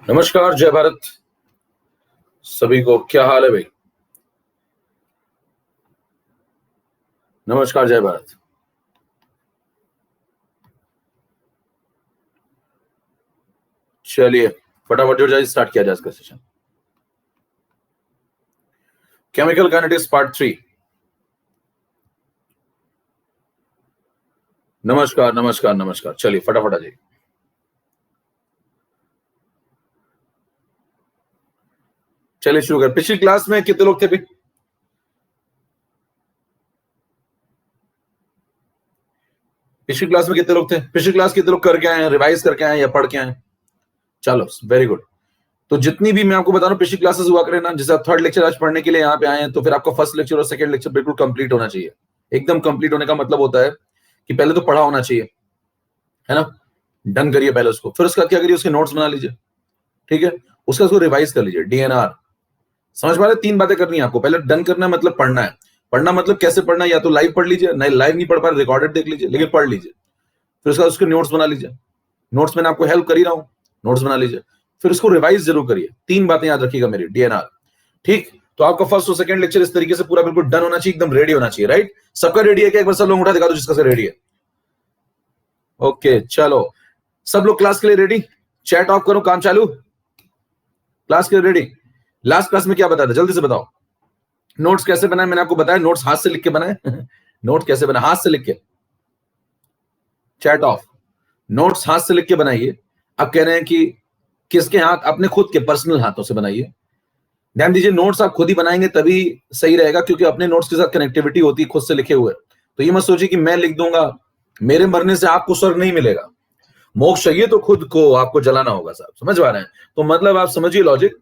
नमस्कार, जय भारत सभी को। क्या हाल है भाई? नमस्कार, जय भारत। चलिए फटाफट जो जाए स्टार्ट किया जाए इसका सेशन। Chemical kinetics part 3। नमस्कार नमस्कार नमस्कार। चलिए फटाफट आ जाइए। चलिए शुरू कर। पिछली क्लास में कितने लोग थे भाई? पिछली क्लास में कितने लोग थे? पिछली क्लास कितने लोग करके आए हैं, रिवाइज करके आए हैं या पढ़ के आए हैं? चलो वेरी गुड। तो जितनी भी मैं आपको बता रहा हूँ पिछली क्लासेस हुआ करें ना, जैसे आप थर्ड लेक्चर आज पढ़ने के लिए यहाँ पे आए हैं, तो फिर आपका फर्स्ट लेक्चर और सेकंड लेक्चर बिल्कुल कंप्लीट होना चाहिए। एकदम कंप्लीट होने का मतलब होता है कि पहले तो पढ़ा होना चाहिए, है ना। डन करिए पहले उसको, फिर उसका क्या करिए, उसके नोट्स बना लीजिए, ठीक है। उसका उसको रिवाइज कर लीजिए, डीएनआर। समझ पा रहे? 3 बातें करनी है आपको। पहले डन करना है, मतलब पढ़ना है। पढ़ना मतलब कैसे पढ़ना है, या तो लाइव पढ़ लीजिए, नहीं लाइव नहीं पढ़ पा रहे रिकॉर्डेड देख लीजिए, लेकिन पढ़ लीजिए। फिर उसका उसके नोट्स बना लीजिए। नोट्स मैंने आपको हेल्प कर ही रहा हूं, नोट्स बना लीजिए। फिर उसको रिवाइज जरूर करिए। 3 बातें याद रखिएगा मेरी, डीएनआर, ठीक। तो आपका फर्स्ट और सेकंड लेक्चर इस तरीके से पूरा बिल्कुल डन होना चाहिए, एकदम रेडी होना चाहिए, राइट। सबका रेडी है क्या? एक बार सब लोग उठा दिखा दो जिसका से रेडी है। ओके चलो, सब लोग क्लास के लिए रेडी? चैट ऑफ करो, काम चालू। क्लास के लिए रेडी? लास्ट क्लास में क्या बताया था, जल्दी से बताओ। नोट्स कैसे बनाए मैंने आपको बताया, नोट्स हाथ से लिख के बनाए। नोट कैसे बनाए? हाथ से लिख के। Chat off. नोट्स हाथ से लिख के बनाइए। अब कह रहे हैं कि किसके हाथ? अपने खुद के पर्सनल हाथों से बनाइए। ध्यान दीजिए, नोट्स आप खुद ही बनाएंगे तभी सही रहेगा, क्योंकि अपने नोट्स के साथ कनेक्टिविटी होती है खुद से लिखे हुए। तो ये मत सोचिए कि मैं लिख दूंगा, मेरे मरने से आपको स्वर्ग नहीं मिलेगा। मोक्ष चाहिए तो खुद को आपको जलाना होगा, साहब समझ पा रहे हैं? तो मतलब आप समझिए लॉजिक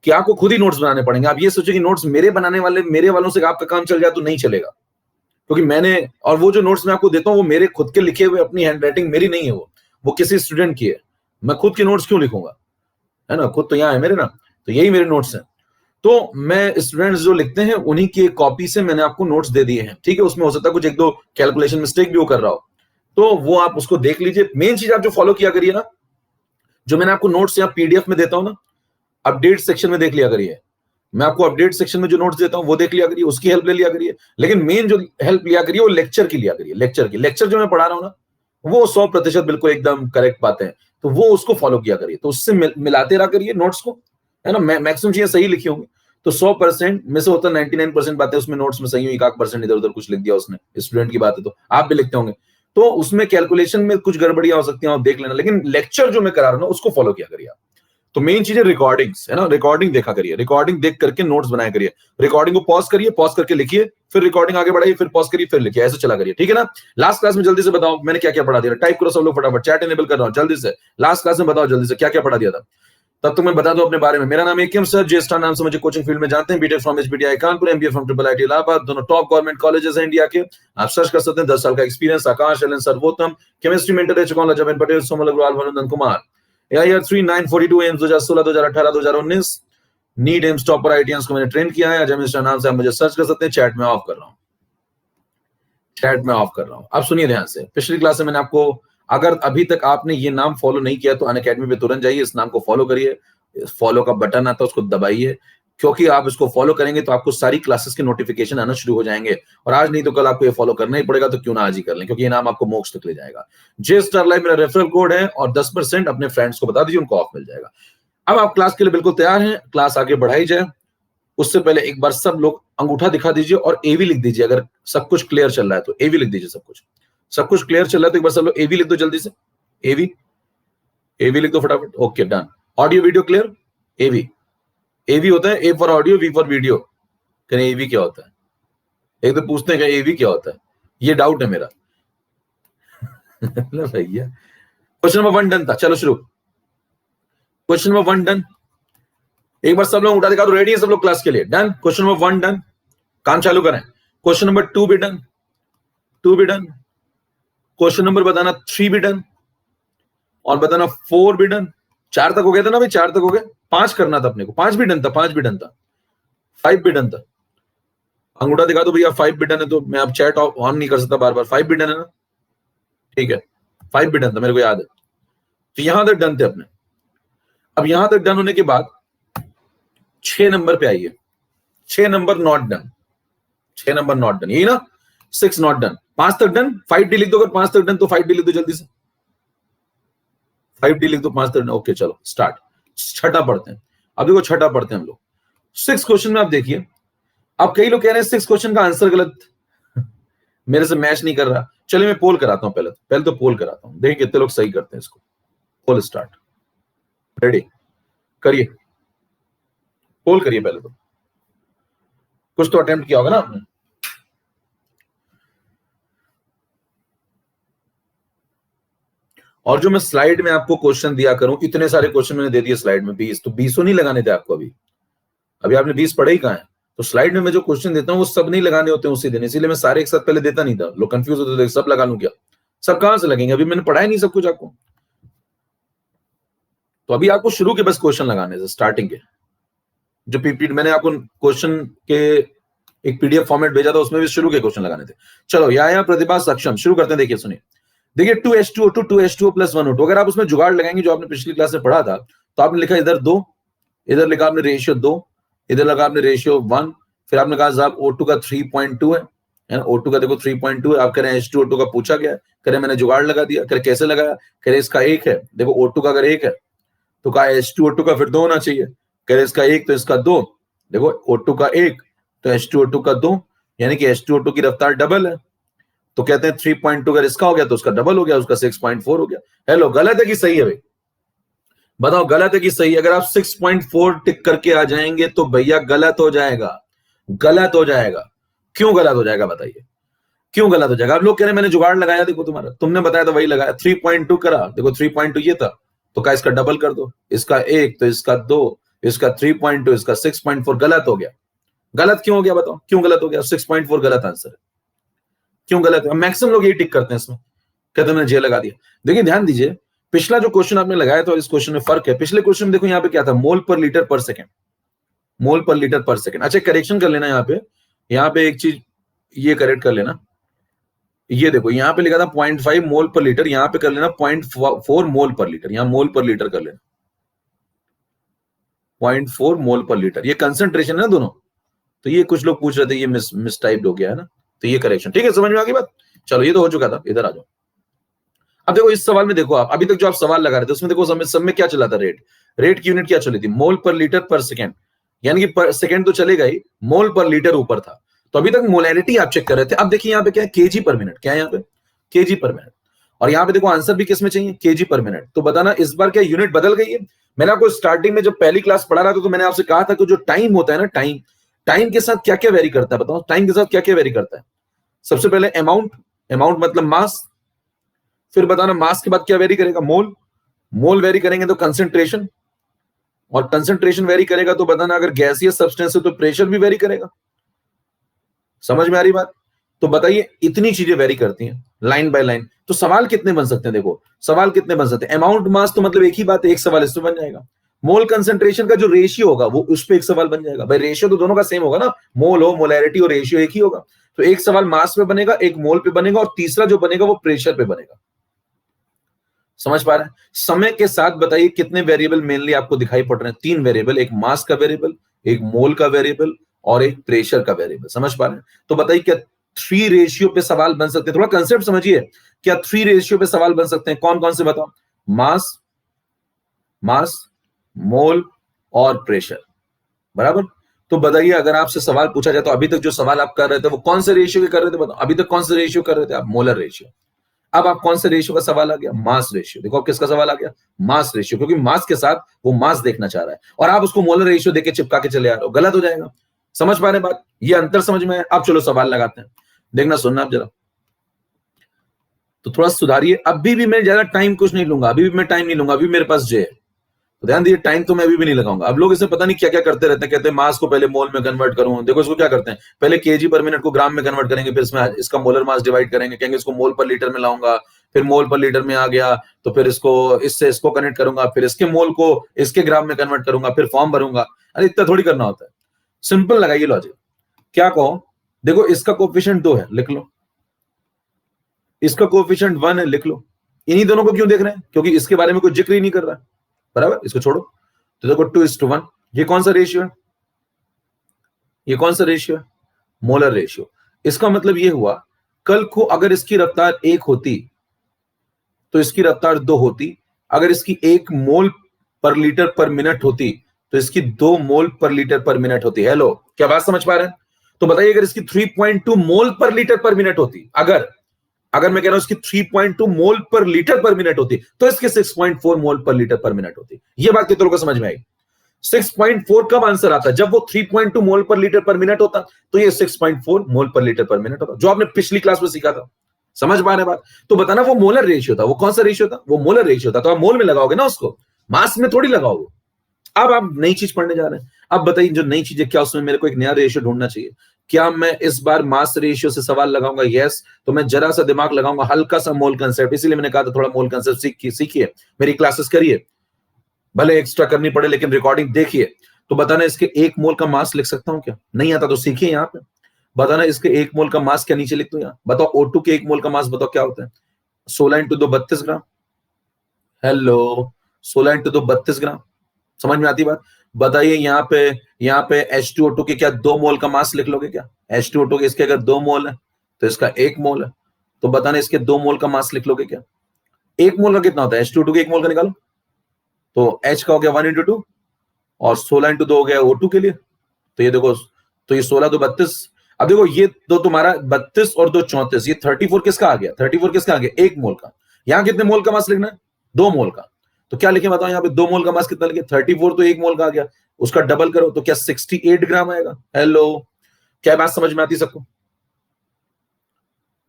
कि आपको खुद ही नोट्स बनाने पड़ेंगे। आप ये सोचिए कि नोट्स मेरे बनाने वाले, मेरे वालों से आपका काम चल जाए तो नहीं चलेगा, क्योंकि मैंने, और वो जो नोट्स मैं आपको देता हूं वो मेरे खुद के लिखे हुए, अपनी हैंडराइटिंग मेरी नहीं है, वो किसी स्टूडेंट की है। मैं खुद के नोट्स क्यों लिखूंगा, है ना। खुद तो यहाँ है मेरे ना, तो यही मेरे नोट्स हैं। तो मैं स्टूडेंट्स जो लिखते हैं उन्हीं की एक कॉपी से मैंने आपको नोट्स दे दिए हैं, ठीक है। उसमें हो सकता है कुछ एक दो कैलकुलेशन मिस्टेक भी वो कर रहा हो, तो वो आप उसको देख लीजिए। मेन चीज आप जो फॉलो किया करिए ना, जो मैंने आपको नोट्स या पीडीएफ में देता हूं ना, अपडेट सेक्शन में देख लिया करिए। मैं आपको अपडेट सेक्शन में जो नोट्स देता हूं वो देख लिया करिए, उसकी हेल्प ले लिया करिए। लेकिन मेन जो हेल्प लिया करिए वो लेक्चर की लिया करिए। लेक्चर जो मैं पढ़ा रहा हूं ना, वो 100% बिल्कुल एकदम करेक्ट बातें हैं, तो वो उसको फॉलो किया करिए। तो उससे मिलाते रहा करिए नोट्स को, है ना। मैक्सिमम चीजें सही लिखी होंगी, तो 100% में से होता है 99% बातें उसमें नोट्स में सही हुई, 1% इधर उधर कुछ लिख दिया उसने, स्टूडेंट की बात है तो आप भी लिखते होंगे, तो उसमें कैलकुलेशन में कुछ गड़बड़ियां हो सकती हैं, आप देख लेना। लेकिन लेक्चर जो मैं करा रहा हूं ना उसको फॉलो किया करिए आप। तो मेन चीज है रिकॉर्डिंग्स, है ना। रिकॉर्डिंग देखा करिए, रिकॉर्डिंग देख करके नोट्स बनाया करिए। रिकॉर्डिंग को पॉज करिए, पॉज करके लिखिए, फिर रिकॉर्डिंग आगे बढ़ाइए, फिर पॉज करिए, फिर लिखिए, ऐसे चला करिए, ठीक है ना। लास्ट क्लास में जल्दी से बताओ मैंने क्या क्या पढ़ा दिया, टाइप करो सब लोग फटाफट, चैट इनेबल कर रहा हूं जल्दी से। लास्ट क्लास में बताओ जल्दी से क्या क्या पढ़ा दिया था, तब तक मैं बता दूं अपने बारे में। मेरा नाम एकेएम सर, जेस्टा नाम से मुझे कोचिंग फील्ड में जानते हैं। BTech from HBTI Kanpur, MBA from triple IT Allahabad, दोनों टॉप गवर्नमेंट कॉलेजेस हैं इंडिया के। आप सर्च कर सकते हैं। 10 साल का experience, Aakash Allen Sarvottam, chemistry mentor है चुकौला जबन पटेल, सोमल Agarwal, Varun Kumar. Year 3942 AIIMS 2016 2018 2019। NEET AIIMS topper IITians को मैंने ट्रेन किया है। अजय मिश्रा नाम से आप मुझे सर्च कर सकते हैं। चैट में ऑफ कर रहा हूं, चैट में ऑफ कर रहा हूं। अब सुनिए ध्यान से, पिछली क्लास में मैंने आपको, अगर अभी तक आपने ये नाम फॉलो नहीं किया तो अनअकैडमी पे तुरंत जाइए, इस नाम को फॉलो करिए। फॉलो का बटन आता है उसको दबाइए, क्योंकि आप इसको फॉलो करेंगे तो आपको सारी क्लासेस के नोटिफिकेशन आना शुरू हो जाएंगे। और आज नहीं तो कल आपको ये फॉलो करना ही पड़ेगा, तो क्यों ना आज ही कर लें, क्योंकि ये नाम आपको मोक्ष तक ले जाएगा। जे स्टार लाइव मेरा रेफरल कोड है, और 10% अपने फ्रेंड्स को बता दीजिए, उनको ऑफ मिल जाएगा। अब आप क्लास के लिए बिल्कुल तैयार हैं, क्लास आगे बढ़ाई जाए। उससे पहले एक बार सब लोग अंगूठा दिखा दीजिए और एवी लिख दीजिए। अगर सब कुछ क्लियर चल रहा है तो एवी लिख दीजिए। सब कुछ क्लियर चल रहा है तो एक बार सब लोग एवी लिख दो जल्दी से। एवी, एवी लिख दो फटाफट। Okay done. Audio video clear? AV, AV होता है A for audio, V for video. कहें एवी क्या होता है? एक तो पूछते हैं कि एवी क्या होता है, ये डाउट है मेरा। भैया क्वेश्चन नंबर 1 डन था, चलो शुरू। Question number 1 done. एक बार सब लोग उठा दिखा दो, रेडी है सब लोग क्लास के लिए? डन। क्वेश्चन नंबर 1 डन, काम चालू करें। क्वेश्चन नंबर 2 भी डन, 2 भी डन। क्वेश्चन नंबर बताना 3 भी डन, और बताना 4 भी डन। 4 तक हो गया था ना भाई, 4 तक हो गया। 5 करना था अपने को, 5 भी डन था, 5 भी डन था, 5 भी डन था। अंगूठा दिखा दो भैया, 5 भी डन है तो मैं अब चैट ऑन नहीं कर सकता बार बार। 5 भी डन है ना, ठीक है, 5 भी डन था, मेरे को याद है। तो यहां तक डन थे अपने। अब यहां तक डन होने के बाद 6 नंबर पे आइए, 6 number not done, 6 number not done, यही ना, 6 नॉट डन, 5 तक डन, 5D लिख दो, अगर 5 तक डन तो 5D लिख दो जल्दी से, 5D लिख दो, 5 तक डन, ओके चलो स्टार्ट। छठा पढ़ते हैं, अब देखो छठा पढ़ते हैं हम लोग। 6 क्वेश्चन में आप देखिए, अब कई लोग कह रहे हैं 6 क्वेश्चन का आंसर गलत, मेरे से मैच नहीं कर रहा, चलिए मैं पोल कराता हूं, पहले तो पोल कराता हूं, देखिए कितने लोग सही करते हैं इसको। पोल स्टार्ट, रेडी, करिए पोल करिए, पहले तो कुछ तो अटेम्प्ट किया होगा ना आपने। और जो मैं स्लाइड में आपको क्वेश्चन दिया करूं, इतने सारे क्वेश्चन मैंने दे दिए स्लाइड में, 20, तो 20 नहीं लगाने थे आपको, अभी आपने 20 पढ़े ही कहां है। तो स्लाइड में मैं जो क्वेश्चन देता हूं वो सब नहीं लगाने होते हैं उसी दिन, इसीलिए मैं सारे एक साथ पहले देता नहीं था, लोग कंफ्यूज होते थे सब लगा लूं क्या, सब कहां से लगेंगे, अभी मैंने पढ़ाया नहीं सब कुछ आपको। तो अभी आपको शुरू के बस क्वेश्चन लगाने थे, स्टार्टिंग के जो पीपीटी मैंने आपको क्वेश्चन के एक पीडीएफ फॉर्मेट भेजा था, उसमें भी शुरू के क्वेश्चन लगाने थे। चलो या प्रतिभा सक्षम, शुरू करते हैं, देखिए सुनिए, देखिए 2H2O2 2H2O + 1O2, अगर आप उसमें जुगाड़ लगाएंगे जो आपने पिछली क्लास में पढ़ा था, तो आपने लिखा इधर 2, इधर लिखा आपने रेशियो 2, इधर लगा आपने रेशियो 1, फिर आपने कहा साहब O2 का 3.2 है ना, O2 का देखो 3.2 है, आप कह रहे हैं H2O2 का पूछा गया है, कह रहे मैंने जुगाड़ लगा दिया, कह रहे कैसे लगाया, कह रहे इसका 1 है, देखो O2 का अगर 1 है तो कहा H2O2 का फिर 2 होना चाहिए, कह रहे इसका 1 तो इसका 2, देखो O2 का 1 तो H2O2 का 2, यानी कि H2O2 की रफ्तार डबल है, तो कहते हैं 3.2 अगर इसका हो गया तो उसका डबल हो गया, उसका 6.4 हो गया। हेलो, गलत है कि सही है भाई, बताओ गलत है कि सही है। अगर आप 6.4 टिक करके आ जाएंगे तो भैया गलत हो जाएगा, गलत हो जाएगा। क्यों गलत हो जाएगा बताइए, क्यों गलत हो जाएगा। आप लोग कह रहे हैं मैंने जुगाड़ लगाया, देखो तुम्हारा, तुमने बताया तो वही लगाया, 3.2 करा, देखो 3.2 ये था, तो क्या इसका डबल कर दो, इसका 1 तो इसका 2, इसका 3.2, इसका 6.4, गलत हो गया। गलत क्यों हो गया बताओ, क्यों गलत हो गया, 6.4 गलत आंसर है, क्यों गलत है। मैक्सिमम लोग यही टिक करते हैं इसमें, कहते हैं मैंने जे लगा दिया। देखिए ध्यान दीजिए, पिछला जो क्वेश्चन आपने लगाया था और इस क्वेश्चन में फर्क है। पिछले क्वेश्चन में देखो यहाँ पे क्या था, मोल पर लीटर पर सेकंड, मोल पर लीटर पर सेकंड। अच्छा करेक्शन कर लेना, यहाँ पे एक चीज ये करेक्ट कर लेना, ये देखो यहाँ पे लिखा था 0.5 मोल पर लीटर, यहाँ पे कर लेना 0.4 मोल पर लीटर, यहाँ मोल पर लीटर कर लेना 0.4 मोल पर लीटर, ये कंसंट्रेशन है ना दोनों, तो ये कुछ लोग पूछ रहे थे ये मिस टाइप हो गया है ना, तो ये करेक्शन, ठीक है, समझ में आ गई बात। चलो ये तो हो चुका था, इधर आ जाओ। अब देखो इस सवाल में देखो, आप अभी तक जो आप सवाल लगा रहे थे उसमें देखो सब में क्या चला था, रेट की यूनिट क्या चली थी, मोल पर लीटर पर सेकंड, यानी कि पर सेकंड तो चलेगा ही, मोल पर लीटर ऊपर था, तो अभी तक मोलैरिटी आप चेक कर रहे थे। अब देखिए यहाँ पे क्या है, केजी पर मिनट, क्या है यहाँ पे, केजी पर मिनट, और यहाँ पे देखो आंसर भी किस में चाहिए, केजी पर मिनट। तो बताना इस बार क्या यूनिट बदल गई है। मैंने आपको स्टार्टिंग में जब पहली क्लास पढ़ा रहा था तो मैंने आपसे कहा था कि जो टाइम होता है ना, टाइम के साथ क्या क्या वेरी करता है, बताओ टाइम के साथ क्या क्या वेरी करता है। सबसे पहले अमाउंट, अमाउंट मतलब मास, फिर बताना मास के बाद क्या वेरी करेगा, मोल, मोल वेरी करेंगे तो कंसंट्रेशन, और कंसंट्रेशन वेरी करेगा तो बताना अगर गैसियस सब्सटेंस है तो प्रेशर भी वेरी करेगा। समझ में आ रही बात। तो बताइए इतनी चीजें वेरी करती हैं लाइन बाय लाइन, तो सवाल कितने बन सकते हैं, देखो सवाल कितने बन सकते हैं। अमाउंट मास तो मतलब एक ही बात है, एक सवाल इसमें बन जाएगा। मोल कंसंट्रेशन का जो रेशियो होगा वो उस पर एक सवाल बन जाएगा, भाई रेशियो तो दोनों का सेम होगा ना, मोल हो मोलैरिटी और रेशियो एक ही होगा, तो एक सवाल मास पे बनेगा, एक मोल पे बनेगा, और तीसरा जो बनेगा वो प्रेशर पे बनेगा। समझ पा रहे हैं। समय के साथ बताइए कितने वेरिएबल मेनली आपको दिखाई पड़ रहे हैं, 3 वेरिएबल, एक मास का वेरिएबल, एक मोल का वेरिएबल और एक प्रेशर का वेरिएबल। समझ पा रहे हैं। तो बताइए क्या 3 रेशियो पे सवाल बन सकते हैं, थोड़ा कंसेप्ट समझिए, क्या 3 रेशियो पे सवाल बन सकते हैं, कौन कौन से बताओ, मास, मास, मोल और प्रेशर, बराबर। तो बताइए अगर आपसे सवाल पूछा जाए तो अभी तक जो सवाल आप कर रहे थे वो कौन से रेशियो के कर रहे थे, बताओ अभी तक कौन से रेशियो कर रहे थे आप, मोलर रेशियो। अब आप कौन से रेशियो का सवाल आ गया, मास रेशियो। देखो किसका सवाल आ गया, मास रेशियो, क्योंकि मास के साथ वो मास देखना चाह रहा है और आप उसको मोलर रेशियो देके चिपका के चले आ रहे हो, गलत हो जाएगा। समझ पा रहे बात, ये अंतर समझ में है। अब चलो सवाल लगाते हैं, देखना सुनना आप जरा, तो थोड़ा सुधारिए। अभी भी मैं ज्यादा टाइम कुछ नहीं लूंगा, अभी भी मैं टाइम नहीं लूंगा, अभी मेरे पास जे है, तो ध्यान दीजिए टाइम तो मैं अभी भी नहीं लगाऊंगा। अब लोग इसे पता नहीं क्या क्या करते रहते हैं, कहते हैं मास को पहले मोल में कन्वर्ट करूं, देखो इसको क्या करते हैं, पहले केजी पर मिनट को ग्राम में कन्वर्ट करेंगे, फिर इसमें इसका मोलर मास डिवाइड करेंगे, कहेंगे इसको मोल पर लीटर में लाऊंगा, फिर मोल पर लीटर में आ गया तो फिर इसको इससे इसको कनेक्ट करूंगा, फिर इसके मोल को इसके ग्राम में कन्वर्ट करूंगा, फिर फॉर्म भरूंगा। अरे इतना थोड़ी करना होता है, सिंपल लगाइए लॉजिक। क्या कहो, देखो इसका कोफिशिएंट 2 है, लिख लो, इसका कोफिशिएंट 1 है, लिख लो। इन्हीं दोनों को क्यों देख रहे हैं, क्योंकि इसके बारे में कोई जिक्र ही नहीं कर रहा है, बराबर, इसको छोड़ो। तो देखो 2:1, ये कौन सा रेशियो है? ये कौन सा रेशियो है? Molar ratio. इसका मतलब ये हुआ, कल को अगर इसकी रफ्तार 1 होती तो इसकी रफ्तार 2 होती, अगर इसकी 1 मोल पर लीटर पर मिनट होती तो इसकी 2 मोल पर लीटर पर मिनट होती। हेलो, क्या बात समझ पा रहे हैं? तो बताइए, अगर इसकी 3.2 मोल पर लीटर पर मिनट होती, अगर अगर मैं कह रहा हूं इसकी 3.2 मोल पर लीटर पर मिनट होती, तो इसकी 6.4 मोल पर लीटर पर मिनट होती। यह बात कितने लोगों को समझ में आई? 6.4 कब आंसर आता? जब वो 3.2 मोल पर लीटर पर मिनट होता, तो ये 6.4 मोल पर लीटर पर मिनट होता, जो आपने पिछली क्लास में सीखा था। समझ पा रहे बात? तो बताना वो मोलर रेशियो था। वो कौन सा रेशियो था? वो मोलर रेशियो था। तो आप मोल में लगाओगे ना उसको, मास में थोड़ी लगाओगे। अब आप नई चीज पढ़ने जा रहे हैं। अब बताइए, जो नई चीज है, क्या उसमें मेरे को एक नया रेशियो ढूंढना चाहिए? क्या मैं इस बार मास रेशियो से सवाल लगाऊंगा? यस। तो मैं जरा सा दिमाग लगाऊंगा, हल्का सा मोल कंसेप्ट। इसीलिए मैंने कहा था थोड़ा मोल कंसेप्ट सीखिए, मेरी क्लासेस करिए, भले एक्स्ट्रा करनी पड़े लेकिन रिकॉर्डिंग देखिए। तो बताना, इसके 1 मोल का मास लिख सकता हूं क्या? नहीं आता तो सीखिए यहां पे। बताना, इसके 1 मोल का मास क्या नीचे लिख दो? यहां बताओ, O2 के 1 मोल का मास बताओ क्या होता है? 16 इंटू 2 32 ग्राम। हेलो, 16 इंटू 2 32 ग्राम। समझ में आती बात? बताइए, यहाँ पे H2O2 के क्या 2 मोल का मास लिख लोगे क्या? H2O2 के इसके अगर 2 मोल है तो इसका 1 मोल है। तो बताना, इसके 2 मोल का मास लिख लोगे क्या? 1 मोल का कितना होता है? H2O2 के 1 मोल का निकालो। तो H का हो गया 1 इंटू 2, और 16 इंटू 2 हो गया O2 के लिए। तो ये देखो, तो ये 16 तो 32। अब देखो, ये दो तुम्हारा 32 और 2 34, ये 34 किसका आ गया? 34 किसका आ गया? 1 मोल का। यहां कितने मोल का मास लिखना है? 2 मोल का। तो क्या लिखे बताओ? यहाँ पे 2 मोल का मास कितना लिखे? 34 तो 1 मोल का आ गया, उसका डबल करो तो क्या 68 ग्राम आएगा। हेलो, क्या बात समझ में आती सबको?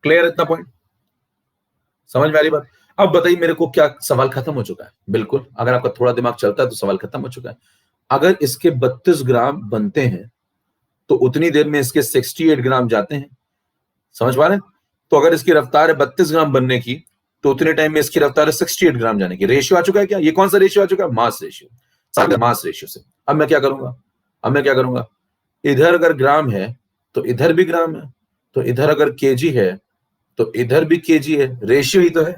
क्लियर इतना पॉइंट? समझ में आ रही बात? अब बताइए मेरे को, क्या सवाल खत्म हो चुका है? बिल्कुल, अगर आपका थोड़ा दिमाग चलता है तो सवाल खत्म हो चुका है। अगर इसके 32 ग्राम बनते हैं तो उतनी देर में इसके 68 ग्राम जाते हैं। समझ पा रहे हैं? तो अगर इसकी रफ्तार है 32 ग्राम बनने की, तो उतने टाइम में इसकी रफ्तार है 68 ग्राम जाने की। रेशियो आ चुका है क्या? ये कौन सा रेशियो आ चुका है? Mass ratio. मास रेशियो से अब मैं क्या करूंगा? अब मैं क्या करूंगा? इधर अगर ग्राम है तो इधर भी ग्राम है, तो इधर अगर केजी है तो इधर भी केजी है। रेशियो ही तो है।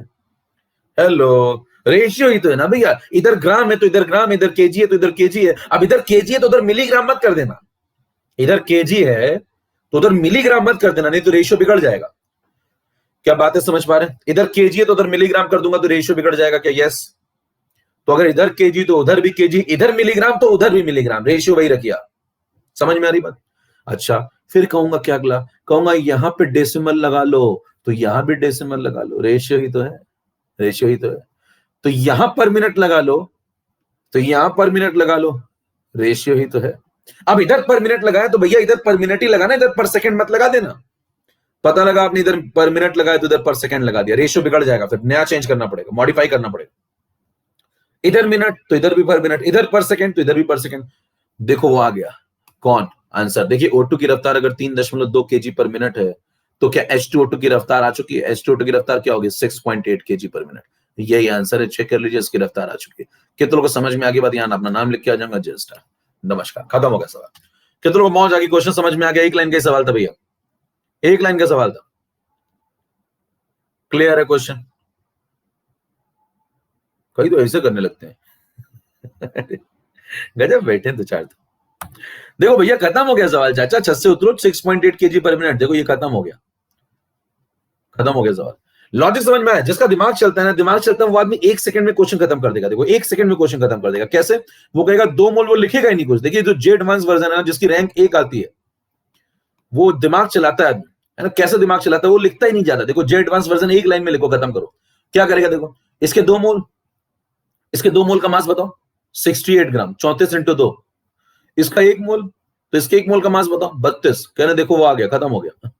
हेलो, रेशियो ही तो है ना भैया। इधर ग्राम है तो इधर ग्राम, इधर केजी है तो इधर केजी है। अब इधर केजी है तो उधर मिलीग्राम मत कर देना। इधर केजी है तो उधर मिलीग्राम मत कर देना, नहीं तो रेशियो बिगड़ जाएगा। क्या बात है, समझ पा रहे हैं? इधर केजी है तो उधर मिलीग्राम कर दूंगा तो रेशियो बिगड़ जाएगा क्या? यस। तो अगर इधर केजी तो उधर भी केजी, इधर मिलीग्राम तो उधर भी मिलीग्राम, रेशियो वही रखिए। समझ में आ रही बात? अच्छा, फिर कहूंगा क्या? अगला कहूंगा यहां पे डेसिमल लगा लो, तो यहां भी डेसिमल लगा लो, रेशियो ही तो है। रेशियो ही तो है। तो यहां पर मिनट लगा लो, तो यहां पर मिनट लगा लो, रेशियो ही तो है। अब इधर पर मिनट लगाया तो भैया इधर पर मिनट ही लगाना, इधर पर सेकंड मत लगा देना। पता लगा आपने इधर पर मिनट लगाया तो इधर पर सेकंड लगा दिया, रेशियो बिगड़ जाएगा, फिर नया चेंज करना पड़ेगा, मॉडिफाई करना पड़ेगा। इधर मिनट तो इधर भी पर मिनट, इधर पर सेकंड तो इधर भी पर सेकंड। देखो वो आ गया कौन आंसर? देखिए O2 की रफ्तार अगर 3.2 केजी पर मिनट है तो क्या H2O2 की रफ्तार आ चुकी है? H2O2 की रफ्तार क्या होगी? 6.8 केजी पर मिनट। यही आंसर है, चेक कर लीजिए, इसकी रफ्तार आ चुकी है। कितने लोगों को समझ में आ गई बात? यहाँ अपना नाम लिख के आ जाऊंगा, जस्ट नमस्कार, खत्म हो गया सवाल। कितने लोगों को मौज आ गई? क्वेश्चन समझ में आ गया? एक लाइन का सवाल था भैया, एक लाइन का सवाल था। क्लियर है क्वेश्चन? कई तो ऐसे करने लगते हैं गजब बैठे तो चार। देखो भैया खत्म हो गया सवाल, चाचा छत से उतरो, 6.8 केजी पर मिनट। देखो ये खत्म हो गया, खत्म हो गया सवाल। लॉजिक समझ में आया? जिसका दिमाग चलता है ना, दिमाग चलता है वो आदमी 1 सेकंड में क्वेश्चन खत्म कर देगा। देखो 1 सेकंड में क्वेश्चन खत्म कर देगा। कैसे? वो कहेगा 2 मोल, वो लिखेगा ही नहीं कुछ। देखिए जो जे एडवांस वर्जन है ना, जिसकी रैंक 1 आती है, वो दिमाग चलाता है आदमी, है ना? कैसे दिमाग चलाता है? वो लिखता ही नहीं ज्यादा। देखो जे एडवांस वर्जन 1 लाइन में लिखो, खत्म करो। क्या करेगा? देखो इसके 2 मोल, इसके 2 मोल का मास बताओ, 68 ग्राम, 34 इंटू 2। इसका 1 मोल, तो इसके 1 मोल का मास बताओ, 32। कहना देखो वो आ गया, खत्म हो गया,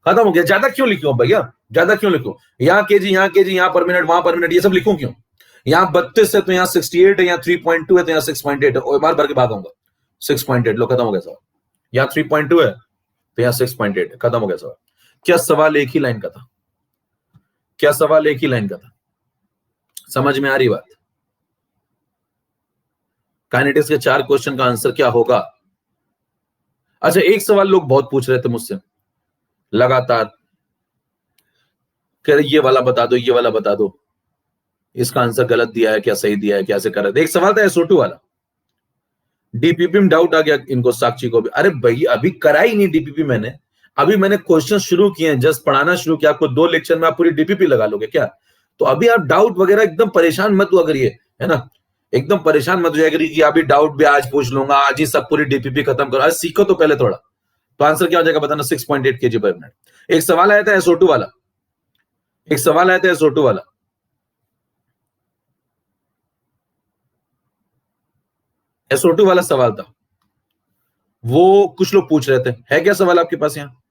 खत्म हो गया। ज्यादा क्यों लिखूं भैया? ज्यादा क्यों लिखूं? यहाँ केजी, यहाँ केजी, यहाँ पर मिनट, वहां पर मिनट, ये सब लिखूं क्यों? यहाँ 32 है तो यहाँ 68 है, यहाँ 3.2 है तो यहाँ 6.8 है, और बार भर के भागूंगा। 6.8 लो, खत्म हो गया सवाल। यहाँ 3.2 है तो यहाँ 6.8 है, खत्म हो गया सवाल। क्या सवाल एक ही लाइन का था? क्या सवाल एक ही लाइन का था? समझ में आ रही बात? काइनेटिक्स के 4 क्वेश्चन का आंसर क्या होगा? अच्छा, एक सवाल लोग बहुत पूछ रहे थे मुझसे लगातार, कह रहे ये वाला बता दो, ये वाला बता दो, इसका आंसर गलत दिया है क्या, सही दिया है, कैसे कर रहे थे। एक सवाल था SO2 वाला, डीपीपी में डाउट आ गया इनको, साक्षी को भी। अरे भैया अभी करा ही नहीं डीपीपी मैंने, अभी मैंने क्वेश्चन शुरू किए हैं, जस्ट पढ़ाना शुरू किया। आपको 2 लेक्चर में आप पूरी डीपीपी लगा लोगे क्या? तो अभी आप डाउट वगैरह एकदम परेशान मत हुआ करिए, है ना, एकदम परेशान मत हो जाया करिए कि अभी डाउट भी आज पूछ लूंगा, आज ही सब पूरी डीपीपी खत्म करो। आज सीखो तो पहले थोड़ा। तो आंसर क्या हो जाएगा बताना? 6.8 kg पर मिनट। एक सवाल आया था SO2 वाला, एक सवाल आया था SO2 वाला, SO2 वाला सवाल था, वो कुछ लोग पूछ रहे थे। है क्या सवाल आपके पास? यहाँ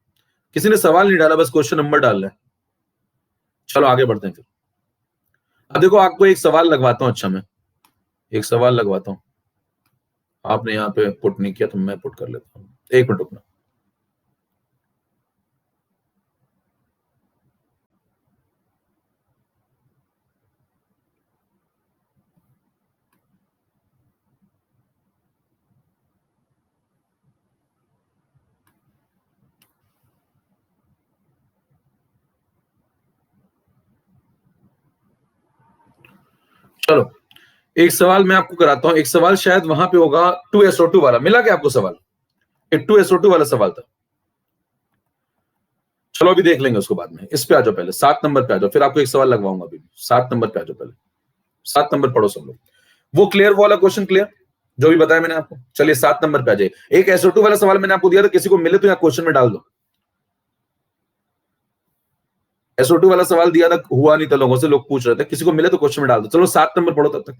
किसी ने सवाल नहीं डाला, बस क्वेश्चन नंबर डाल रहे हैं। चलो आगे बढ़ते हैं फिर। अब देखो आपको एक सवाल लगवाता हूं। अच्छा मैं एक सवाल लगवाता हूं, आपने यहाँ पे पुट नहीं किया तो मैं पुट कर लेता हूँ। एक मिनट रुकना। चलो एक सवाल मैं आपको कराता हूं। एक सवाल शायद वहां पे होगा 2SO2 वाला। मिला क्या आपको सवाल? एक 2SO2 वाला सवाल था। चलो अभी देख लेंगे उसको बाद में। इस पे आ जाओ पहले, 7 नंबर पे आ जाओ, फिर आपको एक सवाल लगवाऊंगा अभी। 7 नंबर पे आ जाओ पहले, 7 नंबर पढ़ो सब लोग। वो क्लियर वाला क्वेश्चन क्लियर जो भी बताया मैंने आपको। चलिए 7 नंबर पे आ जाए। एक SO2 वाला सवाल मैंने आपको दिया था, किसी को मिले तो यहाँ क्वेश्चन में डाल दो। SO2 वाला सवाल दिया था, हुआ नहीं था, लोगों से लोग पूछ रहे थे, किसी को मिले तो क्वेश्चन में डाल दो। चलो 7 नंबर पढ़ो तब तक,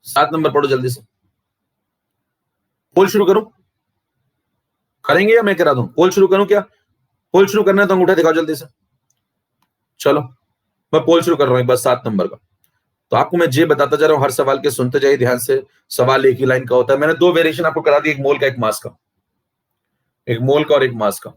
7 नंबर पढ़ो जल्दी से। पोल शुरू करूं? करेंगे या मैं करा दूं? पोल शुरू करूं क्या? पोल शुरू करना है तो अंगूठा दिखाओ जल्दी से। चलो मैं पोल शुरू कर रहा हूं बस 7 नंबर का। तो आपको मैं जे बताता जा रहा हूं, हर सवाल के सुनते जाइए ध्यान से। सवाल एक ही लाइन का होता है। मैंने 2 वेरिएशन आपको करा दी, एक मोल का एक मास का, एक मोल का और एक मास का।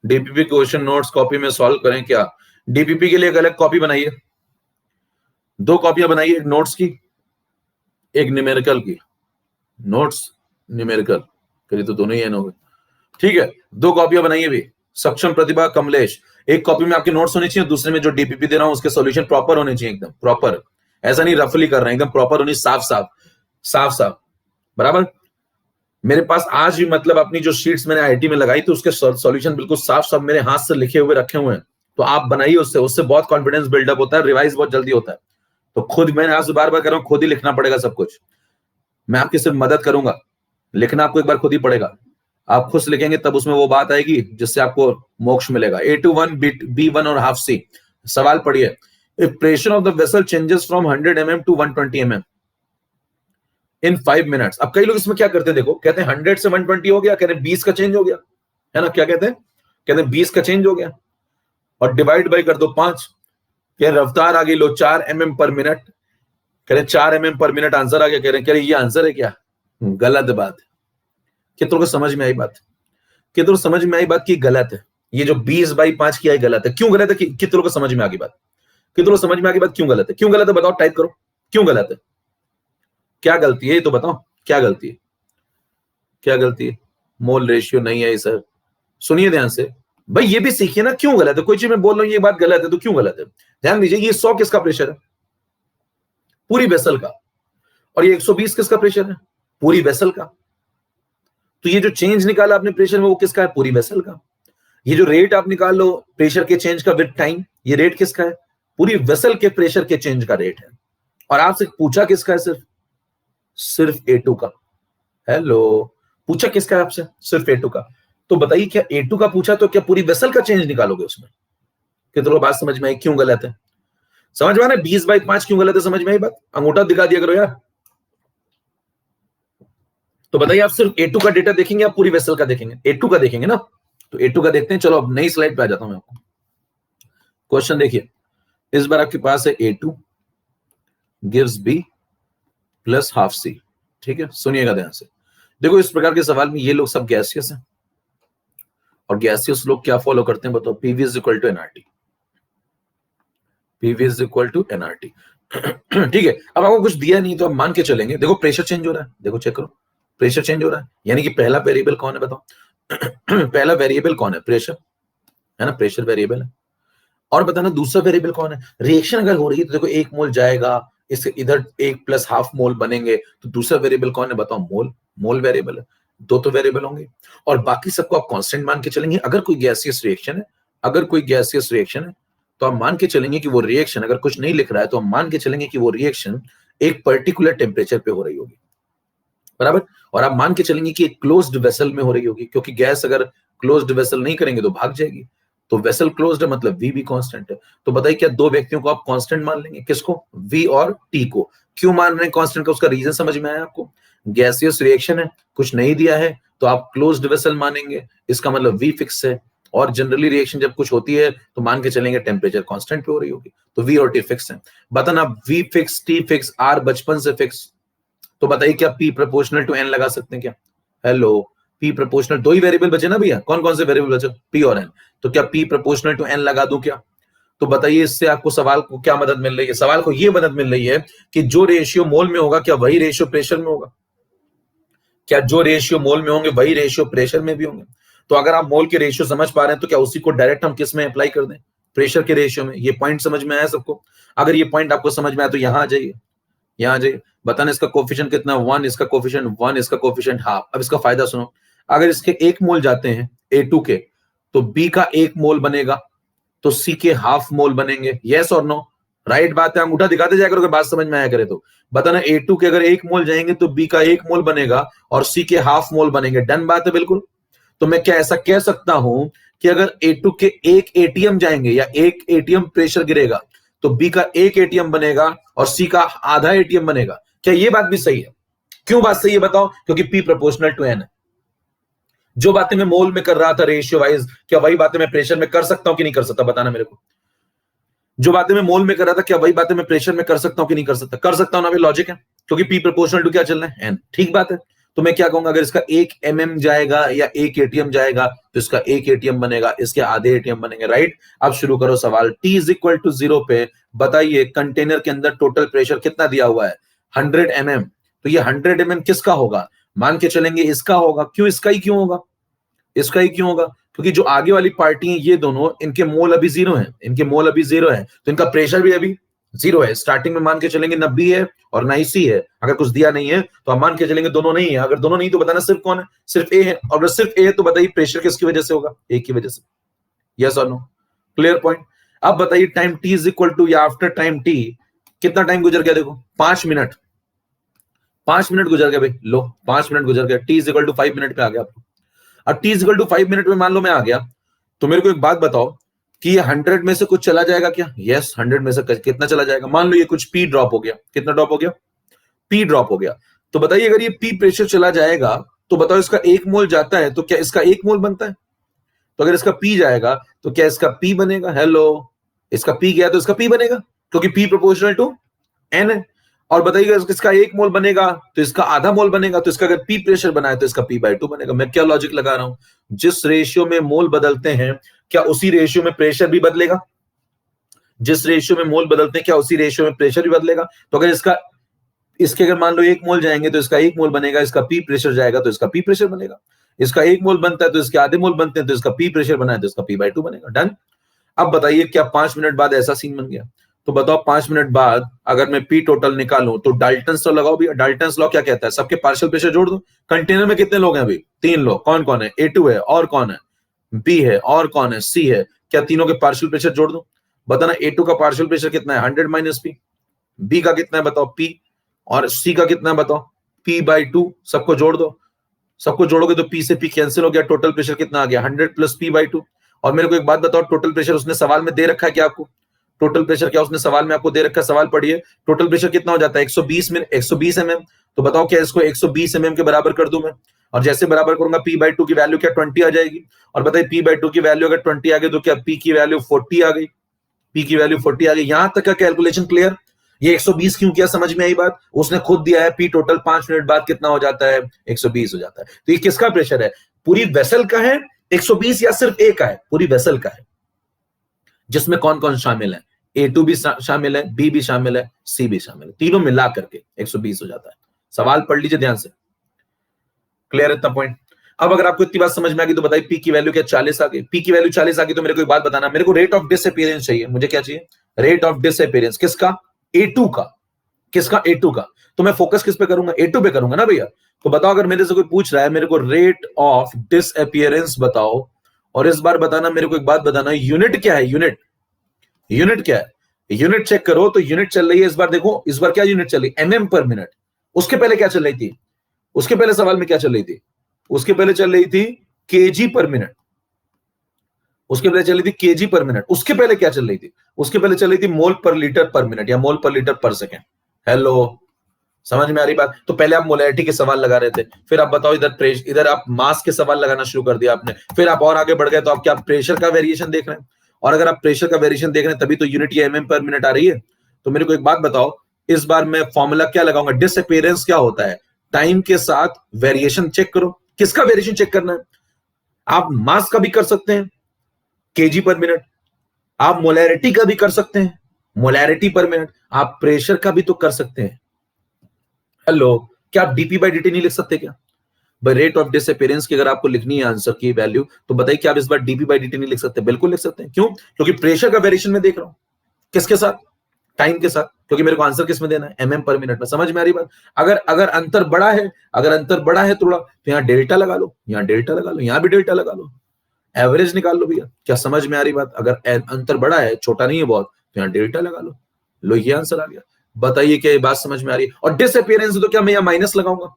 डीपीपी क्वेश्चन नोट्स कॉपी में सॉल्व करें क्या? डीपीपी के लिए एक अलग कॉपी बनाइए, 2 कॉपियां बनाइए, एक नोट्स की एक न्यूमेरिकल की। नोट्स न्यूमेरिकल करिए तो दोनों ही एन हो गए। ठीक है, 2 कॉपियां बनाइए भी। सक्षम प्रतिभा कमलेश, एक कॉपी में आपके नोट्स होने चाहिए, दूसरे में जो डीपीपी दे रहा हूं उसके सॉल्यूशन प्रॉपर होने चाहिए, एकदम प्रॉपर। ऐसा नहीं रफली कर रहे हैं, एकदम प्रॉपर होनी, साफ साफ साफ साफ बराबर। मेरे पास आज भी मतलब अपनी जो शीट्स मैंने आईटी में लगाई थी उसके सॉल्यूशन बिल्कुल साफ साफ मेरे हाथ से लिखे हुए रखे हुए हैं। तो आप बनाइए, उससे उससे बहुत कॉन्फिडेंस बिल्डअप होता है, रिवाइज बहुत जल्दी होता है। तो खुद मैंने आज बार बार कर रहा हूं, खुद ही लिखना पड़ेगा सब कुछ। मैं आपकी सिर्फ मदद करूंगा, लिखना आपको एक बार खुद ही पड़ेगा। आप खुद लिखेंगे तब उसमें वो बात आएगी जिससे आपको मोक्ष मिलेगा। A21 B1 और हाफ सी। सवाल पढ़िए। If pressure of the vessel changes from 100 mm to 120 mm in 5 minutes. अब कई लोग इसमें क्या करते हैं, देखो, कहते हैं 100 से 120 हो गया, कहते हैं 20 का चेंज हो गया, है ना? क्या कहते हैं? कहते हैं 20 का चेंज हो गया, और डिवाइड बाई कर दो 5। कह रफ्तार आ गई लो 4 mm पर मिनट। कह रहे 4 mm पर मिनट आंसर आ गया। कह रहे ये आंसर है क्या? गलत बात है। कितनों को समझ में आई बात? कितनों को समझ में आई बात की गलत है? ये जो 20/5 किया है गलत है। क्यों गलत है? कितनों को समझ में आ गई बात? कितनों को समझ में आ गई बात क्यों गलत है? क्यों गलत है बताओ, टाइप करो। क्यों गलत है? क्या गलती है ये तो बताओ, क्या गलती है? क्या गलती है? मोल रेशियो नहीं है सर। सुनिए ध्यान से भाई, ये भी सीखिए ना क्यों गलत है। कोई चीज मैं बोल रहा हूं ये बात गलत है तो क्यों गलत है? ध्यान दीजिए, ये 100 किसका प्रेशर है? पूरी वेसल का। और ये 120 किसका प्रेशर है? पूरी वेसल का। तो ये जो चेंज निकाला आपने प्रेशर में वो किसका है? पूरी वेसल का। ये जो रेट आप निकाल लो प्रेशर के चेंज का विद टाइम, ये रेट किसका है? पूरी वेसल के प्रेशर के चेंज का रेट है। और आपसे पूछा किसका है? सिर्फ A2 का। हेलो, पूछा किसका है आपसे? सिर्फ A2 का। तो बताइए क्या A2 का पूछा तो क्या पूरी वेसल का चेंज निकालोगे उसमें? कितनों बात समझ में आई क्यों गलत है? समझ में आ रहा है 20/5 क्यों गलत है? समझ में आई बात? अंगूठा दिखा दिया करो यार। तो बताइए आप सिर्फ A2 का डेटा देखेंगे, आप पूरी वेसल का देखेंगे? A2 का देखेंगे ना। तो A2 का देखते हैं। चलो अब नई स्लाइड पे आ जाता हूं मैं आपको। क्वेश्चन देखिए, इस बार आपके पास है A2 gives B plus half C। ठीक है, सुनिएगा ध्यान से। देखो इस प्रकार के सवाल में ये लोग सब गैसियस हैं, और गैसियस लोग क्या फॉलो करते हैं बताओ? PV is equal to NRT। PV is equal to NRT। ठीक है, अब आपको कुछ दिया नहीं तो आप मान के चलेंगे। देखो प्रेशर चेंज हो रहा है, देखो चेक करो, प्रेशर चेंज हो रहा है, यानी कि पहला वेरिएबल कौन है बताओ? पहला वेरिएबल कौन है? प्रेशर है ना, प्रेशर वेरिएबल है। और बताना दूसरा वेरिएबल कौन है? रिएक्शन अगर हो रही है तो देखो 1 मोल जाएगा, इससे इधर 1 + ½ मोल बनेंगे, तो दूसरा वेरिएबल कौन है बताओ? मोल, मोल वेरिएबल है। दो तो वेरिएबल होंगे और बाकी सबको आप कांस्टेंट मान के चलेंगे। अगर कोई गैसियस रिएक्शन है, अगर कोई गैसियस रिएक्शन है तो आप मान के चलेंगे कि वो रिएक्शन, अगर कुछ नहीं लिख रहा है तो हम मान के चलेंगे कि वो रिएक्शन एक पर्टिकुलर टेम्परेचर पे हो रही होगी, बराबर। और आप मान के चलेंगे कि एक क्लोज्ड वेसल में हो रही होगी, क्योंकि गैस अगर क्लोज्ड वेसल नहीं करेंगे तो भाग जाएगी। तो वेसल क्लोज्ड है मतलब वी भी कांस्टेंट है। तो बताइए क्या दो व्यक्तियों को आप कांस्टेंट मान लेंगे? किसको? वी और टी को। क्यों मान रहे हैं कांस्टेंट का? उसका रीजन समझ में आया आपको? गैसियस रिएक्शन है, कुछ नहीं दिया है तो आप क्लोज्ड वेसल मानेंगे, इसका मतलब वी फिक्स है। और जनरली रिएक्शन जब कुछ होती है तो मान के चलेंगे टेम्परेचर कांस्टेंट पे हो रही होगी, तो वी और टी फिक्स है। बताना V fix, T fix, R बचपन से फिक्स, तो बताइए क्या P प्रोपोर्शनल टू N लगा सकते हैं क्या? हेलो, P प्रोपोर्शनल, दो ही वेरिएबल बचे ना भैया, कौन कौन से वेरिएबल बचे? P और N। तो क्या P प्रोपोर्शनल टू N लगा दूं क्या? तो बताइए इससे आपको सवाल को क्या मदद मिल रही है? सवाल को ये मदद मिल रही है कि जो रेशियो मोल में होगा क्या वही रेशियो प्रेशर में होगा? क्या जो रेशियो मोल में होंगे वही रेशियो प्रेशर में भी होंगे? तो अगर आप मोल के रेशियो समझ पा रहे हैं तो क्या उसी को डायरेक्ट हम किस में अप्लाई कर दें? प्रेशर के रेशियो में। ये पॉइंट समझ में आया सबको? अगर ये पॉइंट आपको समझ में आया तो यहां आ जाइए, यहाँ आ जाइए। बताना इसका कोफिशिएंट कितना? 1, इसका कोफिशिएंट 1, इसका कोफिशिएंट हाफ। अब इसका फायदा सुनो, अगर इसके 1 मोल जाते हैं A2 के तो B का 1 मोल बनेगा, तो C के हाफ मोल बनेंगे। यस और नो? राइट बात है, अंगूठा दिखाते जाएगा अगर बात समझ में आया करे तो। बताना A2 के अगर 1 मोल जाएंगे तो B का 1 मोल बनेगा और C के हाफ मोल बनेंगे। डन बात है बिल्कुल। तो मैं क्या ऐसा कह सकता हूं कि अगर A2 के 1 ATM जाएंगे या 1 ATM प्रेशर गिरेगा तो B का 1 ATM बनेगा और C का आधा ATM बनेगा? क्या ये बात भी सही है? क्यों बात सही है बताओ? क्योंकि P प्रोपोर्शनल टू N है। जो बातें मैं मोल में कर रहा था रेशियो वाइज, क्या वही बातें मैं प्रेशर में कर सकता हूं कि नहीं कर सकता? बताना मेरे को। जो बातें मैं मोल में कर रहा था क्या वही बातें मैं प्रेशर में कर सकता हूं कि नहीं कर सकता? कर सकता हूं ना, लॉजिक है, क्योंकि P प्रोपोर्शनल टू क्या चल रहा है? N। ठीक बात है। तो मैं क्या कहूंगा, अगर इसका 1 mm जाएगा या 1 ATM जाएगा तो इसका 1 ATM बनेगा, इसके आधे ATM बनेंगे। राइट। अब शुरू करो सवाल। T = 0 पे बताइए कंटेनर के अंदर टोटल प्रेशर कितना दिया हुआ है? 100 mm। तो ये 100 mm किसका होगा? मान के चलेंगे इसका होगा। क्यों इसका ही क्यों होगा? इसका ही क्यों होगा? क्योंकि जो आगे वाली पार्टी है ये दोनों, इनके मोल अभी 0 है, इनके मोल अभी 0 है, तो इनका प्रेशर भी अभी 0 है। स्टार्टिंग में मान के चलेंगे ना B है और ना ही C है। अगर कुछ दिया नहीं है तो हम मान के चलेंगे दोनों नहीं है। अगर दोनों नहीं तो बताना सिर्फ कौन है? सिर्फ A है। और अगर सिर्फ A है तो बताइए प्रेशर किसकी वजह से होगा? A की वजह से। यस और नो? Clear point. अब बताइए टाइम T = या आफ्टर टाइम T कितना टाइम गुजर गया? देखो 5 मिनट, 5 मिनट गुजर गया भाई। लो 5 मिनट गुजर गया। T = 5 मिनट पे आ गया आपको। अब T = 5 मिनट में मान लो मैं आ गया, तो मेरे को एक बात बताओ कि ये 100 में से कुछ चला जाएगा क्या? यस, 100 में से कितना चला जाएगा? मान लो ये कुछ P ड्रॉप हो गया। कितना ड्रॉप हो गया? P ड्रॉप हो गया। तो बताइए अगर ये P प्रेशर चला जाएगा तो बताओ इसका 1 मोल जाता है तो क्या इसका 1 मोल बनता है? तो अगर इसका P जाएगा तो क्या इसका P बनेगा? हेलो, इसका P गया तो इसका P बनेगा, क्योंकि P प्रोपोर्शनल टू N है। और बताइएगा इसका 1 मोल बनेगा तो इसका आधा मोल बनेगा, तो इसका अगर P प्रेशर बनाए तो इसका P/2 बनेगा। मैं क्या लॉजिक लगा रहा हूं? जिस रेशियो में मोल बदलते हैं क्या उसी रेशियो में प्रेशर भी बदलेगा? जिस रेशियो में मोल बदलते हैं क्या उसी रेशियो में प्रेशर भी बदलेगा? तो अगर इसके अगर मान लो 1 मोल जाएंगे तो इसका 1 मोल बनेगा, इसका P प्रेशर जाएगा तो इसका P प्रेशर बनेगा। इसका 1 मोल बनता है तो इसके आधे मोल बनते हैं तो इसका P प्रेशर बनाए तो इसका P/2 बनेगा। डन। अब बताइए क्या 5 मिनट बाद ऐसा सीन बन गया? तो बताओ 5 मिनट बाद अगर मैं P टोटल निकालूं तो डाल्टन्स लॉ लगाओ भैया। डाल्टन्स लॉ क्या कहता है? सबके पार्शियल प्रेशर जोड़ दो। कंटेनर में कितने लोग हैं अभी? 3 लोग। कौन कौन है? A2 है और कौन है? B है और कौन है? C है। क्या तीनों के पार्शियल प्रेशर जोड़ दो? बताना A2 का पार्शियल प्रेशर कितना है? 100 - P। B का कितना है बताओ? P। और C का कितना है बताओ? P/2। सबको जोड़ दो। सबको जोड़ोगे तो P से P कैंसिल हो गया। टोटल प्रेशर कितना आ गया? 100 + P/2। और मेरे को एक बात बताओ, टोटल प्रेशर उसने सवाल में दे रखा है क्या आपको? टोटल प्रेशर क्या उसने सवाल में आपको दे रखा है? सवाल पढ़िए। टोटल प्रेशर कितना हो जाता है? 120 mm। तो बताओ क्या इसको 120 mm के बराबर कर दूं मैं? और जैसे बराबर करूंगा P/2 की वैल्यू क्या 20 आ जाएगी? और बताइए P/2 की वैल्यू अगर 20 आ गई तो क्या P की वैल्यू 40 आ गई? P की वैल्यू 40 आ गई। यहां तक का कैलकुलेशन क्लियर? ये 120 क्यों किया समझ में आई बात? उसने खुद दिया है P टोटल 5 मिनट बाद कितना हो जाता है? 120 हो जाता है। तो ये किसका प्रेशर है? पूरी वेसल का है 120 या सिर्फ A का है? पूरी वेसल का है, जिसमें कौन कौन शामिल है? A2 भी शामिल है, B भी शामिल है, C भी शामिल है। तीनों मिला करके 120 हो जाता है। सवाल पढ़ लीजिए ध्यान से। क्लियर इतना पॉइंट? अब अगर आपको इतनी बात समझ में आ गई तो बताइए पी की वैल्यू क्या 40 आ गई? पी की वैल्यू 40 आ गई तो मेरे को एक बात बताना, मेरे को रेट ऑफ डिसअपीयरेंस चाहिए। मुझे क्या चाहिए? Rate of disappearance. किसका? A2 का। किसका? A2 का। तो मैं फोकस किस पे करूंगा? A2 पे करूंगा ना भैया। तो बताओ अगर मेरे से कोई पूछ रहा है मेरे को रेट ऑफ डिसअपीयरेंस बताओ, और इस बार बताना मेरे को एक बात बताना, यूनिट क्या है? यूनिट, यूनिट क्या है? यूनिट चेक करो तो यूनिट चल रही है इस बार, देखो इस बार क्या यूनिट चल रही है? एमएम पर मिनट। उसके पहले क्या चल रही थी? उसके पहले सवाल में क्या चल रही थी? उसके पहले चल रही थी केजी पर मिनट। उसके पहले चल रही थी केजी पर मिनट। उसके पहले क्या चल रही थी? उसके पहले चल रही थी मोल पर लीटर पर मिनट या मोल पर लीटर पर सेकेंड। हेलो, समझ में आ रही बात? तो पहले आप मोलैरिटी के सवाल लगा रहे थे, फिर आप बताओ इधर आप मास के सवाल लगाना शुरू कर दिया आपने, फिर आप और आगे बढ़ गए तो आप क्या प्रेशर का वेरिएशन देख रहे हैं? और अगर आप प्रेशर का वेरिएशन देख रहे हैं तभी तो यूनिट या एमएम पर मिनट आ रही है। तो मेरे को एक बात बताओ, इस बार मैं फॉर्मूला क्या लगाऊंगा? डिसअपीयरेंस क्या होता है? टाइम के साथ वेरिएशन चेक करो। किसका वेरिएशन चेक करना है? आप मास का भी कर सकते हैं, केजी पर मिनट। आप मोलैरिटी का भी कर सकते हैं, मोलैरिटी पर मिनट। आप प्रेशर का भी तो कर सकते हैं। हेलो, क्या आप डीपी बाई डीटी नहीं लिख सकते क्या? भाई रेट ऑफ डिसअपीयरेंस की अगर आपको लिखनी है आंसर की वैल्यू, तो बताइए क्या आप इस बार डीपी बाई डीटी नहीं लिख सकते? बिल्कुल लिख सकते हैं। क्यों? क्योंकि प्रेशर का वेरिएशन में देख रहा हूं। किसके साथ? टाइम के साथ। क्योंकि मेरे को आंसर किस में देना है? एमएम पर मिनट में। समझ में आ रही बात? अगर अगर अंतर बड़ा है, अगर अंतर बड़ा है थोड़ा, तो यहां डेल्टा लगा लो, यहां डेल्टा लगा लो, यहां भी डेल्टा लगा लो, एवरेज निकाल लो भैया। क्या समझ में आ रही बात? अगर अंतर बड़ा है, छोटा नहीं है बहुत, तो यहां डेल्टा लगा लो। लो, ये आंसर आ गया। बताइए क्या ये बात समझ में आ रही है? और डिसअपीयरेंस तो क्या मैं यहां माइनस लगाऊंगा?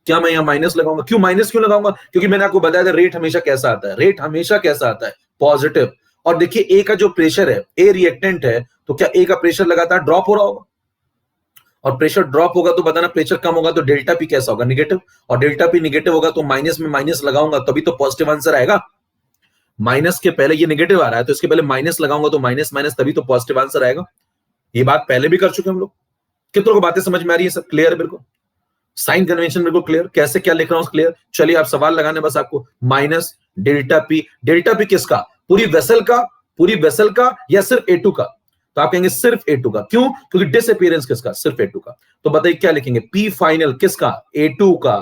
क्या मैं यहां माइनस लगाऊंगा? क्यों माइनस क्यों लगाऊंगा? क्योंकि मैंने आपको बताया था रेट हमेशा कैसा आता है? रेट हमेशा कैसा आता है? पॉजिटिव। और देखिए ए का जो प्रेशर है, ए रिएक्टेंट है, तो क्या ए का प्रेशर लगातार ड्रॉप हो रहा होगा? और प्रेशर ड्रॉप होगा तो बताना प्रेशर कम होगा तो डेल्टा पी कैसा होगा? निगेटिव। और डेल्टा पी निगेटिव होगा तो माइनस में माइनस लगाऊंगा तभी तो पॉजिटिव आंसर आएगा। माइनस के पहले ये निगेटिव आ रहा है तो इसके पहले माइनस लगाऊंगा तो माइनस माइनस तभी तो पॉजिटिव आंसर आएगा। ये बात पहले भी कर चुके हम लोग। कितनों को बातें समझ में आ रही है? सब क्लियर है? बिल्कुल। साइन कन्वेंशन बिल्कुल क्लियर, कैसे क्या लिख रहा हूं क्लियर। चलिए आप सवाल लगाने बस आपको। Minus delta P. Delta P किसका? पूरी वेसल का? पूरी वेसल का या सिर्फ A2 का? तो आप कहेंगे सिर्फ A2 का। क्यों? क्योंकि डिसअपीयरेंस किसका? सिर्फ A2 का। तो बताइए क्या लिखेंगे? पी फाइनल किसका? A2 का।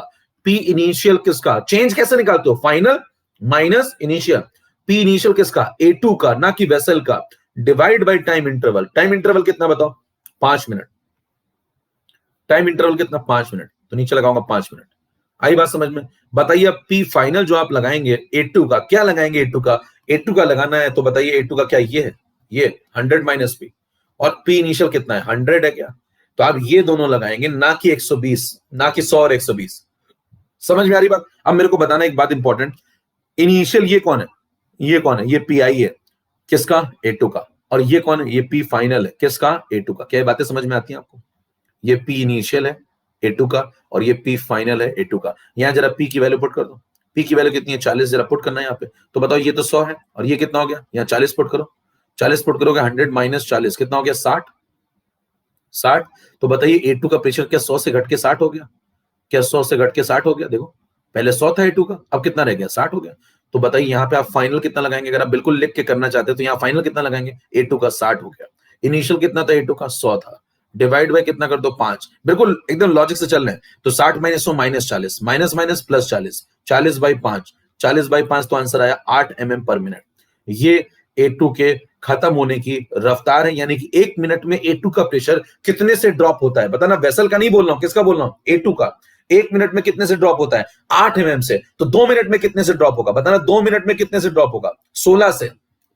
पी इनिशियल किसका? चेंज कैसे निकालते हो? Final minus initial. P initial किसका? A2 का, ना कि वेसल का। Divide by time interval. Time interval कितना बताओ? 5 मिनट। टाइम इंटरवल कितना? 5 मिनट। तो नीचे लगाऊंगा 5 मिनट। आई बात समझ में? बताइए अब पी फाइनल जो आप लगाएंगे A2 का, क्या लगाएंगे A2 का? A2 का लगाना है तो बताइए A2 का क्या? ये है, ये 100 माइनस पी। और पी इनिशियल कितना है? 100 है क्या? तो आप ये दोनों लगाएंगे, ना कि 120, ना कि 100 और 120। समझ में आ रही बात? अब मेरे को बताना एक बात इंपॉर्टेंट, इनिशियल ये कौन है? ये कौन है? ये पी आई है। किसका? A2 का। और ये कौन है? ये पी फाइनल है। किसका? A2 का। क्या ये बातें समझ में आती हैं आपको? ये पी इनिशियल है A2 का और ये पी फाइनल है A2 का। यहां जरा पी की वैल्यू पुट कर दो। पी की वैल्यू कितनी है? 40 जरा पुट करना है यहाँ पे। तो बताओ ये तो 100 है और ये कितना हो गया? यहाँ 40 पुट करो। 40 पुट करोगे 100 माइनस 40 कितना हो गया? 60। 60। तो बताइए A2 का प्रेशर क्या 100 से घट के 60 हो गया? क्या 100 से घट के 60 हो गया? देखो पहले 100 था A2 का, अब कितना रह गया? 60 हो गया। तो बताइए यहाँ पे आप फाइनल कितना लगाएंगे? अगर आप बिल्कुल लिख के करना चाहते हैं तो यहाँ फाइनल कितना लगाएंगे? A2 का 60 हो गया। इनिशियल कितना था A2 का? 100 था। डिवाइड बाय कितना कर दो? 5। बिल्कुल एकदम लॉजिक से चल रहे हैं। तो 60 minus 100 minus 40 minus minus plus 40, 40 by 5, 40 by 5 तो आंसर आया 8 mm पर मिनट। ये A2 के खत्म होने की रफ्तार है, यानी कि 1 मिनट में A2 का प्रेशर कितने से ड्रॉप होता है? बताना, वेसल का नहीं बोल रहा हूं, किसका बोल रहा हूं? A2 का। 1 मिनट में कितने से ड्रॉप होता है? 8 mm से। तो 2 मिनट में कितने से ड्रॉप होगा? बताना 2 मिनट में कितने से ड्रॉप होगा? 16 से।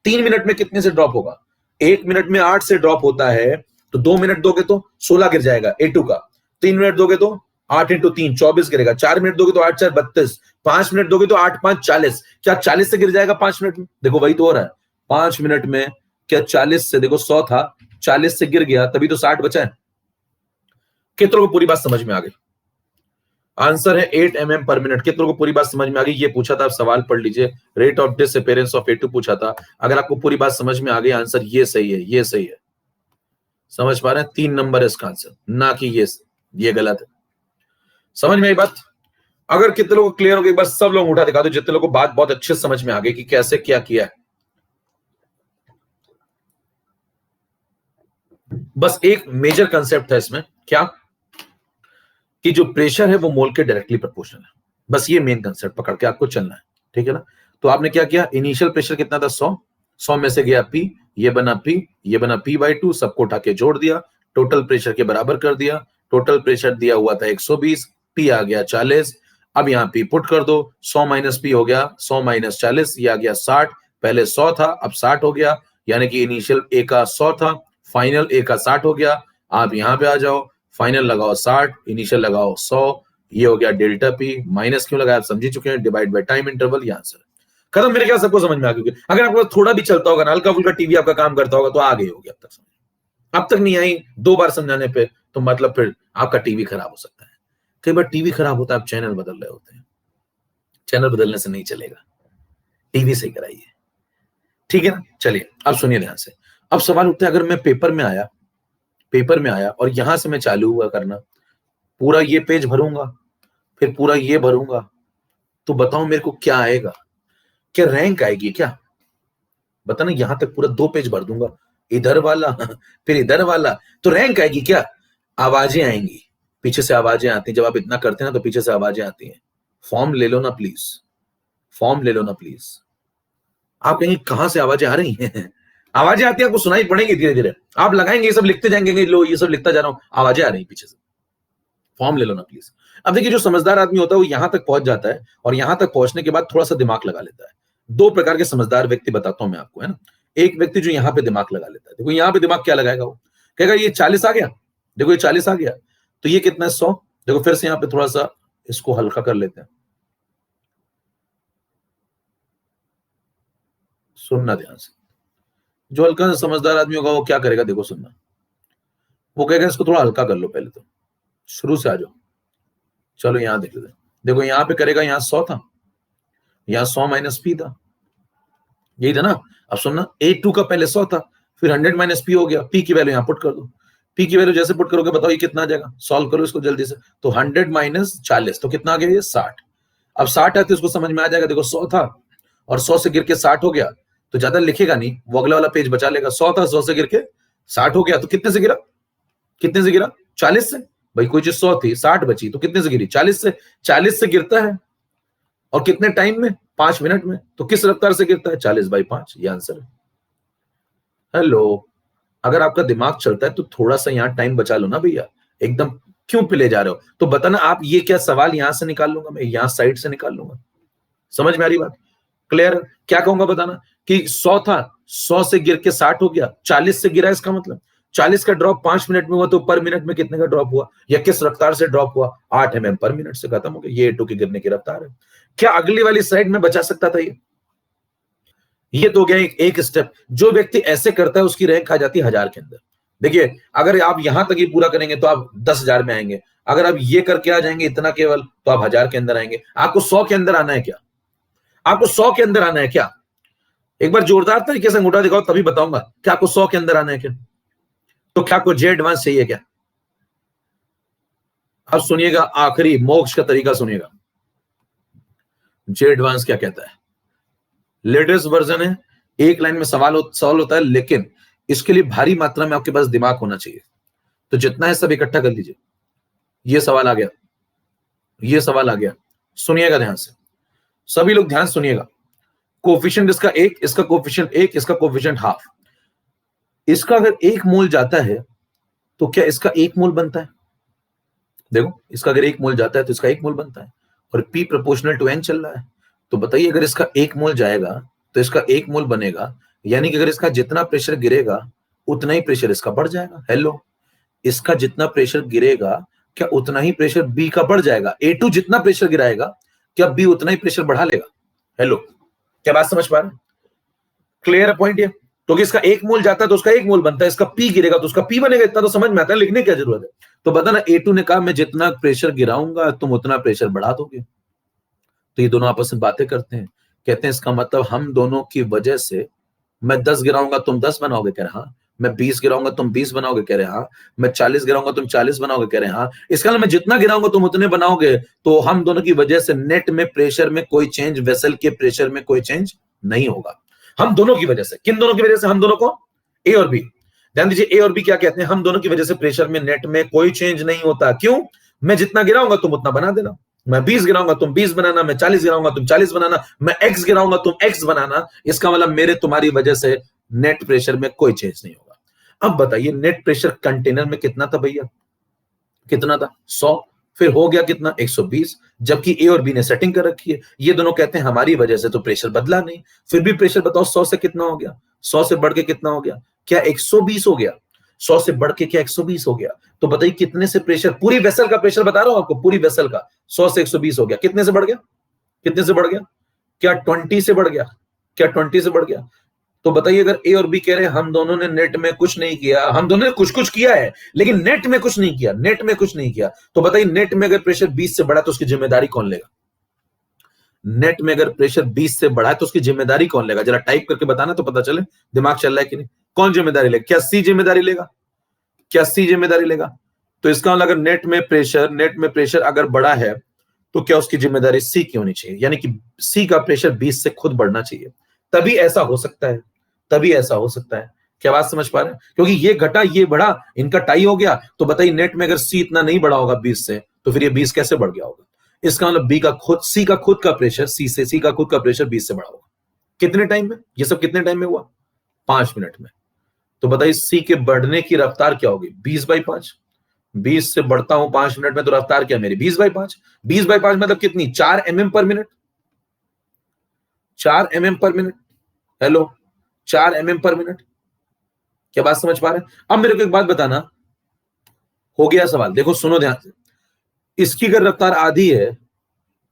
3 मिनट में कितने से ड्रॉप होगा? 1 मिनट में 8 से ड्रॉप होता है, तो 2 मिनट दोगे तो 16 गिर जाएगा A2 का। 3 मिनट दोगे तो 8 इंटू 3 24 गिरेगा। 4 मिनट दोगे तो 8 4 32। 5 मिनट दोगे तो 8 5 40। क्या 40 से गिर जाएगा 5 मिनट में? देखो वही तो हो रहा है। 5 मिनट में क्या 40 से, देखो 100 था, 40 से गिर गया तभी तो 60 बचा है। कितनों को पूरी बात समझ में आ गई? आंसर है 8 mm पर मिनट। कितनों को पूरी बात समझ में आ गई? ये पूछा था, आप सवाल पढ़ लीजिए। Rate of disappearance of A2 पूछा था। अगर आपको पूरी बात समझ में आ गई, आंसर ये सही है, ये सही है। समझ पा रहे हैं? 3 नंबर है इसका आंसर, ना कि ये गलत है। समझ में आई बात? अगर कितने लोगों को क्लियर हो गई, एक बार सब लोग उठा दिखा दो जितने लोगों को बात बहुत अच्छे से समझ में आ गई कि कैसे क्या किया है। बस एक मेजर कंसेप्ट है इसमें, क्या? कि जो प्रेशर है वो मोल के डायरेक्टली प्रोपोर्शनल है। बस ये मेन कंसेप्ट पकड़ के आपको चलना है, ठीक है ना। तो आपने क्या किया, इनिशियल प्रेशर कितना था 100 में से गया P, ये बना P, ये बना P/2, सबको उठा के जोड़ दिया, टोटल प्रेशर के बराबर कर दिया। टोटल प्रेशर दिया हुआ था 120, P आ गया 40। अब यहाँ P पुट कर दो, 100 माइनस P हो गया 100 माइनस 40, ये आ गया 60। पहले 100 था, अब 60 हो गया, यानी कि इनिशियल A का 100 था, फाइनल A का 60 हो गया। आप यहाँ पे आ जाओ, फाइनल लगाओ 60, इनिशियल लगाओ 100, ये हो गया डेल्टा P। माइनस क्यों लगाया आप समझ ही चुके हैं, डिवाइड बाय टाइम इंटरवल, यहाँ से खत्म। मेरे ख्याल सबको समझ में आ गया। अगर आपको थोड़ा भी चलता होगा ना, हल्का फुल्का टीवी आपका काम करता होगा तो आ गई होगी अब तक समझ। अब तक नहीं आई 2 बार समझाने पे तो मतलब फिर आपका टीवी खराब हो सकता है। कई बार टीवी खराब होता है, आप चैनल बदल रहे होते हैं, चैनल बदलने से नहीं चलेगा, टीवी सही कराइए, ठीक है ना। चलिए अब सुनिए ध्यान से। अब सवाल उठता है, अगर मैं पेपर में आया और यहां से मैं चालू हुआ करना, पूरा ये पेज भरूंगा, फिर पूरा ये भरूंगा, तो बताओ मेरे को क्या आएगा, क्या रैंक आएगी क्या? बताना, यहां तक पूरा 2 पेज भर दूंगा, इधर वाला फिर इधर वाला, तो रैंक आएगी क्या? आवाजें आएंगी, पीछे से आवाजें आती हैं। जब आप इतना करते हैं ना तो पीछे से आवाजें आती हैं, फॉर्म ले लो ना प्लीज, फॉर्म ले लो ना प्लीज। आप कहेंगे कहां से आवाजें आ रही हैं? आवाजें आती है, आपको सुनाई पड़ेंगी धीरे धीरे, आप लगाएंगे ये सब लिखते जाएंगे, लो ये सब लिखता जा रहा हूं, आवाजें आ रही पीछे से। फॉर्म ले लो ना प्लीज। अब देखिए, जो समझदार आदमी होता है वो यहां तक पहुंच जाता है, और यहां तक पहुंचने के बाद थोड़ा सा दिमाग लगा लेता है। 2 प्रकार के समझदार व्यक्ति बताता हूं मैं आपको, है ना। एक व्यक्ति जो यहां पे दिमाग लगा लेता है, देखो यहां पे दिमाग क्या लगाएगा, वो कहेगा ये 40 आ गया, देखो ये 40 आ गया, तो ये कितना है 100। देखो फिर से यहां पे थोड़ा सा इसको हल्का कर लेते हैं, सुनना ध्यान से। जो हल्का समझदार आदमी होगा वो क्या करेगा, देखो सुनना, वो कहेगा इसको थोड़ा हल्का कर लो, पहले तो शुरू से आ जाओ। चलो यहां देख लेते, देखो यहां पे करेगा, यहां 100 था, यहां 100 माइनस P था, यही था ना। अब सुनना, A2 का पहले 100 था, फिर 100 माइनस P हो गया, P की वैल्यू यहां पुट कर दो। P की वैल्यू जैसे पुट करोगे बताओ ये कितना आ जाएगा, सॉल्व करो इसको जल्दी से। तो 100 माइनस 40, तो कितना आ गया ये 60। अब 60 है तो इसको समझ में आ जाएगा, देखो 100 था और 100 से गिर के 60 हो गया, तो ज्यादा लिखेगा नहीं, वो अगला वाला पेज बचा लेगा। 100 था, 100 से गिर के 60 हो गया, तो कितने से गिरा, कितने से गिरा, 40 से। भाई कोई चीज 100 थी, 60 बची, तो कितने से गिरी, 40 से। 40 से गिरता है, और कितने टाइम में, 5 मिनट में। तो किस रफ्तार से गिरता है, 40/5, ये आंसर है। हेलो, अगर आपका दिमाग चलता है तो थोड़ा सा यहाँ टाइम बचा लो ना भैया, एकदम क्यों पे ले जा रहे हो। तो बताना आप, ये क्या सवाल यहां से निकाल लूंगा मैं, यहां साइड से निकाल लूंगा। समझ में आ रही बात, क्लियर? क्या कहूंगा बताना, कि 100 था, 100 से गिर के 60 हो गया, 40 से गिरा, इसका मतलब 40 का ड्रॉप 5 मिनट में हुआ, तो पर मिनट में कितने का ड्रॉप हुआ, या किस रफ्तार से ड्रॉप हुआ, 8 mm पर मिनट से खत्म हो गया। ये A2 की गिरने की रफ्तार है। क्या अगली वाली स्लाइड में बचा सकता था ये तो गया एक स्टेप। जो व्यक्ति ऐसे करता है उसकी रैंक आ जाती है 1000 के अंदर। देखिए, अगर आप यहां तक ही पूरा करेंगे तो आप 10,000 में आएंगे, अगर आप ये करके आ जाएंगे इतना केवल, तो आप 1000 के अंदर आएंगे। आपको 100 के अंदर आना है क्या, आपको 100 के अंदर आना है क्या? एक बार जोरदार तरीके से अंगूठा दिखाओ तभी बताऊंगा कि आपको 100 के अंदर आना है क्या। तो क्या आपको जे एडवांस चाहिए क्या? अब सुनिएगा, आखिरी मोक्ष का तरीका सुनिएगा। जे एडवांस क्या कहता है, लेटेस्ट वर्जन है, एक लाइन में सवाल सॉल्व होता है, लेकिन इसके लिए भारी मात्रा में आपके पास दिमाग होना चाहिए। तो जितना है सब इकट्ठा कर लीजिए। ये सवाल आ गया, ये सवाल आ गया, सुनिएगा ध्यान से, सभी लोग ध्यान सुनिएगा। कोफिशिएंट इसका 1, इसका कोफिशिएंट 1, इसका कोफिशिएंट हाफ। इसका अगर 1 मोल जाता है तो क्या इसका 1 मोल बनता है? देखो, इसका अगर 1 मोल जाता है तो इसका 1 मोल बनता है, और P प्रोपोर्शनल टू N चल रहा है। तो बताइए, अगर इसका 1 मोल जाएगा तो इसका 1 मोल बनेगा, यानी कि अगर इसका जितना प्रेशर गिरेगा उतना ही प्रेशर इसका बढ़ जाएगा। हेलो, इसका जितना प्रेशर गिरेगा क्या उतना ही प्रेशर B का बढ़ जाएगा? A2 जितना प्रेशर गिराएगा क्या B उतना ही प्रेशर बढ़ा लेगा? हेलो, क्या बात समझ पा रहे हैं? क्लियर है पॉइंट ये? तो कि इसका 1 मोल जाता है तो उसका 1 मोल बनता है, इसका P गिरेगा तो उसका P बनेगा। इतना तो समझ में आता है, लिखने की क्या जरूरत है। तो बता ना, A2 ने कहा मैं जितना प्रेशर गिराऊंगा तुम उतना प्रेशर बढ़ा दोगे। तो ये दोनों आपस में बातें करते हैं, कहते हैं इसका मतलब हम दोनों की वजह से मैं 10 गिराऊंगा तुम 10 बनाओगे, कह रहे हाँ। मैं 20 गिराऊंगा तुम 20 बनाओगे, कह रहे हाँ। मैं 40 गिराऊंगा तुम 40 बनाओगे, कह रहे हाँ। इसका मतलब मैं जितना गिराऊंगा तुम उतने बनाओगे। तो हम दोनों की वजह से नेट में प्रेशर में कोई चेंज, वेसल के प्रेशर में कोई चेंज नहीं होगा। हम दोनों की वजह से, किन दोनों की वजह से? हम दोनों को, ए और बी। ध्यान दीजिए, ए और बी क्या कहते हैं, हम दोनों की वजह से प्रेशर में नेट में कोई चेंज नहीं होता। क्यों? मैं जितना गिराऊंगा तुम उतना बना देना, मैं 20 गिराऊंगा तुम 20 बनाना, मैं 40 गिराऊंगा तुम 40 बनाना, मैं x गिराऊंगा तुम x बनाना। इसका मतलब मेरे तुम्हारी वजह से नेट प्रेशर में कोई चेंज नहीं होगा। अब बताइए नेट प्रेशर कंटेनर में कितना था भैया, कितना था 100, फिर हो गया कितना 120, जबकि ए और बी ने सेटिंग कर रखी है। ये दोनों कहते हैं हमारी वजह से तो प्रेशर बदला नहीं, फिर भी प्रेशर बताओ 100 से कितना हो गया, 100 से बढ़ के कितना हो गया, क्या 120 हो गया, 100 से बढ़ के क्या 120 हो गया। तो बताइए कितने से प्रेशर, पूरी वेसल का प्रेशर बता रहा हूं आपको, पूरी वेसल का 100 से 120 हो गया, कितने से बढ़ गया, कितने से बढ़ गया, क्या 20 से बढ़ गया, क्या 20 से बढ़ गया। तो बताइए अगर ए और बी कह रहे हैं हम दोनों ने नेट में कुछ नहीं किया, हम दोनों ने कुछ कुछ किया है लेकिन नेट में कुछ नहीं किया, नेट में कुछ नहीं किया, तो बताइए नेट में अगर प्रेशर 20 से बढ़ा तो उसकी जिम्मेदारी कौन लेगा। नेट में अगर प्रेशर 20 से बढ़ा है तो उसकी जिम्मेदारी कौन लेगा, जरा टाइप करके बताना तो पता चले दिमाग चल रहा है कि नहीं। कौन जिम्मेदारी लेगा, क्या सी जिम्मेदारी लेगा, क्या सी जिम्मेदारी लेगा। तो इसका मतलब अगर नेट में प्रेशर अगर बढ़ा है तो क्या उसकी जिम्मेदारी सी की होनी चाहिए, यानी कि सी का प्रेशर 20 से खुद बढ़ना चाहिए, तभी ऐसा हो सकता है, तभी ऐसा हो सकता है। क्या बात समझ पा रहे हैं, क्योंकि ये घटा ये बढ़ा, इनका टाई हो गया, तो बताइए नेट में अगर सी इतना नहीं बढ़ा होगा 20 से तो फिर ये 20 कैसे बढ़ गया होगा। इसका मतलब बी का खुद, सी का खुद का प्रेशर, सी का खुद का प्रेशर 20 से बढ़ा होगा। कितने टाइम में, ये सब कितने टाइम में हुआ, 5 मिनट में। तो बताइए सी के बढ़ने की रफ्तार क्या होगी, 20/5, 20 से बढ़ता हूं 5 मिनट में तो रफ्तार क्या मेरी 20/5, 20/5 मतलब कितनी, 4 mm पर मिनट, 4 mm पर मिनट, हेलो 4 mm पर मिनट। क्या बात समझ पा रहे हैं। अब मेरे को एक बात बताना, हो गया सवाल, देखो सुनो ध्यान से, इसकी अगर रफ्तार आधी है,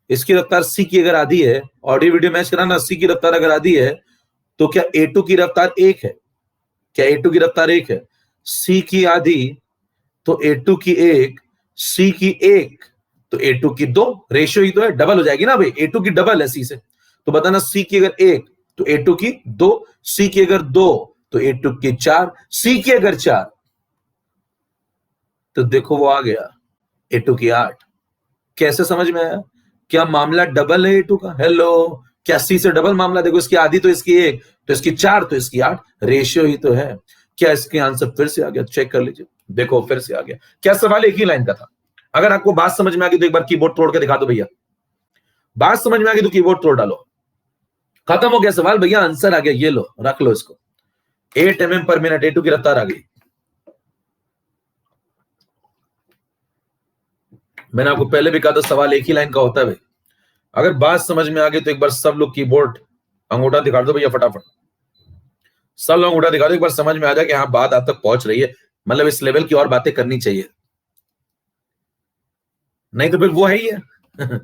इसकी रफ्तार सी की अगर आधी है, ऑडियो वीडियो मैच कराना, सी की रफ्तार अगर आधी है तो क्या A2 की रफ्तार 1 है, क्या A2 की रफ्तार 1 है, सी की आधी तो A2 की 1, सी की 1 तो A2 की 2, रेशियो ही तो है, डबल हो जाएगी ना भाई, A2 की डबल है सी से। तो बताना सी की अगर 1 तो A2 की 2, सी की अगर 2 तो A2 की 4, सी की अगर 4 तो देखो वो आ गया A2 की 8। कैसे समझ में आया, क्या मामला डबल है A2 का, हेलो, क्या सी से डबल मामला, देखो इसकी आधी तो इसकी 1 तो इसकी 4 तो इसकी 8, रेशियो ही तो है। क्या इसके आंसर फिर से आ गया, चेक कर लीजिए, देखो फिर से आ गया। क्या सवाल एक ही लाइन का था। अगर आपको बात समझ में आ गई तो एक बार कीबोर्ड तोड़ के दिखा दो भैया, बात समझ में आ गई तो कीबोर्ड तोड़ डालो, खत्म हो गया सवाल भैया, आंसर आ गया, ये लो रख लो इसको, 8 mm पर मिनट A2 की रफ्तार आ गई। मैंने आपको पहले भी कहा था सवाल एक ही लाइन का होता है भाई। अगर बात समझ में आ गई तो एक बार सब लोग कीबोर्ड अंगूठा दिखा दो भैया फटाफट, सब लोग अंगूठा दिखा दो, एक बार समझ में आ जाए कि हाँ बात आप तक पहुंच रही है, मतलब इस लेवल की और बातें करनी चाहिए, नहीं तो फिर वो है ही है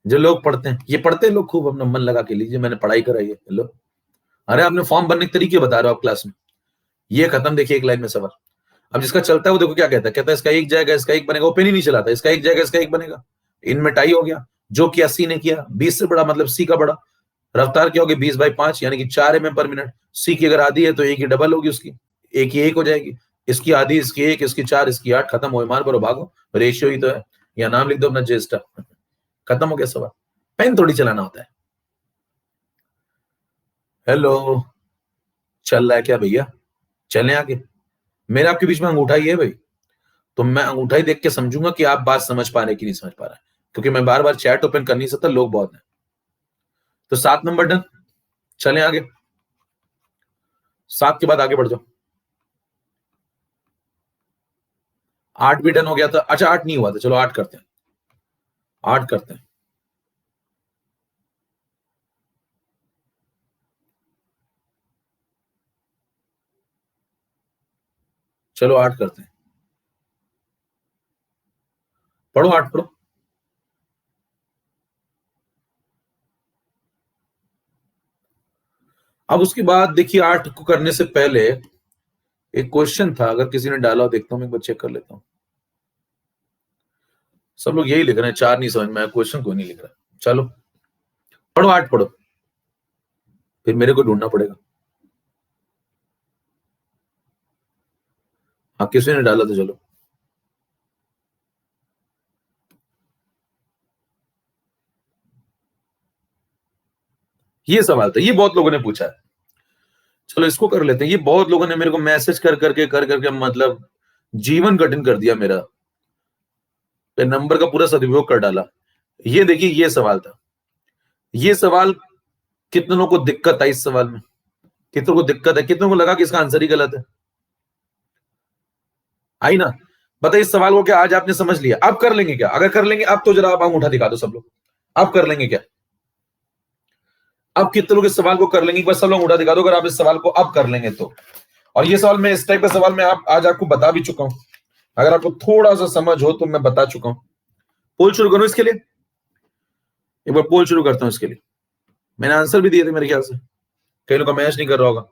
जो लोग पढ़ते हैं, ये पढ़ते हैं लोग खूब, अपना मन लगा के लीजिए, मैंने पढ़ाई कराई है, लो अरे आपने फॉर्म भरने के तरीके बता रहे हो आप क्लास में, ये खत्म, देखिए एक लाइन में सवाल। अब जिसका चलता है वो देखो क्या कहता है, कहता है इसका एक जाएगा इसका एक बनेगा, वो पेन ही नहीं चलाता, इसका एक जाएगा इसका एक बनेगा, इनमें टाई हो गया, जो किया सी ने किया, 20 से बड़ा मतलब सी का बड़ा, रफ्तार क्या होगी 20/5 यानी कि 4 mm पर मिनट, सी की अगर आधी है तो एक ही डबल होगी उसकी, एक ही एक हो जाएगी, इसकी आधी इसकी 1 इसकी 4 इसकी 8, खत्म हो, मार भरो भागो, रेशियो ही तो है, या नाम लिख दो अपना ज्येष्ठा, खत्म हो गया सवाल, पेन थोड़ी चलाना होता है। हेलो, चल रहा है क्या भैया, चलें आगे, मेरे आपके बीच में अंगूठा ही है भाई, तो मैं अंगूठा ही देख के समझूंगा कि आप बात समझ पा रहे कि नहीं समझ पा रहे, क्योंकि मैं बार बार चैट ओपन कर नहीं सकता, लोग बहुत हैं। तो 7 नंबर डन, चलें आगे, 7 के बाद आगे बढ़ जाओ, 8 भी डन हो गया था, अच्छा 8 नहीं हुआ था, चलो 8 करते हैं, 8 करते हैं, चलो 8 करते हैं, पढ़ो 8 पढ़ो। अब उसके बाद देखिए 8 को करने से पहले एक क्वेश्चन था, अगर किसी ने डाला देखता हूं, मैं एक बार चेक कर लेता हूं। सब लोग यही लिख रहे हैं, 4 नहीं समझ में आया, क्वेश्चन कोई नहीं लिख रहा, चलो पढ़ो 8 पढ़ो, फिर मेरे को ढूंढना पड़ेगा। हाँ किसी ने डाला तो चलो, ये सवाल था, ये बहुत लोगों ने पूछा है, चलो इसको कर लेते हैं। ये बहुत लोगों ने मेरे को मैसेज कर करके मतलब जीवन कठिन कर दिया मेरा, नंबर का पूरा सदुपयोग कर डाला। ये देखिए, ये सवाल था। ये सवाल कितनों को दिक्कत आई इस सवाल में? कितनों को दिक्कत है? कितनों को लगा कि इसका आंसर ही गलत है? आई ना? बताइए, इस सवाल को क्या आज आपने समझ लिया? अब कर लेंगे क्या? अगर कर लेंगे अब तो जरा आप अंगूठा दिखा दो सब लोग। अब कर लेंगे क्या? अब कितने लोग इस सवाल को कर लेंगे? एक बार सब लोग अंगूठा दिखा दो अगर आप इस सवाल को अब कर लेंगे तो। और ये सवाल, मैं इस टाइप का सवाल मैं आज आपको बता भी चुका हूं। अगर आपको थोड़ा सा समझ हो तो मैं बता चुका हूं। पोल शुरू करूं इसके लिए? एक बार पोल शुरू करता हूं इसके लिए। मैंने आंसर भी दिए थे मेरे ख्याल से, कई लोग का मैच नहीं कर रहा होगा।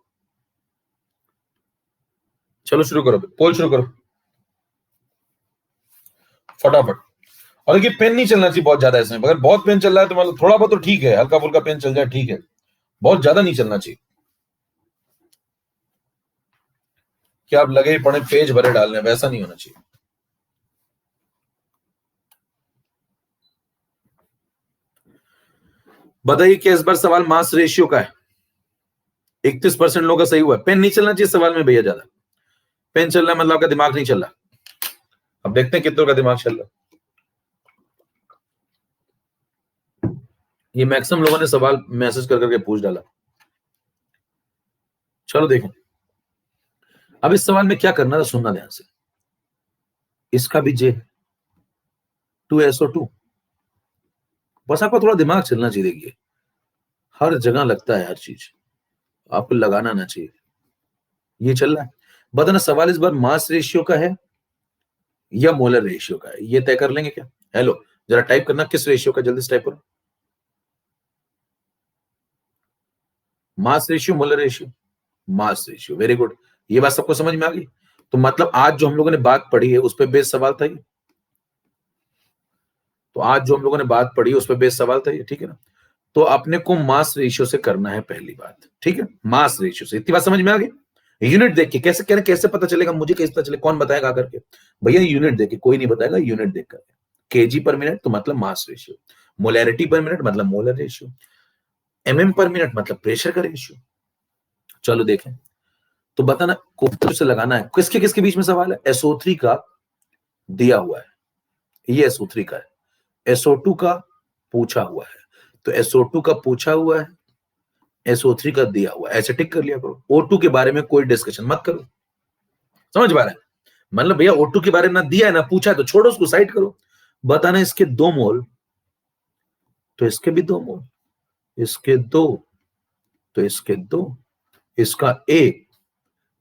चलो शुरू करो, पोल शुरू करो फटाफट। और देखिए, पेन नहीं चलना चाहिए बहुत ज्यादा इसमें। अगर बहुत पेन चल रहा है तो मतलब थोड़ा बहुत तो ठीक है, हल्का फुल्का पेन चल जाए ठीक है, बहुत ज्यादा नहीं चलना चाहिए। क्या आप लगे ही पड़े पेज भरे डालने, वैसा नहीं होना चाहिए। बताइए कि इस बार सवाल मास रेशियो का है। 31% लोगों का सही हुआ है। पेन नहीं चलना चाहिए सवाल में भैया ज्यादा। पेन चल रहा है मतलब आपका दिमाग नहीं चल रहा। अब देखते हैं कितनों का दिमाग चल रहा है। ये मैक्सिमम लोगों ने सवाल मैसेज कर करके पूछ डाला। चलो देखें, अब इस सवाल में क्या करना था, सुनना ध्यान से। इसका भी जे 2SO2। बस आपको थोड़ा दिमाग चलना चाहिए। देखिए, हर जगह लगता है हर चीज, आपको लगाना ना चाहिए। ये चल रहा है, बताना सवाल इस बार मास रेशियो का है या मोलर रेशियो का है, ये तय कर लेंगे क्या? हेलो, जरा टाइप करना किस रेशियो का, जल्दी से टाइप करो। Mass ratio, molar ratio? Mass ratio, very good. ये बात सबको समझ में आ गई? तो मतलब आज जो हम लोगों ने बात पढ़ी है उस पर बेस सवाल था ये। तो आज जो हम लोगों ने बात पढ़ी उस पर बेस सवाल था ये, ठीक है ना? तो अपने को मास रेशियो से करना है पहली बात, ठीक है? मास रेशियो से, इतनी बात समझ में आ गई? यूनिट देख के कैसे कह रहे, कैसे पता चलेगा मुझे, कैसे पता चले, कौन बताएगा आकर के? भैया यूनिट देख के, कोई नहीं बताएगा, यूनिट देख कर। केजी पर मिनट तो मतलब मास रेशियो, मोलैरिटी पर मिनट मतलब मोलर रेशियो, MM पर मिनट मतलब प्रेशर का रेशियो। चलो देखें, तो बताना कोफ्ते से लगाना है। किसके किसके बीच में सवाल है? SO3 का दिया हुआ है, ये SO3 का है। SO2 का पूछा हुआ है, तो SO2 का पूछा हुआ है, SO3 का दिया हुआ है, ऐसे टिक कर लिया करो। O2 के बारे में कोई डिस्कशन मत करो। समझ पा रहे हैं? मतलब भैया O2 के बारे में ना दिया है ना पूछा है तो छोड़ो, उसको साइड करो। बताना इसके 2 मोल तो इसके भी 2 मोल, इसके 2 तो इसके 2, इसका 1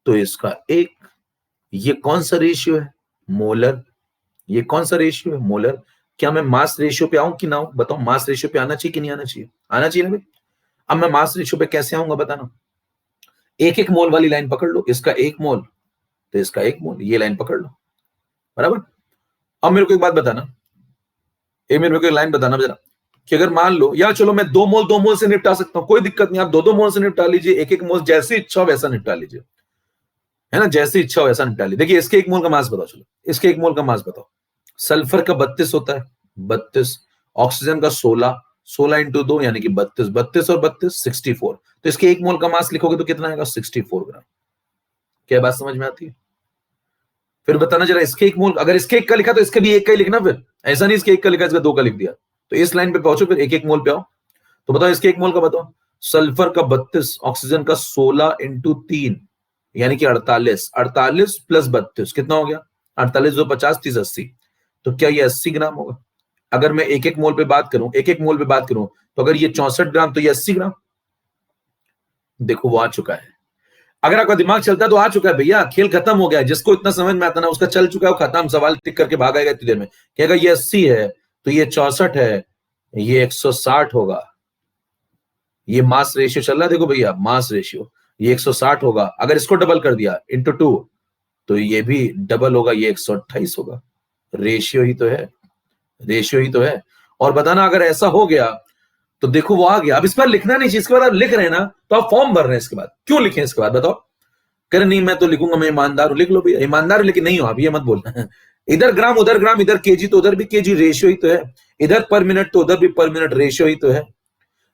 तो इसका 1। ये कौन सा रेशियो है? मोलर। ये कौन सा रेशियो है? मोलर। क्या मैं मास रेशियो पे आऊं कि ना आऊं? बताओ, मास रेशियो पे आना चाहिए कि नहीं आना चाहिए? आना चाहिए ना भाई। अब मैं मास रेशियो पे कैसे आऊंगा बताना। एक एक मोल वाली लाइन पकड़ लो, इसका 1 मोल तो इसका 1 मोल, ये लाइन पकड़ लो, बराबर। अब मेरे को एक बात बताना, मेरे को एक लाइन बताना जरा, कि अगर मान लो यार, चलो मैं 2 मोल से निपटा सकता हूं, कोई दिक्कत नहीं, आप 2 मोल से निपटा लीजिए, एक मोल जैसी इच्छा हो वैसा निपटा लीजिए, है ना? जैसी इच्छा हो वैसा निपटा लीजिए। देखिए, इसके 1 मोल का मास बताओ, चलो इसके 1 मोल का मास बताओ। सल्फर का 32 होता है, 32। ऑक्सीजन का 16, 16 इंटू 2 यानी कि 32, 32 और 32 64। तो इसके 1 मोल का मास लिखोगे तो कितना आएगा? 64 ग्राम। क्या बात समझ में आती है? फिर बताना जरा, इसके 1 मोल, अगर इसके 1 का लिखा तो इसके भी 1 का ही लिखना। फिर ऐसा नहीं इसके 1 का लिखा इसका 2 का लिख दिया। तो इस लाइन पे पहुंचो, फिर 1 1 मोल पे आओ। तो बताओ इसके 1 मोल का बताओ। सल्फर का 32, ऑक्सीजन का 16 इंटू 3 यानी कि 48, 48 प्लस 32 कितना हो गया? 48 जो 50, 30 80। तो क्या ये 80 ग्राम होगा? अगर मैं 1 1 मोल पे बात करूं, 1 1 मोल पे बात करूं, तो अगर ये 64 ग्राम तो ये 80 ग्राम। देखो वो आ चुका है। अगर आपका दिमाग चलता है तो आ चुका है भैया, खेल खत्म हो गया। जिसको इतना समझ में आता ना उसका चल चुका है, वो खत्म। सवाल टिक करके भागेगा इतनी देर में, कहेगा ये 80 है तो ये 64 है, ये 160 होगा। ये मास रेशियो चल रहा है, देखो भैया मास रेशियो, ये 160 होगा। अगर इसको डबल कर दिया इंटू 2 तो ये भी डबल होगा, ये 128 होगा। रेशियो ही तो है, रेशियो ही तो है। और बताना अगर ऐसा हो गया तो देखो वो आ गया। अब इस पर लिखना नहीं चाहिए, इसके बाद आप लिख रहे हैं ना तो आप फॉर्म भर रहे हैं। इसके बाद क्यों लिखें? इसके बाद बताओ। कह रहे नहीं मैं तो लिखूंगा, मैं ईमानदार हूं। लिख लो भैया, ईमानदार हूं, लेकिन नहीं हो आप, ये मत बोलना। इधर ग्राम उधर ग्राम, इधर केजी तो उधर भी केजी, रेशियो ही तो है। इधर पर मिनट तो उधर भी पर मिनट, रेशियो ही तो है।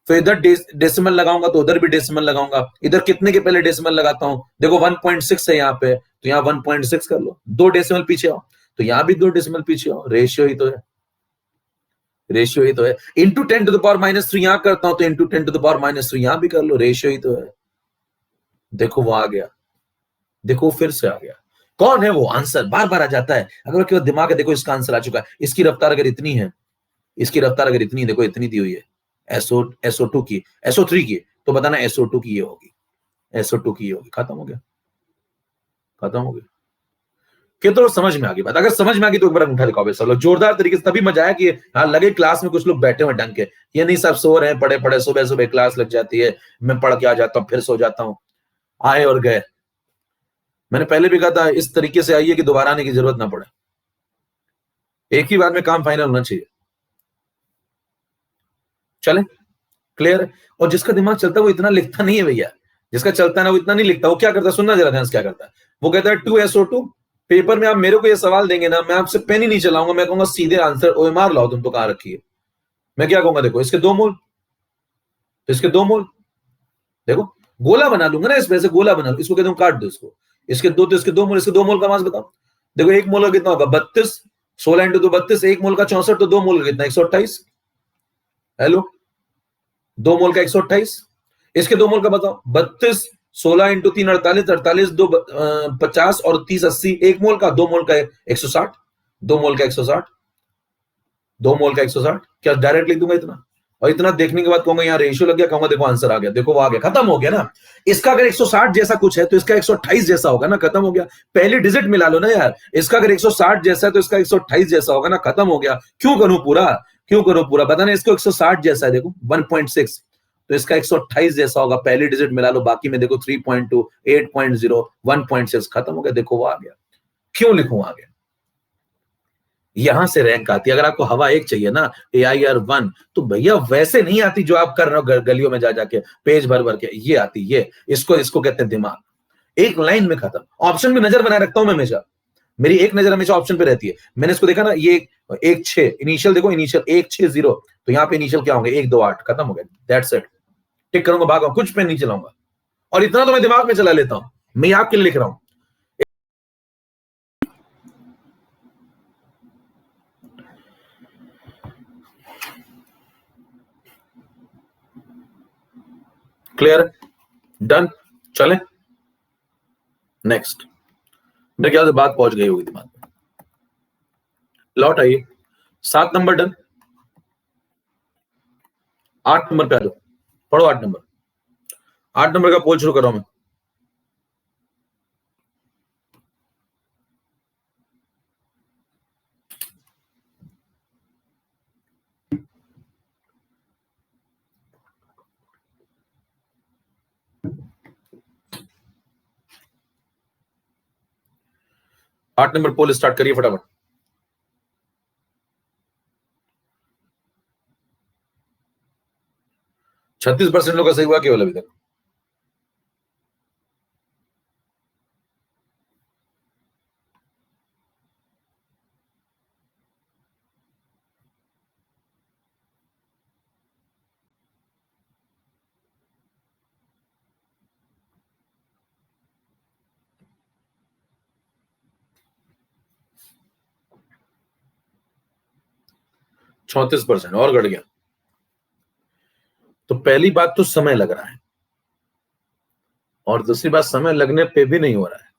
फिर इधर डेसिमल लगाऊंगा तो उधर भी डेसिमल लगाऊंगा। इधर कितने के पहले डेसिमल लगाता हूं? देखो 1.6 है यहाँ पे, तो यहाँ 1.6 कर लो। 2 डेसिमल पीछे आओ तो यहाँ भी 2 डेसिमल पीछे आओ, रेशियो ही तो है। रेशियो ही तो है। इंटू 10⁻³ यहां करता हूं तो इंटू 10⁻³ यहां भी कर लो, रेशियो ही तो है। देखो वो आ गया, देखो फिर से आ गया। कौन है वो? आंसर बार बार आ जाता है। अगर केवल दिमाग है, देखो इसका आंसर आ चुका है। इसकी रफ्तार अगर इतनी है, इसकी रफ्तार अगर इतनी, देखो इतनी दी हुई है SO2 की, SO3 की, तो बताना SO2 की ये होगी, SO2 की ये होगी। खत्म हो गया, खत्म हो गया। कि तो समझ में आ गई बात? अगर समझ में आ गई तो एक बार अंगूठा दिखाओ सब लोग जोरदार तरीके से। तभी मजा आया कि हाँ लगे क्लास में कुछ लोग बैठे हुए ढंग के, ये नहीं सब सो रहे हैं पड़े पड़े। सुबह सुबह क्लास लग जाती है, मैं पढ़ के आ जाता हूँ फिर सो जाता हूँ, आए और गए। मैंने पहले भी कहा था इस तरीके से आइए कि दोबारा आने की जरूरत ना पड़े, एक ही बार में काम फाइनल होना चाहिए। चले, क्लियर है? और जिसका दिमाग चलता है वो इतना लिखता नहीं है भैया, जिसका चलता है ना वो इतना नहीं लिखता। वो क्या करता है, सुनना जरा ध्यान से क्या करता है। वो कहता है 2SO2। पेपर में आप मेरे को ये सवाल देंगे ना, मैं आपसे पेन ही नहीं चलाऊंगा, मैं कहूंगा सीधे आंसर OMR लाओ, तुम तो कहां रखी है। मैं क्या कहूंगा, देखो इसके 2 मोल, तो इसके 2 मोल, देखो गोला बना लूंगा ना, इस वजह से गोला बना लूं। इसको कहता हूं काट दो इसको, इसके 2 तो इसके 2 मोल, इसके 2 मोल का मास बताओ। देखो 1 मोल का कितना होगा 32, 16 इंटू 2 32, 1 मोल का 64, तो 2 मोल का कितना 128। हेलो, 2 मोल का 128, इसके 2 मोल का बताओ 32, 16 इंटू 3 48, 48 2 50 और 30 80। 1 मोल का, 2 मोल का 160, 2 मोल का 160, 2 मोल का 160। क्या डायरेक्ट लिख दूंगा इतना? और इतना देखने के बाद कहूंगा यहाँ रेशियो लग गया, कहूंगा देखो आंसर आ गया, देखो वो आ गया, खत्म हो गया ना। इसका अगर 160 जैसा कुछ है तो इसका 128 जैसा होगा ना, खत्म हो गया। पहले डिजिट मिला लो ना यार। इसका अगर 160 जैसा है तो इसका 128 जैसा होगा ना, खत्म हो गया। क्यों करूं पूरा, क्यों करूं पूरा? बताना, इसको 160 जैसा है, देखो 1.6, तो इसका 128 जैसा होगा। पहले डिजिट मिला लो, बाकी में देखो 3.2, 8.0, 1.6, खत्म हो गया। देखो वो आ गया। क्यों लिखूं आगे? यहां से रैंक आती है। अगर आपको हवा 1 चाहिए ना, AIR1, तो भैया वैसे नहीं आती जो आप कर रहे हो गलियों में जा जाके पेज भर भर के, ये आती। ये इसको इसको कहते हैं दिमाग। एक लाइन में खत्म। ऑप्शन में नजर बनाए रखता हूं मैं हमेशा, मेरी एक नजर हमेशा ऑप्शन पे रहती है। मैंने इसको देखा ना, ये 1 6 इनिशियल, देखो इनिशियल 1 6 0, तो यहाँ पे इनिशियल क्या होंगे 1 2 8, खत्म हो गया। That's it. टिक करूंगा, भागा, कुछ पे नहीं चलाऊंगा। और इतना तो मैं दिमाग में चला लेता हूं, मैं आपके लिए लिख रहा हूं। क्लियर, डन, चले नेक्स्ट। मेरे ख्याल से बात पहुंच गई होगी दिमाग में। लौट आइए, 7 नंबर डन। 8 नंबर पे आ जाओ, पढ़ो 8 नंबर। 8 नंबर का पोल शुरू कर रहा हूं मैं। आठ नंबर पोल स्टार्ट करिए फटाफट। %36 लोग का सही हुआ केवल अभी तक। %34 और घट गया। तो पहली बात तो समय लग रहा है, और दूसरी बात समय लगने पे भी नहीं हो रहा है।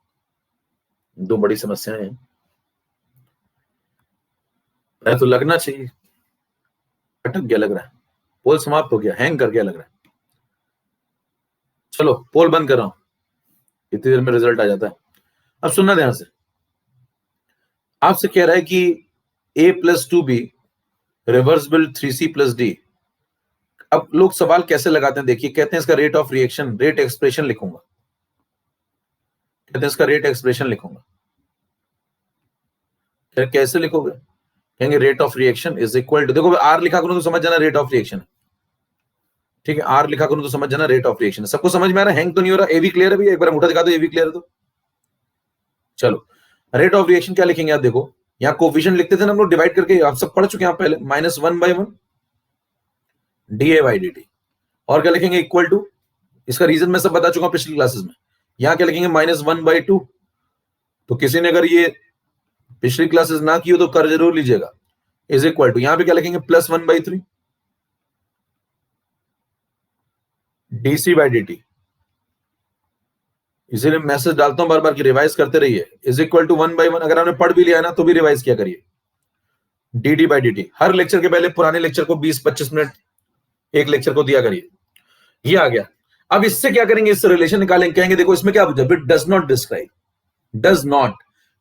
दो बड़ी समस्याएं हैं। तो लगना चाहिए, अटक गया लग रहा है। पोल समाप्त हो गया, हैंग कर गया लग रहा है। चलो पोल बंद कर रहा हूं, इतनी देर में रिजल्ट आ जाता है। अब सुनना ध्यान से, आपसे कह रहा है कि A+2B रिवर्सिबल 3C+D। अब लोग सवाल कैसे लगाते हैं देखिए, कहते हैं इसका rate of reaction, rate expression लिखूंगा। कहते हैं इसका रेट एक्सप्रेशन लिखूंगा। फिर कैसे लिखोगे? कहेंगे rate of reaction is equal to, देखो आर लिखा करूं तो समझ जाना रेट ऑफ रिएक्शन है। ठीक है, आर लिखा करूं तो समझ जाना रेट ऑफ रिएक्शन है। सबको समझ में आ रहा है? हैंग तो नहीं हो रहा? एवी क्लियर है भैया? एक बार अंगूठा दिखा दो, एवी क्लियर है तो। चलो, रेट ऑफ रिएक्शन क्या लिखेंगे आप देखो, यहां कोफिशिएंट लिखते थे ना हम लोग डिवाइड करके, आप सब पढ़ चुके हैं आप पहले, -1/1 dA/dt। और क्या लिखेंगे? इक्वल टू, इसका रीजन मैं सब बता चुका हूं पिछली क्लासेस में। यहां क्या लिखेंगे? -1/2। तो किसी ने अगर ये पिछली क्लासेस ना की हो तो कर जरूर लीजिएगा। इज इक्वल टू, यहां पे क्या लिखेंगे, +1/3 डीसी बाई dt। इसीलिए मैसेज डालता हूं बार बार कि रिवाइज करते रहिए। इज इक्वल टू 1/1, अगर आपने पढ़ भी लिया है ना तो भी रिवाइज किया करिए। dt by dt, her lecture के पहले पुराने लेक्चर को 20-25 मिनट एक लेक्चर को दिया करिए। ये आ गया। अब इससे क्या करेंगे, इससे रिलेशन निकालेंगे, कहेंगे देखो इसमें क्या पूछा, it does not describe. Does not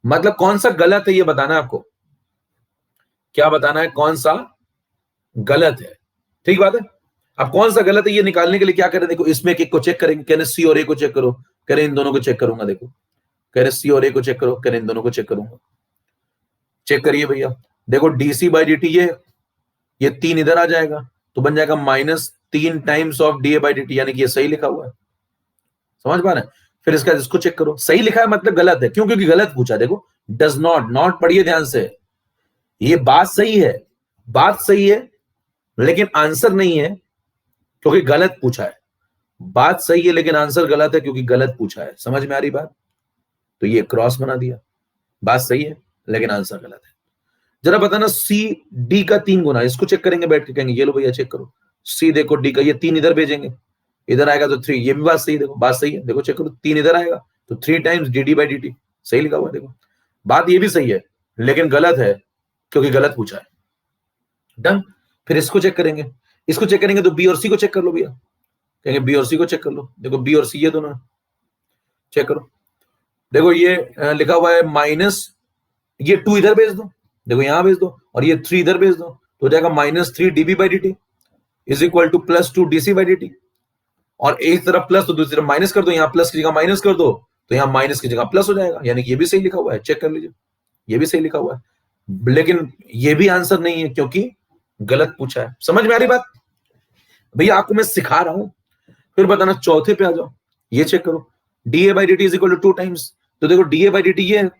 मतलब कौन सा गलत है, ये बताना है आपको। क्या बताना है, कौन सा गलत है, ठीक बात है। अब कौन सा गलत है ये निकालने के लिए क्या करें, देखो इसमें एक को चेक करेंगे, कहने सी और ए को चेक करो, कह रहे इन दोनों को चेक करूंगा, देखो कह रहे सी और ए को चेक करो, कह रहे इन दोनों को चेक करूंगा। चेक करिए भैया, देखो डीसी बाई डी टी, ये 3 इधर आ जाएगा तो बन जाएगा -3 times of D A by D T, यानी कि ये सही लिखा हुआ है, समझ पा रहे हैं। फिर इसका इसको चेक करो, सही लिखा है मतलब गलत है, क्यों, क्योंकि गलत पूछा। देखो डज नॉट, नॉट पढ़िए ध्यान से, ये बात सही है, बात सही है लेकिन आंसर नहीं है क्योंकि गलत पूछा है। बात सही है लेकिन आंसर गलत है क्योंकि गलत पूछा है, समझ में आ रही बात। तो ये क्रॉस बना दिया, बात सही है लेकिन आंसर गलत है। जरा बताना, सी डी का 3 गुना, इसको चेक करेंगे बैठ के, कहेंगे ये लो भैया चेक करो, सी देखो डी का, ये 3 इधर भेजेंगे, इधर आएगा तो 3, ये भी बात सही, देखो बात सही है, देखो चेक करो 3 इधर आएगा तो 3 times D D by D T, सही लिखा हुआ है। देखो बात ये भी सही है लेकिन गलत है क्योंकि गलत पूछा है। डन। फिर इसको चेक करेंगे, इसको चेक करेंगे तो बी और सी को चेक कर लो भैया, कहेंगे बी और सी को चेक कर लो, देखो बी और सी ये दोनों चेक करो। देखो ये लिखा हुआ है माइनस, ये 2 इधर भेज दो, देखो यहां भेज दो, और ये 3 इधर भेज दो तो हो जाएगा -3 DB by D T is equal to +2 DC by D T. और एक तरफ प्लस तो दूसरी तरफ माइनस कर दो, यहां प्लस की जगह माइनस कर दो तो यहां माइनस की जगह प्लस हो जाएगा, यानी कि ये भी सही लिखा हुआ है, चेक कर लीजिए ये भी सही लिखा हुआ है, लेकिन ये भी आंसर नहीं है क्योंकि गलत पूछा है। समझ में आ रही बात भैया, आपको मैं सिखा रहा हूं। फिर बताना, चौथे पे आ जाओ, ये चेक करो, D A by D T is equal to 2 times, तो देखो D A by D T ये है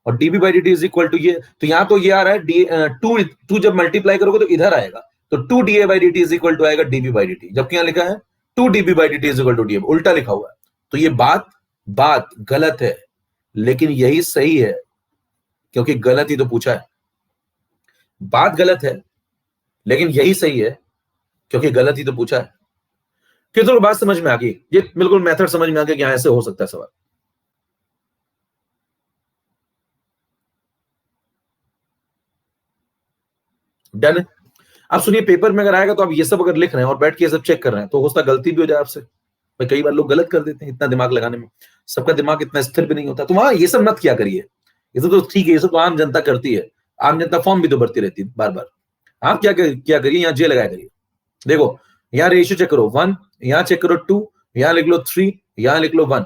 और DB by D T is equal to ये, तो यहां तो ये आ रहा है टू जब मल्टीप्लाई करोगे तो इधर आएगा, तो 2 D A by D T is equal to आएगा डीबी बाई डी टी, जबकि यहां लिखा है 2 DB by D T is equal to D, उल्टा लिखा हुआ है। तो ये बात गलत है लेकिन यही सही है क्योंकि गलत ही तो पूछा है। बात गलत है लेकिन यही सही है क्योंकि गलत ही तो पूछा है। कि तो बात समझ में आ गई, ये बिल्कुल मेथड समझ में आ गया कि यहां ऐसे हो सकता है सवाल। डन है। अब सुनिए, पेपर में अगर आएगा तो आप ये सब अगर लिख रहे हैं और बैठ के ये सब चेक कर रहे हैं तो हो सकता गलती भी हो जाए आपसे, भाई कई बार लोग गलत कर देते हैं, इतना दिमाग लगाने में सबका दिमाग इतना स्थिर भी नहीं होता, तो वहां ये सब मत किया करिए। ये सब तो ठीक है, ये सब तो आम जनता करती है, आम जनता फॉर्म भी तो भरती रहती है बार बार। आप क्या करिए, यहाँ जे लगाया करिए। देखो यहाँ रेशियो चेक करो 1, यहाँ चेक करो 2, यहाँ लिख लो 3, यहाँ लिख लो 1,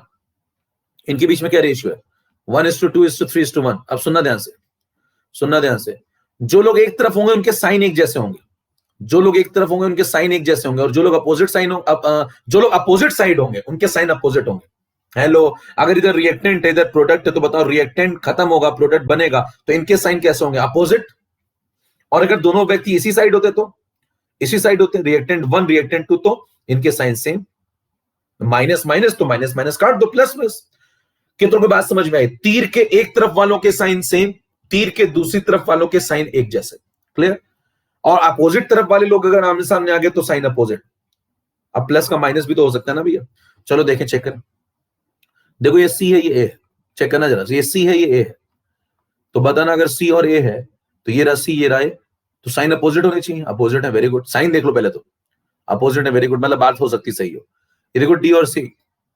इनके बीच में क्या रेशियो है, 1:2:3:1। अब सुनना ध्यान से, सुनना ध्यान से, जो लोग एक तरफ होंगे उनके साइन एक जैसे होंगे, जो लोग एक तरफ होंगे उनके साइन एक जैसे होंगे, और जो लोग अपोजिट साइन जो लोग अपोजिट साइड होंगे उनके साइन अपोजिट होंगे। हेलो, अगर इधर रिएक्टेंट है इधर प्रोडक्ट है तो बताओ रिएक्टेंट खत्म होगा प्रोडक्ट बनेगा, तो इनके साइन कैसे होंगे, अपोजिट। और अगर दोनों व्यक्ति इसी साइड होते तो इसी साइड होते, रिएक्टेंट 1 रिएक्टेंट 2, तो इनके साइन सेम, माइनस माइनस तो माइनस माइनस काट दो, प्लस प्लस। कितनों की बात समझ में आई, तीर के एक तरफ वालों के साइन सेम, तीर के दूसरी तरफ वालों के साइन एक जैसे, क्लियर। और अपोजिट तरफ वाले लोग अगर आमने सामने आ गए तो साइन अपोजिट। अब प्लस का माइनस भी तो हो सकता है ना भैया, चलो देखें, चेक करें। देखो ये सी है ये ए है, चेक करना जरा, ये सी है ये ए है, तो बताना अगर सी और ए है तो ये रहा सी ये रहा ए, तो साइन अपोजिट होने चाहिए, अपोजिट है, वेरी गुड। साइन देख लो पहले तो, अपोजिट है, वेरी गुड, मतलब बात हो सकती सही हो। ये देखो डी और सी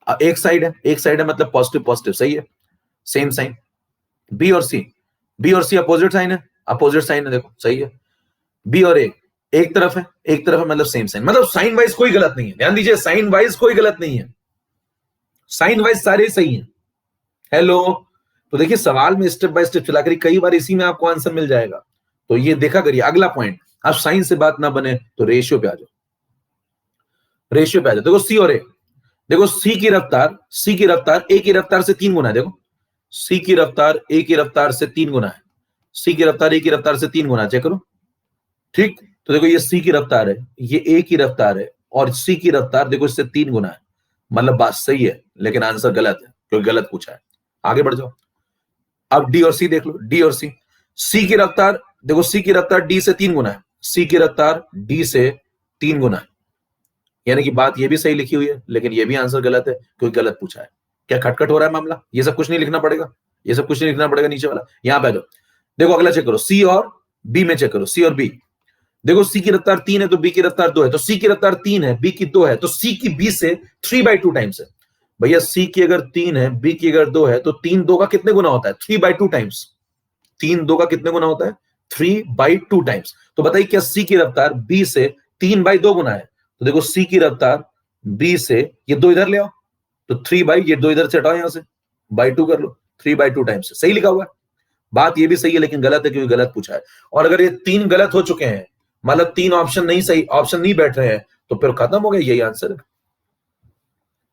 एक साइड है, एक साइड है मतलब पॉजिटिव पॉजिटिव, सही है, सेम साइन। बी और सी अपोजिट साइन है, अपोजिट साइन है, देखो सही है। बी और ए एक तरफ है, एक तरफ है मतलब सेम साइन, मतलब साइन वाइज कोई गलत नहीं है, ध्यान दीजिए, साइन वाइज कोई गलत नहीं है, साइन वाइज सारे सही हैं। हेलो, तो देखिए सवाल में स्टेप बाय स्टेप चला करिए, कई बार इसी में आपको आंसर मिल जाएगा, तो ये देखा करिए। अगला पॉइंट, अब साइन से बात ना बने तो रेशियो पे आ जाओ, रेशियो पे आ जाओ। देखो सी और ए, देखो सी की रफ्तार ए की रफ्तार से 3 गुना है, देखो सी की रफ्तार ए की रफ्तार से 3 गुना है, सी की रफ्तार ए की रफ्तार से 3 गुना, चेक करो, ठीक। तो देखो ये सी की रफ्तार है, ये ए की रफ्तार है, और सी की रफ्तार देखो इससे 3 गुना है, मतलब बात सही है लेकिन आंसर गलत है क्योंकि गलत पूछा है। आगे बढ़ जाओ, अब डी और सी देख लो, डी और सी, सी की रफ्तार, देखो सी की रफ्तार डी से 3 गुना है, सी की रफ्तार डी से 3 गुना है, यानी कि बात ये भी सही लिखी हुई है, लेकिन ये भी आंसर गलत है क्योंकि गलत पूछा है। क्या खटखट हो रहा है मामला? ये सब कुछ नहीं लिखना पड़ेगा, ये सब कुछ नहीं लिखना पड़ेगा नीचे वाला, यहां पे आ जाओ। देखो अगला चेक करो, सी और बी में चेक करो, सी और बी। देखो सी की रफ्तार 3 है तो बी की रफ्तार 2 है, तो सी की रफ्तार 3 है, बी की 2 है, तो सी की बी से 3/2 टाइम्स है। भैया सी की अगर 3 है, बी की अगर 2 है, तो 3 2 का कितने गुना होता है? 3/2 टाइम्स। 3 2 का कितने गुना होता है? 3/2 टाइम्स। तो बताइए क्या सी की रफ्तार बी से 3/2 गुना है? तो देखो सी की रफ्तार बी से, ये 2 इधर ले आओ, तो 3 ये 2 इधर से हटाओ, यहां से बाई 2 कर लो, 3/2 टाइम्स। सही लिखा हुआ है, बात ये भी सही है लेकिन गलत है क्योंकि गलत पूछा है। और अगर ये 3 गलत हो चुके हैं, मतलब 3 ऑप्शन नहीं सही, ऑप्शन नहीं बैठ रहे हैं, तो फिर खत्म हो गया, यही आंसर है,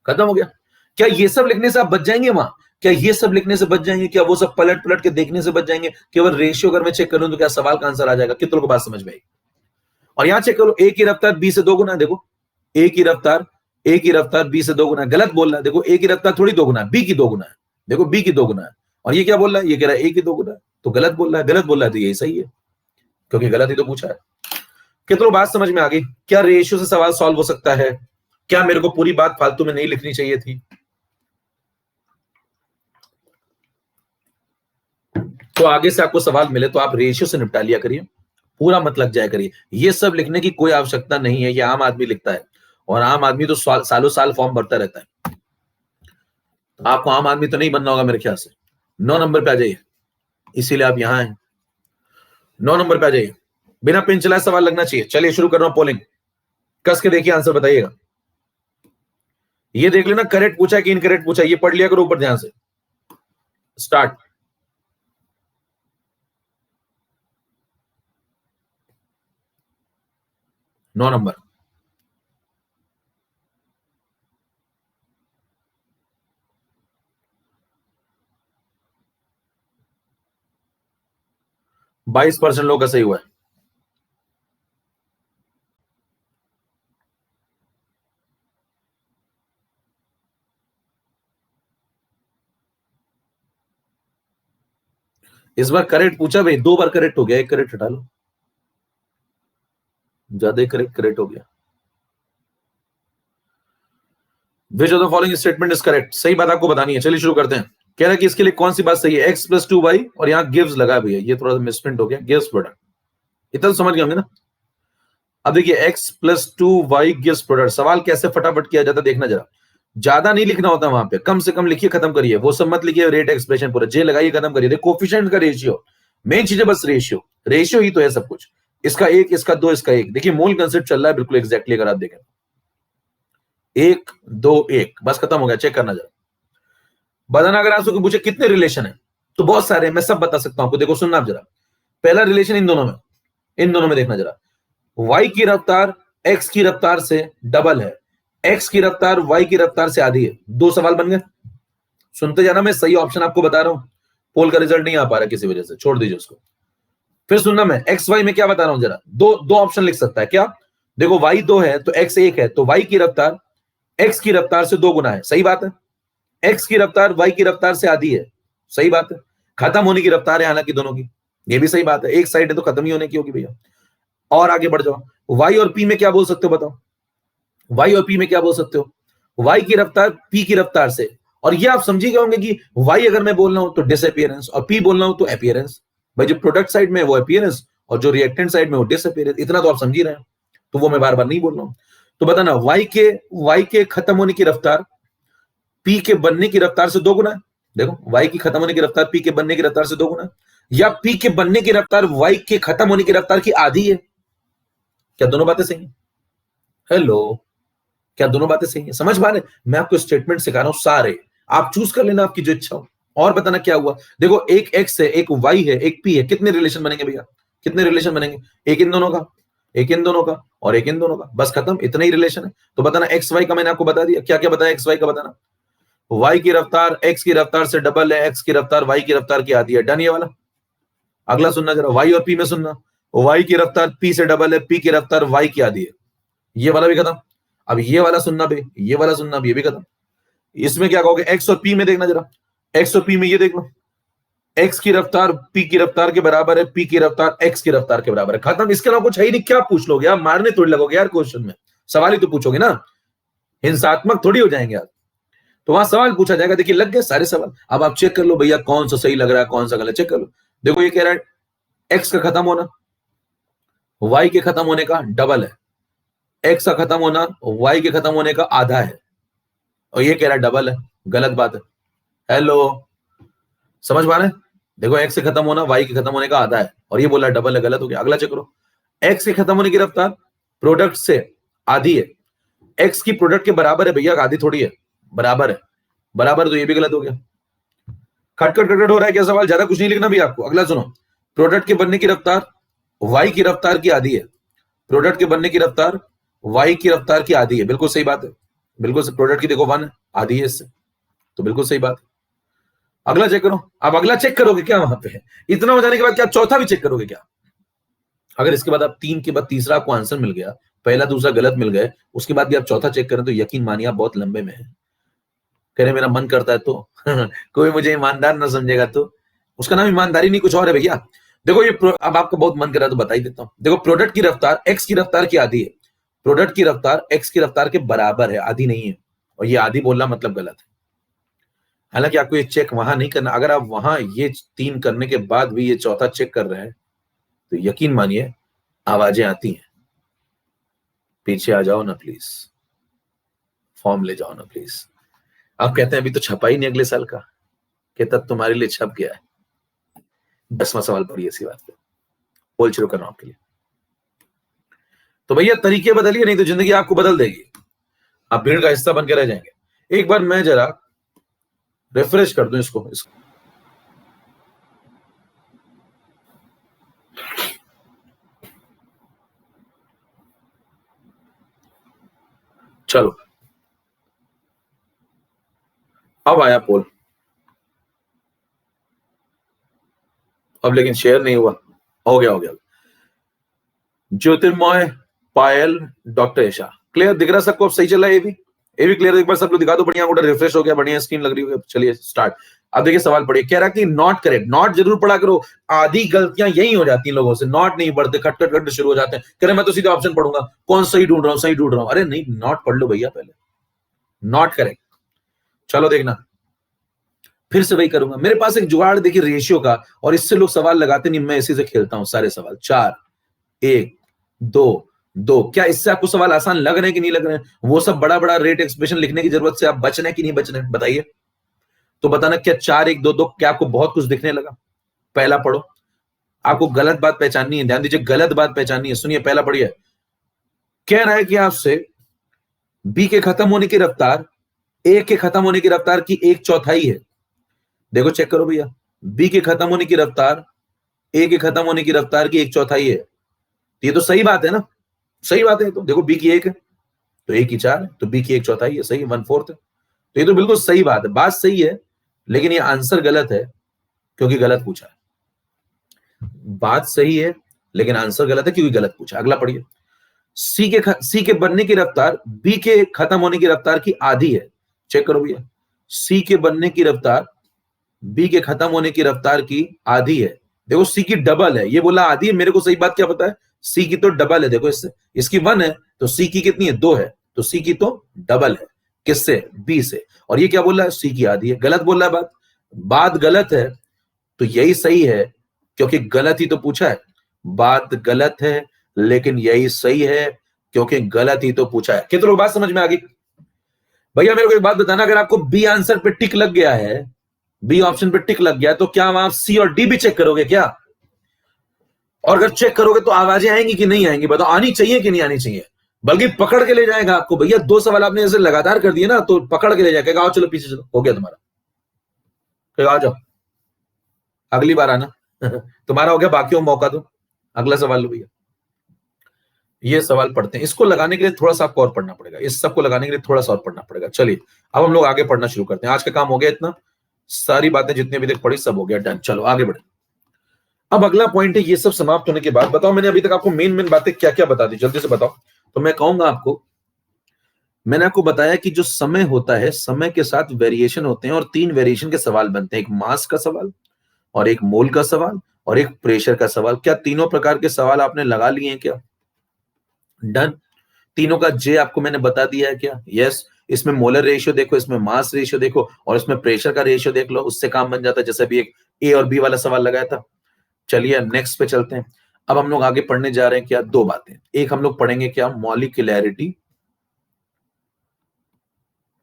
खत्म हो गया। क्या ये सब लिखने से आप बच जाएंगे वहां? क्या ये सब लिखने से बच जाएंगे? क्या वो सब पलट पलट के देखने से बच जाएंगे? केवल रेशियो अगर मैं चेक करूं तो क्या सवाल का आंसर आ जाएगा? कितनों को बात समझ में आई? और यहां चेक करो, ए की रफ्तार बी से 2 गुना है, देखो ए की रफ्तार, ए की रफ्तार बी से 2 गुना है, गलत बोल रहा है। देखो ए की रफ्तार थोड़ी 2 गुना है, बी की 2 गुना है, देखो बी की 2 गुना है। और ये क्या बोल रहा है? ये कह रहा है ए की 2 गुना है, तो गलत बोल रहा है, गलत बोल रहा है तो यही सही है क्योंकि गलत ही तो पूछा है। कितनों बात समझ में आ गई? क्या रेशियो से सवाल सॉल्व हो सकता है? क्या मेरे को पूरी बात फालतू में नहीं लिखनी चाहिए थी? तो आगे से आपको सवाल मिले तो आप रेशियो से निपटा लिया करिए, पूरा मत लग जाया करिए। ये सब लिखने की कोई आवश्यकता नहीं है, ये आम आदमी लिखता है, और आम आदमी तो सालों साल फॉर्म भरता रहता है। आपको आम आदमी तो नहीं बनना होगा मेरे ख्याल से। 9 नंबर पे आ जाइए, इसीलिए आप यहां हैं। 9 नंबर पे आ जाइए, बिना पेन चलाए सवाल लगना चाहिए। चलिए शुरू कर रहा हूं पोलिंग, कस के देखिए, आंसर बताइएगा। ये देख लेना करेक्ट पूछा है कि इनकरेक्ट पूछा है, ये पढ़ लिया करो ऊपर ध्यान से। स्टार्ट। 9 नंबर। बाईस % लोग का सही हुआ है। इस बार करेक्ट पूछा भाई, 2 बार करेक्ट हो गया, एक करेक्ट हटा लो, ज्यादा करेक्ट करेक्ट हो गया। Which of the following statement is correct? सही बात आपको बतानी है। चलिए शुरू करते हैं। कह रहा है कि इसके लिए कौन सी बात सही है? x + 2y, और यहां गिव्स लगा भैया, ये थोड़ा सा मिसप्रिंट हो गया, गिव्स प्रोडक्ट, इतना तो समझ गए होंगे ना। अब देखिए x + 2y गिव्स प्रोडक्ट, सवाल कैसे फटाफट किया जाता है देखना जरा। ज्यादा नहीं लिखना होता वहां पे, कम से कम लिखिए, खत्म करिए, वो सब मत लिखिए, रेट एक्सप्रेशन पूरा जे लगाइए, खत्म करिए। देखो कोफिशिएंट का रेशियो, मेन चीज है बस रेशियो, रेशियो ही तो है सब कुछ। इसका 1, इसका 2, इसका 1, देखिए मूल कंसेप्ट चल रहा है बिल्कुल एग्जैक्टली, अगर आप देखें 1 2 1, बस खत्म हो गया। चेक करना जरा, बताना। अगर आपसे पूछे कितने रिलेशन है, तो बहुत सारे हैं, मैं सब बता सकता हूं आपको। देखो सुनना आप जरा, पहला रिलेशन इन दोनों में, इन दोनों में देखना जरा, y की रफ्तार x की रफ्तार से डबल है, x की रफ्तार y की रफ्तार से आधी है। 2 सवाल बन गए। सुनते जाना, मैं सही ऑप्शन आपको बता रहा हूं, पोल का रिजल्ट नहीं आ पा रहा किसी वजह से, छोड़ दीजिए उसको। फिर सुनना, मैं एक्स वाई में क्या बता रहा हूं जरा, दो दो ऑप्शन लिख सकता है क्या? देखो y 2 है तो x 1 है, तो y की रफ्तार x की रफ्तार से 2 गुना है, सही बात है। x की रफ्तार y की रफ्तार से आधी है, सही बात है। खत्म होने की रफ्तार है हालांकि दोनों की, ये भी सही बात है। एक साइड है तो खत्म ही होने की होगी भैया। और आगे बढ़ जाओ, y और p में क्या बोल सकते हो बताओ? y और p में क्या बोल सकते हो? y की रफ्तार p की रफ्तार से, और ये आप समझी गए होंगे कि y अगर मैं बोल रहा हूं तो डिसअपियरेंस, और p बोल रहा हूं तो अपीयरेंस। भाई जो प्रोडक्ट साइड में है वो अपीयरेंस, और जो रिएक्टेंट साइड में वो डिसअपियरेंस, इतना तो आप समझ ही रहे हैं, तो वो मैं बार बार नहीं बोल रहा हूं। तो बताना, y के खत्म होने की रफ्तार p के बनने की रफ्तार से 2 गुना है। देखो y की खत्म होने की रफ्तार p के बनने की रफ्तार से 2 गुना है, या p के बनने की रफ्तार y के खत्म होने की रफ्तार की आधी है। क्या दोनों बातें सही हैं? हेलो, क्या दोनों बातें सही हैं? समझ पा रहे? मैं आपको स्टेटमेंट सिखा रहा हूं सारे, आप चूज कर लेना आपकी जो इच्छा हो। और बताना क्या हुआ। देखो एक x है, एक y है, एक p है, कितने रिलेशन बनेंगे भैया? कितने रिलेशन बनेंगे? एक इन दोनों का, एक इन दोनों का, और एक इन दोनों का, बस खत्म, इतना ही रिलेशन है। तो बताना एक्स वाई का मैंने आपको बता दिया, क्या क्या बताया एक्स वाई का बताना। y की रफ्तार x की रफ्तार से डबल है, x की रफ्तार y की रफ्तार की आधी है, डन ये वाला। अगला सुनना जरा, y और p में सुनना, y की रफ्तार p से डबल है, p की रफ्तार y की आधी है, ये वाला भी खत्म। अब ये वाला सुनना भी, ये वाला सुनना भी, ये भी खत्म। इसमें क्या कहोगे? x और p में देखना जरा, x और p में ये देख लो, एक्स की रफ्तार पी की रफ्तार के बराबर है, पी की रफ्तार एक्स की रफ्तार के बराबर है, खत्म। इसके अलावा कुछ है ही नहीं। क्या पूछ लोगे आप? मारने थोड़ी लगोगे यार क्वेश्चन में, सवाल ही तो पूछोगे ना, हिंसात्मक थोड़ी हो जाएंगे आप। तो वहां सवाल पूछा जाएगा। देखिए लग गए सारे सवाल। अब आप चेक कर लो भैया कौन सा सही लग रहा है कौन सा गलत, चेक कर लो। देखो ये कह रहा है एक्स का खत्म होना वाई के खत्म होने का डबल है, एक्स का खत्म होना वाई के खत्म होने का आधा है, और ये कह रहा है डबल है। गलत बात है। हेलो, समझ पा रहे हैं? देखो एक्स से खत्म होना वाई के खत्म होने का आधा है, और ये बोला डबल है, गलत हो गया। अगला चेक करो, एक्स के खत्म होने की रफ्तार प्रोडक्ट से आधी है, एक्स की प्रोडक्ट के बराबर है भैया, आधी थोड़ी है, बराबर है। बराबर, तो ये भी गलत हो गया। खटखट खटखट हो रहा है क्या सवाल? ज्यादा कुछ नहीं लिखना भी आपको। अगला सुनो, प्रोडक्ट के बनने की रफ्तार वाई की रफ्तार की आधी है, प्रोडक्ट के बनने की रफ्तार वाई की रफ्तार की आधी है। बिल्कुल सही बात है, बिल्कुल। प्रोडक्ट की देखो 1 है, आधी है इससे, तो बिल्कुल सही बात है। अगला चेक करो। अब अगला चेक करोगे क्या वहां पे? इतना हो जाने के बाद क्या चौथा भी चेक करोगे क्या? अगर इसके बाद आप 3 के बाद तीसरा आपको आंसर मिल गया, पहला दूसरा गलत मिल गए, उसके बाद भी आप चौथा चेक करें, तो यकीन मानिए आप बहुत लंबे में है। कह रहे मेरा मन करता है तो कोई मुझे ईमानदार ना समझेगा तो, उसका नाम ईमानदारी नहीं कुछ और है भैया। देखो ये अब आपका बहुत मन कर रहा है तो बता ही देता हूं। देखो प्रोडक्ट की रफ्तार एक्स की रफ्तार की आधी है, प्रोडक्ट की रफ्तार एक्स की रफ्तार के बराबर है, आधी नहीं है, और ये आधी बोलना मतलब गलत है। हालांकि आपको ये चेक वहां नहीं करना। अगर आप वहां ये 3 करने के बाद भी ये चौथा चेक कर रहे हैं, तो यकीन मानिए आवाजें आती हैं, पीछे आ जाओ ना प्लीज, फॉर्म ले जाओ ना प्लीज। आप कहते हैं अभी तो छपा ही नहीं अगले साल का, कि तब तुम्हारे लिए छप गया है। 10वां सवाल पढ़िए इसी बात पे, बोल शुरू कर रहा हूं आपके लिए। तो भैया तरीके बदलिए, नहीं तो जिंदगी आपको बदल देगी, आप भीड़ का हिस्सा बन के रह जाएंगे। एक बार मैं जरा रिफ्रेश कर दूं इसको। चलो अब आया पोल, अब लेकिन शेयर नहीं हुआ। हो गया हो गया। ज्योतिर्मय, पायल, डॉक्टर ईशा, क्लियर दिख रहा सबको? अब सही चल रहा है ये भी क्लियर। एक बार सब लोग दिखा दो। बढ़िया रिफ्रेश हो गया, बढ़िया स्क्रीन लग रही होगी। चलिए स्टार्ट। अब देखिए सवाल पढ़िए। कह रहा कि नॉट करेक्ट, नॉट जरूर पढ़ा करो, आधी गलतियां यही हो जाती हैं लोगों से, नॉट नहीं पढ़ते, खटखट खट शुरू हो जाते हैं। कह रहे मैं तो सीधा ऑप्शन पढ़ूंगा, कौन सही ढूंढ रहा हूं, सही ढूंढ रहा हूं। अरे नहीं, नॉट पढ़ लो भैया पहले, नॉट करेक्ट। चलो देखना, फिर से वही करूंगा। मेरे पास एक जुगाड़ देखिए रेशियो का, और इससे लोग सवाल लगाते नहीं, मैं इसी से खेलता हूं सारे सवाल। 4 1 2 2। क्या इससे आपको सवाल आसान लग रहे हैं कि नहीं लग रहे हैं? वो सब बड़ा बड़ा रेट एक्सप्रेशन लिखने की जरूरत से आप बच रहे हैं कि नहीं बच रहे हैं, बताइए तो। बताना क्या 4 1 2 2 क्या आपको बहुत कुछ दिखने लगा? पहला पढ़ो, आपको गलत बात पहचाननी है, ध्यान दीजिए, गलत बात पहचाननी है। सुनिए पहला पढ़िए। कह रहा है कि आपसे बी के खत्म होने की रफ्तार ए के खत्म होने की रफ्तार की 1/4 है। देखो चेक करो भैया, बी के खत्म होने की रफ्तार ए के खत्म होने की रफ्तार की 1/4 है। ये तो सही बात है ना, सही बात है। तो देखो बी की 1 है तो ए की 4 है, तो बी की 1/4 है, सही, 1/4 है। तो ये तो बिल्कुल सही बात है, बात सही है, लेकिन ये आंसर गलत है क्योंकि गलत पूछा है। बात सही है लेकिन आंसर गलत है क्योंकि गलत पूछा। अगला पढ़िए। सी के बनने की रफ्तार बी के खत्म होने की रफ्तार की आधी है। चेक करो भैया, सी के बनने की रफ्तार बी के खत्म होने की रफ्तार की आधी है। देखो सी की डबल है, ये बोला आधी है, मेरे को सही बात क्या पता है? सी की तो डबल है। देखो इससे, इसकी 1 है तो सी की कितनी है? 2 है, तो सी की तो डबल है। किससे? बी से। और ये क्या बोल रहा है? सी की आधी है। गलत बोल रहा है बात, बात गलत है तो यही सही है क्योंकि गलत ही तो पूछा है। बात गलत है लेकिन यही सही है क्योंकि गलत ही तो पूछा है। कितने लोग बात समझ में आ गई? भैया मेरे को एक बात बताना, अगर आपको बी आंसर पे टिक लग गया है, बी ऑप्शन पे टिक लग गया, तो क्या आप सी और डी भी चेक करोगे क्या? और अगर चेक करोगे तो आवाजें आएंगी कि नहीं आएंगी? बताओ, आनी चाहिए कि नहीं आनी चाहिए? बल्कि पकड़ के ले जाएगा आपको। भैया 2 सवाल आपने ऐसे लगातार कर दिए ना, तो पकड़ के ले जाएगा, आओ चलो पीछे चलो, हो गया तुम्हारा, आ जाओ अगली बार आना तुम्हारा हो गया, बाकी मौका दो। अगला सवाल लो भैया। ये सवाल पढ़ते हैं, इसको लगाने के लिए थोड़ा सा आपको और पढ़ना पड़ेगा, इस सबको लगाने के लिए थोड़ा सा और पढ़ना पड़ेगा। चलिए अब हम लोग आगे पढ़ना शुरू करते हैं। आज का काम हो गया इतना, सारी बातें जितनी अभी तक पढ़ी सब हो गया, डन। चलो आगे बढ़े। अब अगला पॉइंट है, ये सब समाप्त होने के बाद बताओ, मैंने अभी तक आपको मेन मेन बातें क्या क्या बता दी, जल्दी से बताओ। तो मैं कहूंगा आपको, मैंने आपको बताया कि जो समय होता है, समय के साथ वेरिएशन होते हैं, और 3 वेरिएशन के सवाल बनते हैं। एक मास का सवाल, और एक मोल का सवाल और एक प्रेशर का सवाल। क्या तीनों प्रकार के सवाल आपने लगा लिए हैं क्या? डन। तीनों का जे आपको मैंने बता दिया है क्या? यस। इसमें मोलर रेशियो देखो, इसमें मास रेशियो देखो, और इसमें प्रेशर का रेशियो देख लो, उससे काम बन जाता है, जैसे भी एक ए और बी वाला सवाल लगाया था। चलिए नेक्स्ट पे चलते हैं। अब हम लोग आगे पढ़ने जा रहे हैं क्या? दो बातें। एक हम लोग पढ़ेंगे क्या? मॉलिक्यूलैरिटी,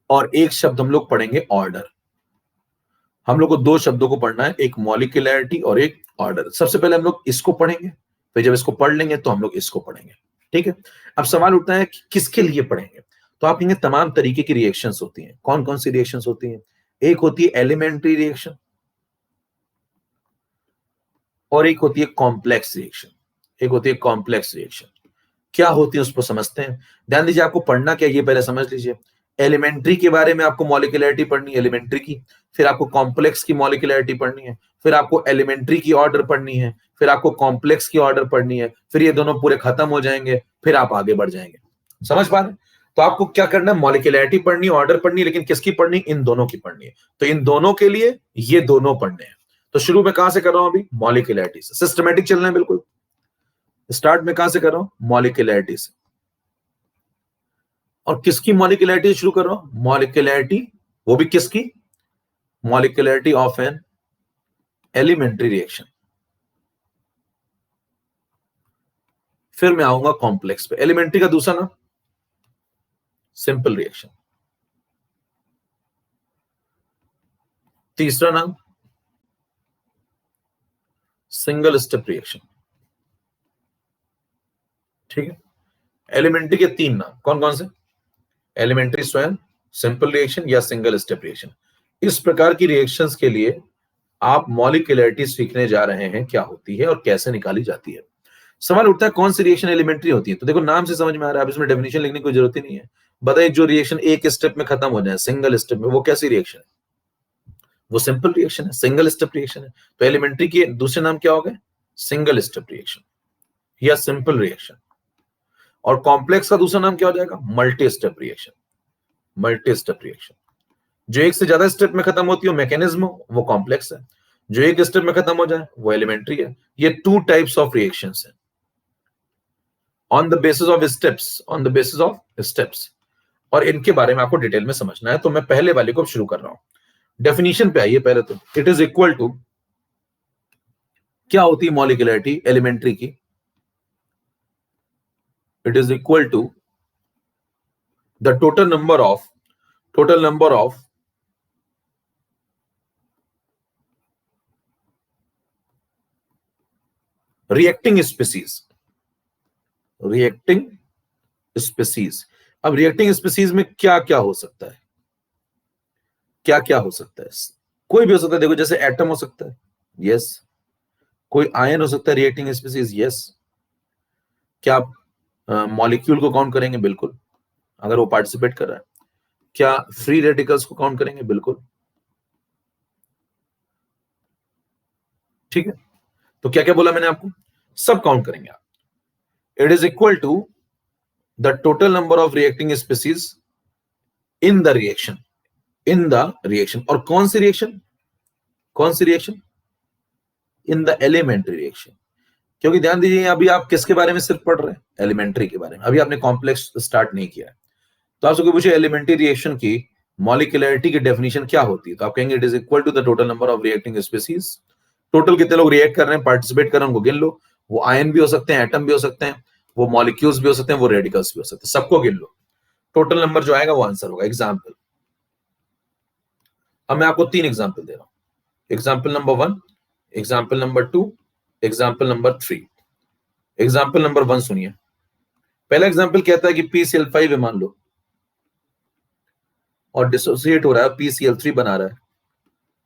और एक शब्द हम लोग पढ़ेंगे ऑर्डर। हम लोग को दो शब्दों को पढ़ना है, एक मॉलिक्यूलैरिटी और एक ऑर्डर। सबसे पहले हम लोग इसको पढ़ेंगे, फिर जब इसको पढ़ लेंगे तो हम लोग इसको पढ़ेंगे। ठीक है। अब सवाल उठता है कि किसके लिए पढ़ेंगे? तो आप कहेंगे तमाम तरीके की रिएक्शंस होती हैं। कौन कौन सी रिएक्शंस होती हैं? एक होती है एलिमेंट्री रिएक्शन, और एक होती है कॉम्प्लेक्स रिएक्शन। एक होती है कॉम्प्लेक्स रिएक्शन। क्या होती है उसको समझते हैं। ध्यान दीजिए, आपको पढ़ना क्या, ये पहले समझ लीजिए। एलिमेंट्री के बारे में आपको मॉलिक्यूलैरिटी पढ़नी है, एलिमेंट्री की। फिर आपको कॉम्प्लेक्स की मॉलिक्यूलैरिटी पढ़नी है। फिर आपको एलिमेंट्री की ऑर्डर पढ़नी है। फिर आपको कॉम्प्लेक्स की ऑर्डर पढ़नी है। फिर ये दोनों पूरे खत्म हो जाएंगे, फिर आप आगे बढ़ जाएंगे। समझ पा रहे हैं? तो आपको क्या करना है? मॉलिक्यूलैरिटी पढ़नी है, ऑर्डर पढ़नी है, लेकिन किसकी पढ़नी? इन दोनों की पढ़नी है। तो इन दोनों के लिए ये दोनों पढ़ने हैं। तो शुरू में कहां से कर रहा हूं? अभी मॉलिक्यूलैरिटी से। सिस्टमैटिक चलना है बिल्कुल। स्टार्ट में कहां से कर रहा हूं? मॉलिक्यूलैरिटी से। और किसकी मॉलिक्यूलैरिटी शुरू कर रहा हूं? मॉलिक्यूलैरिटी, वो भी किसकी? मॉलिक्यूलैरिटी ऑफ एन एलिमेंट्री रिएक्शन। फिर मैं आऊंगा कॉम्प्लेक्स पे। एलिमेंट्री का दूसरा नाम सिंपल रिएक्शन, तीसरा नाम सिंगल स्टेप रिएक्शन। ठीक है। एलिमेंट्री के तीन नाम कौन कौन से? एलिमेंट्री स्वयं, सिंपल रिएक्शन या सिंगल स्टेप रिएक्शन। इस प्रकार की रिएक्शंस के लिए आप मॉलिक्यूलैरिटी सीखने जा रहे हैं, क्या होती है और कैसे निकाली जाती है। सवाल उठता है कौन सी रिएक्शन एलिमेंट्री होती है? तो देखो नाम से समझ में आ रहा है, अब इसमें डेफिनेशन लिखने की जरूरत ही नहीं है। बताइए, जो रिएक्शन एक स्टेप में खत्म हो जाए, सिंगल स्टेप में, वो कैसी रिएक्शन है? वो सिंपल रिएक्शन है, सिंगल स्टेप रिएक्शन है। तो एलिमेंट्री के दूसरे नाम क्या हो गए? सिंगल स्टेप रिएक्शन या सिंपल रिएक्शन। और कॉम्प्लेक्स का दूसरा नाम क्या हो जाएगा? Multi step reaction. Multi step reaction. जो एक से ज्यादा स्टेप में खत्म होती हो मैकेनिज्म, वो कॉम्प्लेक्स है। जो एक स्टेप में खत्म हो जाए वो एलिमेंट्री है। ये टू टाइप्स ऑफ रिएक्शंस हैं on the basis of steps, on the basis of steps. और इनके बारे में आपको डिटेल में समझना है। तो मैं पहले वाले को शुरू कर रहा हूं। डेफिनेशन पे आइए पहले। तो इट इज इक्वल टू, क्या होती है मॉलिक्यूलैरिटी एलिमेंट्री की? It is equal to the total number of reacting species. Reacting species. अब रिएक्टिंग स्पीसीज में क्या क्या हो सकता है? क्या क्या हो सकता है? कोई भी हो सकता है। देखो, जैसे एटम हो सकता है, यस। कोई आयन हो सकता है रिएक्टिंग स्पीसीज, यस। क्या आप मॉलिक्यूल को काउंट करेंगे? बिल्कुल, अगर वो पार्टिसिपेट कर रहा है। क्या फ्री रेडिकल्स को काउंट करेंगे? बिल्कुल। ठीक है। तो क्या क्या बोला मैंने आपको? सब काउंट करेंगे आप। It is equal to the total number of reacting species in the reaction. In the reaction. और कौन सी रिएक्शन? कौन सी reaction? In the elementary reaction. क्योंकि ध्यान दीजिए, अभी आप किसके बारे में सिर्फ पढ़ रहे हैं? एलिमेंट्री के बारे में। अभी आपने कॉम्प्लेक्स स्टार्ट नहीं किया है। तो आपसे कोई पूछे एलिमेंट्री रिएक्शन की मॉलिक्यूलैरिटी की डेफिनेशन क्या होती है, तो आप कहेंगे it is equal to the total number of reacting species. Total कितने लोग रिएक्ट कर रहे हैं, पार्टिसिपेट कर रहे हैं, उनको गिन लो। वो आयन भी हो सकते हैं, एटम भी हो सकते हैं, वो मॉलिक्यूल्स भी हो सकते हैं, वो रेडिकल्स भी हो सकते हैं, सबको गिन लो। टोटल नंबर जो आएगा वो आंसर होगा। एग्जाम्पल, अब मैं आपको तीन एग्जाम्पल दे रहा हूं। Example number 1, example number 2, example number 3। Example number 1 सुनिए। पहला एग्जाम्पल कहता है कि PCl5 है मान लो, और डिसोसिएट हो रहा है, PCl3 बना रहा है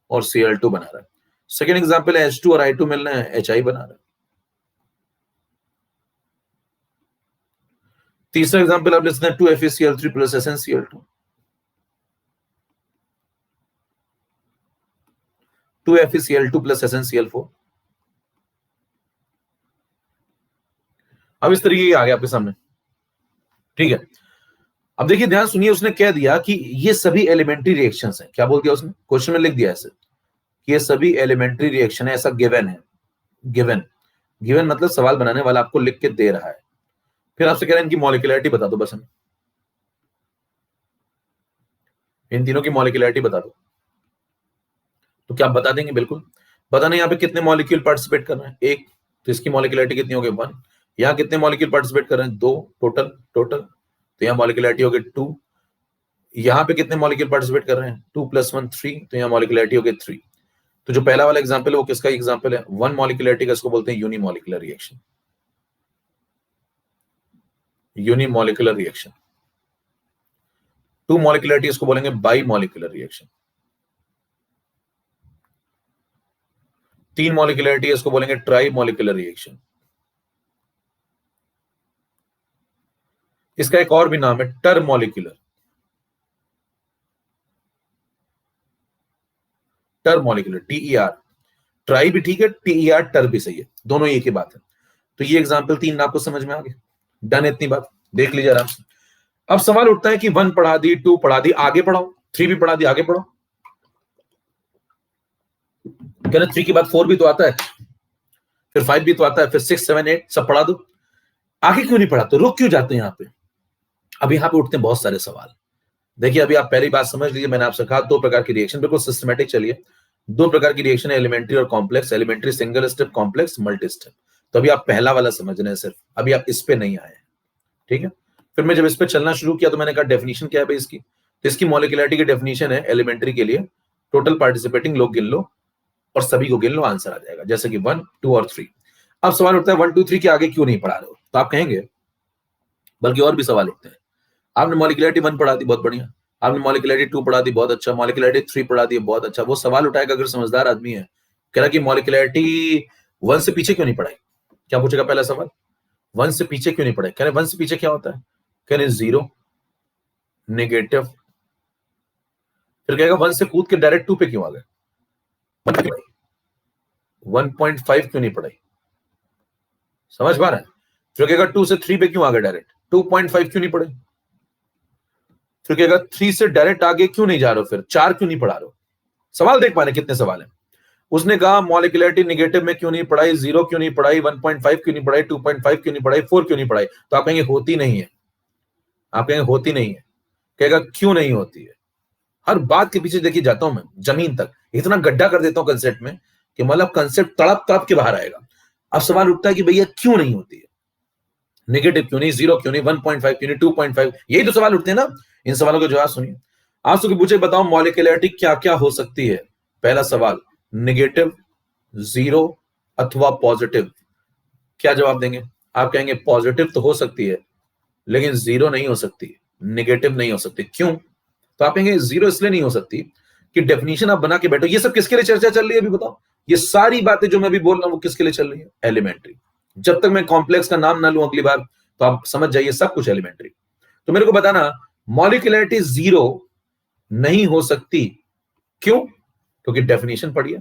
और Cl2 बना रहा है। सेकेंड एग्जाम्पल है H2 और I2 मिल रहे हैं, HI बना रहा है। तीसरा एग्जाम्पल आप लिखते हैं 2FeCl3 plus SnCl2। 2FeCl2 plus SnCl4। अब इस तरीके की आ गया आपके सामने। ठीक है। अब देखिए, ध्यान सुनिए, उसने कह दिया कि ये सभी एलिमेंट्री रिएक्शंस हैं। क्या बोल दिया उसने? क्वेश्चन में लिख दिया ऐसे कि ये सभी एलिमेंट्री रिएक्शन है, ऐसा गिवन है। गिवन गिवन मतलब सवाल बनाने वाला आपको लिख के दे रहा है, फिर आपसे कह रहे हैं इनकी मॉलिक्यूलरिटी बता दो, बस हमें इन तीनों की मॉलिक्यूलरिटी बता दो। तो क्या आप बता देंगे? बिल्कुल बताना। यहाँ पे कितने मॉलिक्यूल पार्टिसिपेट कर रहे हैं? एक, तो इसकी मॉलिक्यूलरिटी कितनी होगी? 1। यहाँ कितने मॉलिक्यूल पार्टिसिपेट कर रहे हैं? 2 टोटल। तो यहाँ मॉलिक्यूलरिटी होगी 2। यहाँ पे कितने मॉलिक्यूल पार्टिसिपेट कर रहे हैं? 2 + 1 3, तो यहाँ मॉलिक्यूलरिटी होगी 3। तो जो पहला वाला एग्जाम्पल है वो किसका एग्जाम्पल है? 1 मॉलिक्यूलरिटी का, इसको बोलते हैं unimolecular reaction. Unimolecular reaction. 2 molecularity इसको बोलेंगे बाई मॉलिक्यूलर रिएक्शन। 3 मॉलिक्यूलरिटी इसको बोलेंगे ट्राई मॉलिक्यूलर रिएक्शन। इसका एक और भी नाम है टर मॉलिक्यूलर। टर मॉलिक्यूलर, TER। ट्राई भी ठीक है, TER टर भी सही है, दोनों एक ही बात है। तो ये एग्जाम्पल 3 आपको समझ में आ गया? डन, इतनी बात देख लीजिए आराम से। अब सवाल उठता है कि 1 पढ़ा दी, 2 पढ़ा दी, आगे पढ़ाओ। 3 भी पढ़ा दी, आगे पढ़ो। कहना 3 के बाद 4 भी तो आता है, फिर 5 भी तो आता है, फिर 6 7 8 सब पढ़ा दो। आगे क्यों नहीं पढ़ाते? रुक क्यों जाते हैं यहाँ पे? अब यहाँ पे उठते हैं बहुत सारे सवाल। देखिए अभी आप पहली बात समझ लीजिए, मैंने आपसे कहा 2 प्रकार की रिएक्शन, बिल्कुल सिस्टमेटिक चलिए। 2 प्रकार की रिएक्शन है, एलिमेंट्री और complex. Elementary single step, complex multi step. तो अभी आप पहला वाला समझ रहे हैं सिर्फ, अभी आप इस पे नहीं आए, ठीक है। फिर मैं जब इस पे चलना शुरू किया तो मैंने कहा डेफिनेशन क्या है भाई इसकी? तो इसकी मॉलिक्यूलरिटी की डेफिनेशन है एलिमेंट्री के लिए, टोटल पार्टिसिपेटिंग लोग गिन लो और सभी को गिन लो, आंसर आ जाएगा। जैसे कि 1 2 और 3। अब सवाल उठता है 1 2 3 के आगे क्यों नहीं पढ़ा रहे हो? तो आप कहेंगे, बल्कि और भी सवाल उठते हैं, आपने मॉलिक्यूलरिटी 1 पढ़ा दी, बहुत बढ़िया। आपने मॉलिक्यूलरिटी 2 पढ़ा दी, बहुत अच्छा। मॉलिक्यूलरिटी 3 पढ़ा दी, बहुत अच्छा। वो सवाल उठाएगा अगर समझदार आदमी है, कह रहा कि मॉलिक्यूलरिटी 1 से पीछे क्यों नहीं पढ़ाई? क्या पूछेगा पहला सवाल? 1 से पीछे क्यों नहीं पढ़ाई? कह रहे 1 से पीछे क्या होता है? कह रहे 0, नेगेटिव। फिर कहेगा 1 से कूद के डायरेक्ट 2 पे क्यों आ गए? 1.5 क्यों नहीं पढ़ाई? समझ पा रहे हैं? फिर कहेगा 2 से 3 पे क्यों आ गए डायरेक्ट? 2.5 क्यों नहीं पढ़ाई? फिर कहेगा 3 से डायरेक्ट आगे क्यों नहीं जा रहे हो? फिर 4 क्यों नहीं पढ़ा रहे हो? सवाल देख पा रहे कितने सवाल है। उसने कहा मॉलिक्यूलरिटी नेगेटिव में क्यों नहीं पढ़ाई, 0 क्यों नहीं पढ़ाई, 1.5 क्यों नहीं पढ़ाई, 2.5 क्यों नहीं पढ़ाई, 4 क्यों नहीं पढ़ाई? तो आप कहेंगे होती नहीं है। आप कहेंगे होती नहीं है। कहेगा क्यों नहीं होती है? हर बात के पीछे देखिए जाता हूं मैं जमीन तक, इतना गड्ढा कर देता हूं कंसेप्ट में कि मतलब कंसेप्ट तड़प तड़प के बाहर आएगा। अब सवाल उठता है कि भैया क्यों नहीं होती है? नेगेटिव क्यों नहीं, 0 क्यों नहीं, 1.5 क्यों नहीं, 2.5? यही तो सवाल उठते हैं ना। इन सवालों का जवाब सुनिए। आप सबके पूछे बताओ मॉलिक्यूलरिटी क्या क्या हो सकती है? पहला सवाल, नेगेटिव, 0 अथवा पॉजिटिव। क्या जवाब देंगे? आप कहेंगे पॉजिटिव तो हो सकती है लेकिन 0 नहीं हो सकती, नेगेटिव नहीं हो सकती। क्यों? तो आप कहेंगे 0 इसलिए नहीं हो सकती कि डेफिनेशन आप बना के बैठो। ये सब किसके लिए चर्चा चल रही है अभी बताओ? ये सारी बातें जो मैं अभी बोल रहा हूं वो किसके लिए चल रही है? एलिमेंट्री। जब तक मैं कॉम्प्लेक्स का नाम ना लूं अगली बार तो आप समझ जाइए सब कुछ एलिमेंट्री। तो मेरे को बताना मॉलिक्यूलरिटी 0 नहीं हो सकती, क्यों? क्योंकि डेफिनेशन पढ़िए।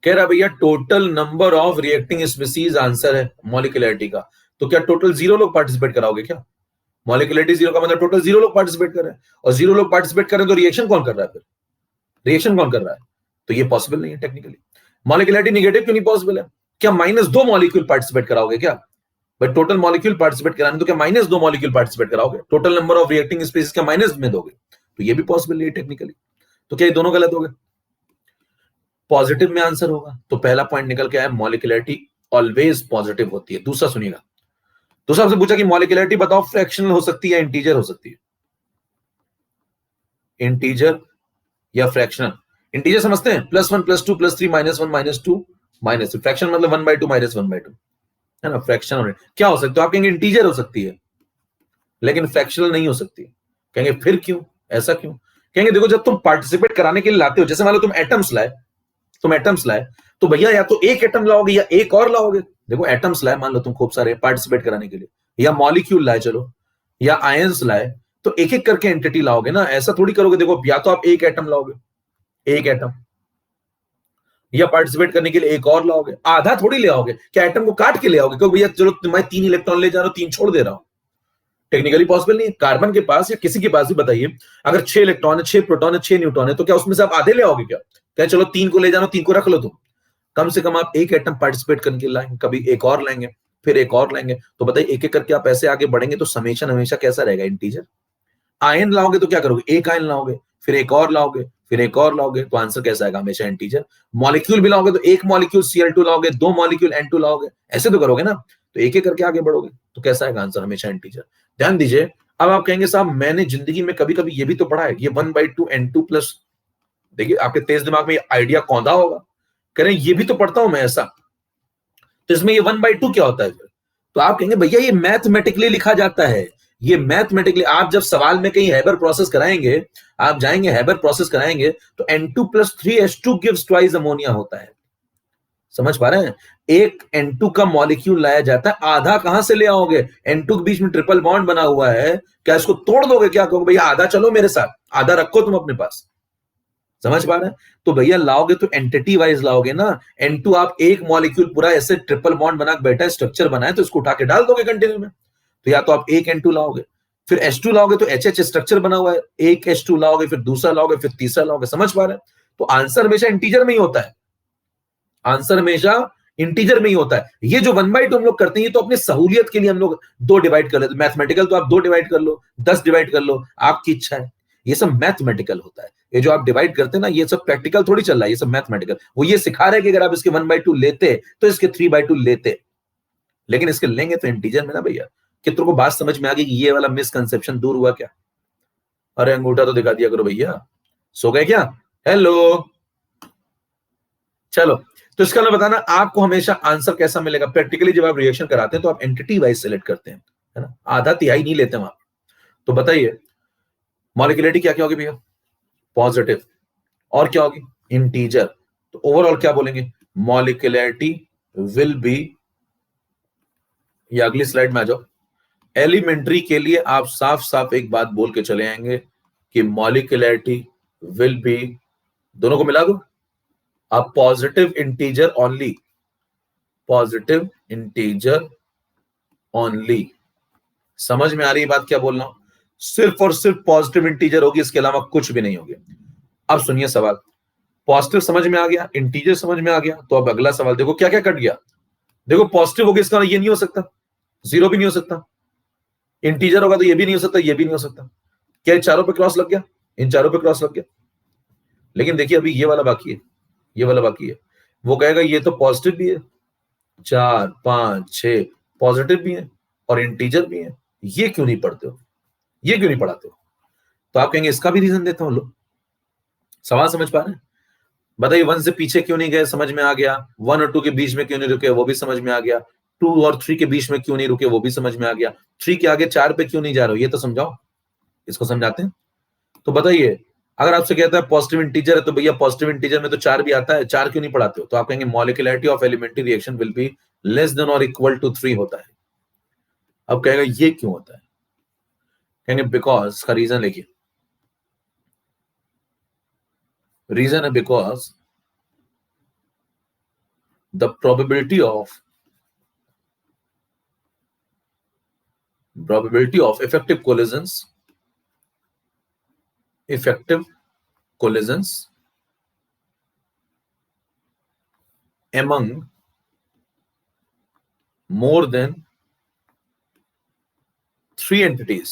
कह रहा भैया total number of reacting species answer है मॉलिक्यूलरिटी का। तो क्या टोटल 0 लोग पार्टिसिपेट कराओगे क्या? मॉलिक्यूलरिटी 0 का मतलब टोटल 0 लोग पार्टिसिपेट कर रहे हैं, और 0 लोग पार्टिसिपेट कर रहे हैं तो रिएक्शन कौन कर रहा है? फिर रिएक्शन कौन कर रहा है? तो ये पॉसिबल नहीं है टेक्निकली। मॉलिक्यूलरिटी नेगेटिव क्यों नहीं पॉसिबल है? क्या -2 मॉलिक्यूल पार्टिसिपेट कराओगे क्या? भाई टोटल मॉलिक्यूल पार्टिसिपेट कराने तो क्या -2 मॉलिक्यूल पार्टिसिपेट कराओगे? Total number of reacting species का माइनस में दोगे? तो ये भी पॉसिबल नहीं है टेक्निकली। तो क्या ये दोनों गलत हो गए? पॉजिटिव में आंसर होगा। तो पहला पॉइंट निकल के आया, मॉलिक्यूलरिटी ऑलवेज पॉजिटिव होती है। दूसरा सुनिएगा, दूसरा आपसे पूछा कि मॉलिक्यूलरिटी बताओ फ्रैक्शनल हो सकती है या इंटीजर हो सकती है? इंटीजर या फ्रैक्शनल? इंटीजर समझते हैं, +1 +2 +3 -1 -2 -3। फ्रैक्शन मतलब 1/2 -1/2 है ना। फ्रैक्शन और क्या हो सकता है? तो आप कहेंगे इंटीजर हो सकती है लेकिन फ्रैक्शनल नहीं हो सकती। कहेंगे फिर क्यों, ऐसा क्यों? कहेंगे देखो जब तुम पार्टिसिपेट कराने के लिए लाते हो, जैसे मान लो तुम एटम्स लाए, तो भैया या तो एक एटम लाओगे या एक और लाओगे। देखो एटम्स लाए मान लो तुम खूब सारे पार्टिसिपेट कराने के लिए, या मॉलिक्यूल लाए चलो, या आयंस लाए, तो एक एक करके एंटिटी लाओगे ना। ऐसा थोड़ी करोगे देखो, या तो आप एक एटम लाओगे, एक एटम, या पार्टिसिपेट करने के लिए एक और लाओगे। आधा थोड़ी ले आओगे, क्या एटम को काट के ले आओगे? क्यों भैया चलो तुम्हारे 3 इलेक्ट्रॉन ले जा रहा हूं, 3 छोड़ दे रहा हूं। टेक्निकली पॉसिबल नहीं है। कार्बन के पास या किसी के पास भी बताइए, अगर 6 इलेक्ट्रॉन है, 6 प्रोटॉन है, 6 न्यूट्रॉन है, तो क्या उसमें से आप आधे ले आओगे क्या? क्या चलो 3 को ले जाना, 3 को रख लो तुम, कम से कम आप एक एटम पार्टिसिपेट करके लाएंगे, कभी एक और लाएंगे, फिर एक और लाएंगे, तो बताइए एक एक करके आप ऐसे आगे बढ़ेंगे तो समेशन हमेशा कैसा रहेगा, इंटीजर। आयन लाओगे तो क्या करोगे, एक आयन लाओगे, फिर एक और लाओगे, फिर एक और लाओगे, तो आंसर कैसा आएगा, हमेशा इंटीजर। मॉलिक्यूल भी लाओगे तो एक मॉलिक्यूल Cl2 लाओगे, 2 मॉलिक्यूल N2 लाओगे, ऐसे तो करोगे ना, तो एक एक करके आगे बढ़ोगे, तो कैसा आएगा आंसर, हमेशा इंटीजर। ध्यान दीजिए, अब आप कहेंगे साहब मैंने जिंदगी में कभी कभी ये भी तो पढ़ा है, ये 1/2 N2 प्लस, देखिए आपके तेज दिमाग में आइडिया कौंधा होगा, कह रहे हैं ये भी तो पढ़ता हूं मैं ऐसा, तो इसमें ये 1/2 क्या होता है फिर, तो आप कहेंगे भैया ये मैथमेटिकली लिखा जाता है, ये मैथमेटिकली, आप जब सवाल में कहीं हैबर प्रोसेस कराएंगे, आप जाएंगे हैबर प्रोसेस कराएंगे, तो N2 + 3H2 gives twice ammonia होता है, समझ पा रहे हैं, एक N2 का मॉलिक्यूल लाया जाता है, आधा कहां से ले आओगे, N2 के बीच में ट्रिपल बॉन्ड बना हुआ है, क्या इसको तोड़ दोगे, क्या कहोगे भैया आधा चलो मेरे साथ, आधा रखो तुम अपने पास, समझ पा रहे हैं, तो भैया लाओगे तो एंटिटी वाइज लाओगे ना, N2 आप एक मॉलिक्यूल पूरा ऐसे ट्रिपल बॉन्ड बना के बैठा है, स्ट्रक्चर बनाए, तो इसको उठा के डाल दोगे कंटेनर में, तो या तो आप एक N2 लाओगे, फिर H2 लाओगे तो HH स्ट्रक्चर बना हुआ है, एक H2 लाओगे, फिर दूसरा लाओगे, फिर तीसरा लाओगे, समझ पा रहे हैं, तो आंसर हमेशा इंटीजर में ही होता है, आंसर हमेशा इंटीजर में ही होता है। ये जो 1/2 हम लोग करते हैं तो अपने सहूलियत के लिए हम लोग 2 डिवाइड कर लेते, मैथमेटिकल तो आप 2 डिवाइड कर लो, 10 डिवाइड कर लो, आपकी इच्छा है, ये सब मैथमेटिकल होता है, ये जो आप डिवाइड करते हैं ना, ये सब प्रैक्टिकल थोड़ी चल रहा है, ये सब मैथमेटिकल, वो ये सिखा रहे हैं कि अगर आप इसके 1/2 लेते तो इसके 3/2 लेते, लेकिन इसके लेंगे तो इंटीजर में ना भैया। कितनों को बात समझ में आ गई कि ये वाला मिसकंसेप्शन दूर हुआ क्या? अरे अंगूठा तो दिखा दिया करो भैया, सो गए क्या? हेलो, चलो, तो इसका मतलब बताना आपको हमेशा आंसर कैसा मिलेगा, प्रैक्टिकली जब आप रिएक्शन कराते हैं तो आप एंटिटी वाइज सेलेक्ट करते हैं, है ना, आधा तिहाई नहीं लेते वहां। तो बताइए मॉलिक्यूलरिटी क्या क्या होगी भैया, पॉजिटिव, और क्या होगी, इंटीजर, तो ओवरऑल क्या बोलेंगे, मॉलिक्यूलरिटी विल बी, या अगली स्लाइड में आ जाओ, एलिमेंट्री के लिए आप साफ साफ एक बात बोल के चले आएंगे कि मॉलिक्यूलरिटी विल बी, दोनों को मिला दो, a positive integer only, positive integer only, समझ में आ रही है बात क्या बोल रहा हूं, सिर्फ और सिर्फ पॉजिटिव इंटीजर होगी, इसके अलावा कुछ भी नहीं होगी। अब सुनिए सवाल, पॉजिटिव समझ में आ गया, इंटीजर समझ में आ गया, तो अब अगला सवाल देखो क्या क्या कट गया, देखो पॉजिटिव होगा इसका ये नहीं हो सकता, जीरो भी नहीं हो सकता, इंटीजर होगा तो ये भी नहीं हो सकता, ये भी नहीं हो सकता, क्या इन चारों पे क्रॉस लग गया, इन चारों पे क्रॉस लग गया, लेकिन देखिए अभी ये वाला बाकी है, ये वाला बाकी है, वो कहेगा ये तो पॉजिटिव भी है, 4 5 6 पॉजिटिव भी है और इंटीजर भी है, ये क्यों नहीं पढ़ते हो, ये क्यों नहीं पढ़ाते हो, तो आप कहेंगे इसका भी रीजन देता हूं, लो सवाल समझ पा रहे हैं, बताइए 1 से पीछे क्यों नहीं गए, समझ में आ गया, 1 और 2 के बीच में क्यों नहीं रुके, वो भी समझ में आ गया, 2 और 3 के बीच में क्यों नहीं रुके, वो भी समझ में आ गया, 3 के आगे 4 पे क्यों नहीं जा रहे हो, ये तो समझाओ, इसको समझाते हैं। तो बताइए अगर आपसे कहता है पॉजिटिव इंटीजर है, तो भैया पॉजिटिव इंटीजर में तो 4 भी आता है, 4 क्यों नहीं पढ़ाते हो, तो आप कहेंगे molecularity of elementary reaction will be less than और इक्वल टू 3 होता है। अब कहेगा ये क्यों होता है, कहेंगे बिकॉज, का रीजन लिखिए, रीजन है because the probability of effective collisions among more than 3 entities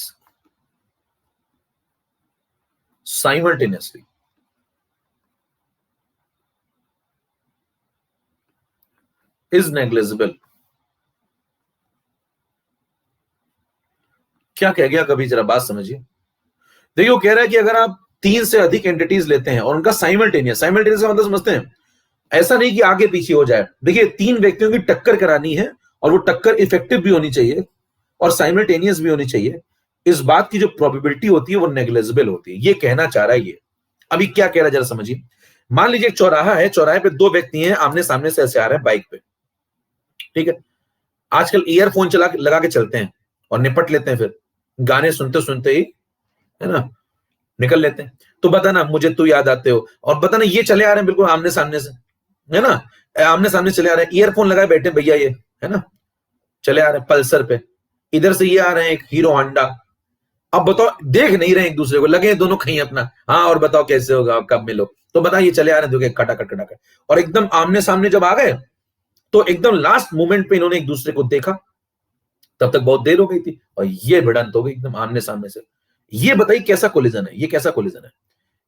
simultaneously is negligible। क्या कह गया, कभी जरा बात समझिए, देखिए वो कह रहा है कि अगर आप 3 से अधिक एंटिटीज लेते हैं और उनका साइमल्टेनियस का मतलब समझते हैं, ऐसा नहीं कि आगे पीछे हो जाए, देखिए 3 व्यक्तियों की टक्कर करानी है और वो टक्कर इफेक्टिव भी होनी चाहिए और साइमल्टेनियस भी होनी चाहिए, इस बात की जो प्रोबेबिलिटी होती है वो नेग्लिजिबल होती है, ये कहना चाह रहा है ये। अभी क्या कह रहा है जरा समझिए, मान लीजिए एक चौराहा है, चौराहे पे 2 व्यक्ति हैं, आमने सामने से ऐसे आ रहे हैं बाइक पे, ठीक है, आजकल ईयरफोन लगा के चलते हैं और निपट लेते हैं, फिर गाने सुनते सुनते ही, है ना, निकल लेते हैं, तो बताना मुझे तू याद आते हो, और बताना ये चले आ रहे हैं बिल्कुल आमने सामने से, है ना, आमने सामने चले आ रहे हैं, ईयरफोन लगाए बैठे भैया ये, है ना, चले आ रहे हैं पल्सर पे, इधर से ये आ रहे हैं एक हीरो होंडा, अब बताओ, देख नहीं रहे एक दूसरे को, लगे दोनों कहीं अपना, हाँ और बताओ कैसे होगा, कब मिलो, तो बताइए चले आ रहे थे खटाखट खटाखट, और एकदम आमने सामने जब आ गए तो एकदम लास्ट मोमेंट पे इन्होंने एक दूसरे को देखा, तब तक बहुत देर हो गई थी और ये भिड़ंत हो गई एकदम आमने सामने से। ये बताइए कैसा कोलिजन है, ये कैसा कोलिजन है?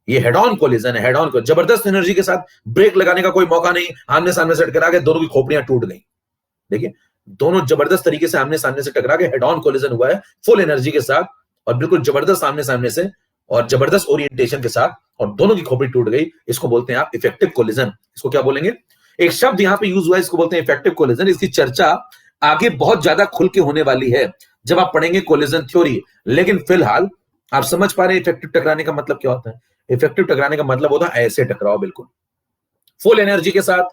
ये हेड ऑन कोलिजन है, हेड ऑन को जबरदस्त एनर्जी के साथ, ब्रेक लगाने का कोई मौका नहीं, आमने सामने से टकरा गए, दोनों की खोपड़ियां टूट गई। देखिए दोनों जबरदस्त तरीके से आमने सामने से टकरा के हेड ऑन कोलिजन हुआ है, फुल एनर्जी के साथ और बिल्कुल जबरदस्त आमने सामने से और जबरदस्त ओरिएंटेशन के साथ, और दोनों की खोपड़ी टूट गई। इसको बोलते हैं आप इफेक्टिव कोलिजन। इसको क्या बोलेंगे? एक शब्द यहां पे यूज हुआ है, इसको बोलते हैं इफेक्टिव कोलिजन। इसकी चर्चा आगे बहुत ज्यादा खुल के होने वाली है जब आप पढ़ेंगे कोलिजन थ्योरी, लेकिन फिलहाल आप समझ पा रहे हैं इफेक्टिव टकराने का मतलब क्या होता है? इफेक्टिव टकराने का मतलब होता है ऐसे टकराओ, बिल्कुल फुल एनर्जी के साथ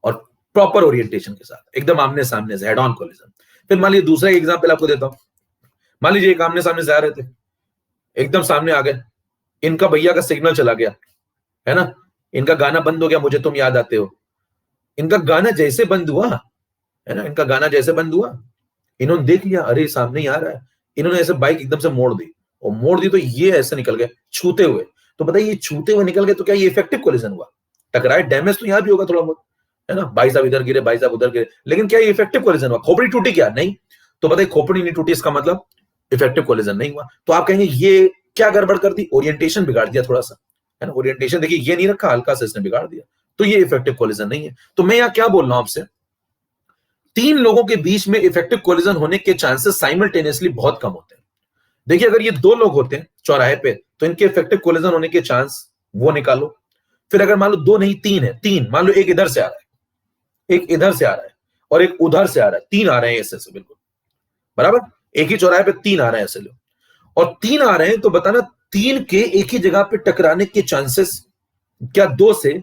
और प्रॉपर ओरिएंटेशन के साथ, एकदम आमने सामने से, हेड ऑन कोलिजन। फिर मान लीजिए दूसरा एग्जांपल आपको देता हूं। मान लीजिए एक आमने सामने से आ रहे थे, एकदम सामने आ गए, इनका भैया का सिग्नल चला गया, है ना, इनका गाना बंद हो गया, मुझे तुम याद आते हो। इनका गाना जैसे बंद हुआ, है ना, इनका गाना जैसे बंद हुआ, इन्होंने देख लिया अरे सामने ही आ रहा है, इन्होंने ऐसे बाइक एकदम से मोड़ दी, और मोड़ दी तो ये ऐसे निकल गए छूते हुए। तो बताइए ये छूते हुए निकल गए तो क्या ये इफेक्टिव कोलिजन हुआ? टकराए, डैमेज तो यहां भी होगा थोड़ा बहुत, है ना, भाई साहब इधर गिरे, भाई साहब उधर गिरे, लेकिन क्या ये इफेक्टिव कोलिजन हुआ? खोपड़ी टूटी क्या? नहीं। तो बताइए खोपड़ी नहीं टूटी, इसका मतलब इफेक्टिव कोलिजन नहीं हुआ। तो आप कहेंगे ये क्या गड़बड़ कर दी? ओरिएंटेशन बिगाड़ दिया थोड़ा सा, है ना, ओरिएंटेशन देखिए ये नहीं रखा, हल्का सा इसने बिगाड़ दिया, तो ये इफेक्टिव कोलिजन नहीं है। तो मैं यहां क्या बोल रहा हूं आपसे, तीन लोगों के बीच में इफेक्टिव कोलिजन होने के चांसेस साइमल्टेनियसली बहुत कम होते हैं। देखिए अगर ये दो लोग होते हैं चौराहे पे तो इनके इफेक्टिव कोलिजन होने के चांस वो निकालो। फिर अगर मान लो दो नहीं तीन है, तीन मान लो, एक इधर से आ रहा है, एक इधर से आ रहा है और एक उधर से आ रहा है, तीन आ रहे हैं ऐसे से, बिल्कुल बराबर, एक ही चौराहे पे तीन आ रहे हैं ऐसे लो, और तीन आ रहे हैं, तो बताना तीन के एक ही जगह पे टकराने के चांसेस क्या दो से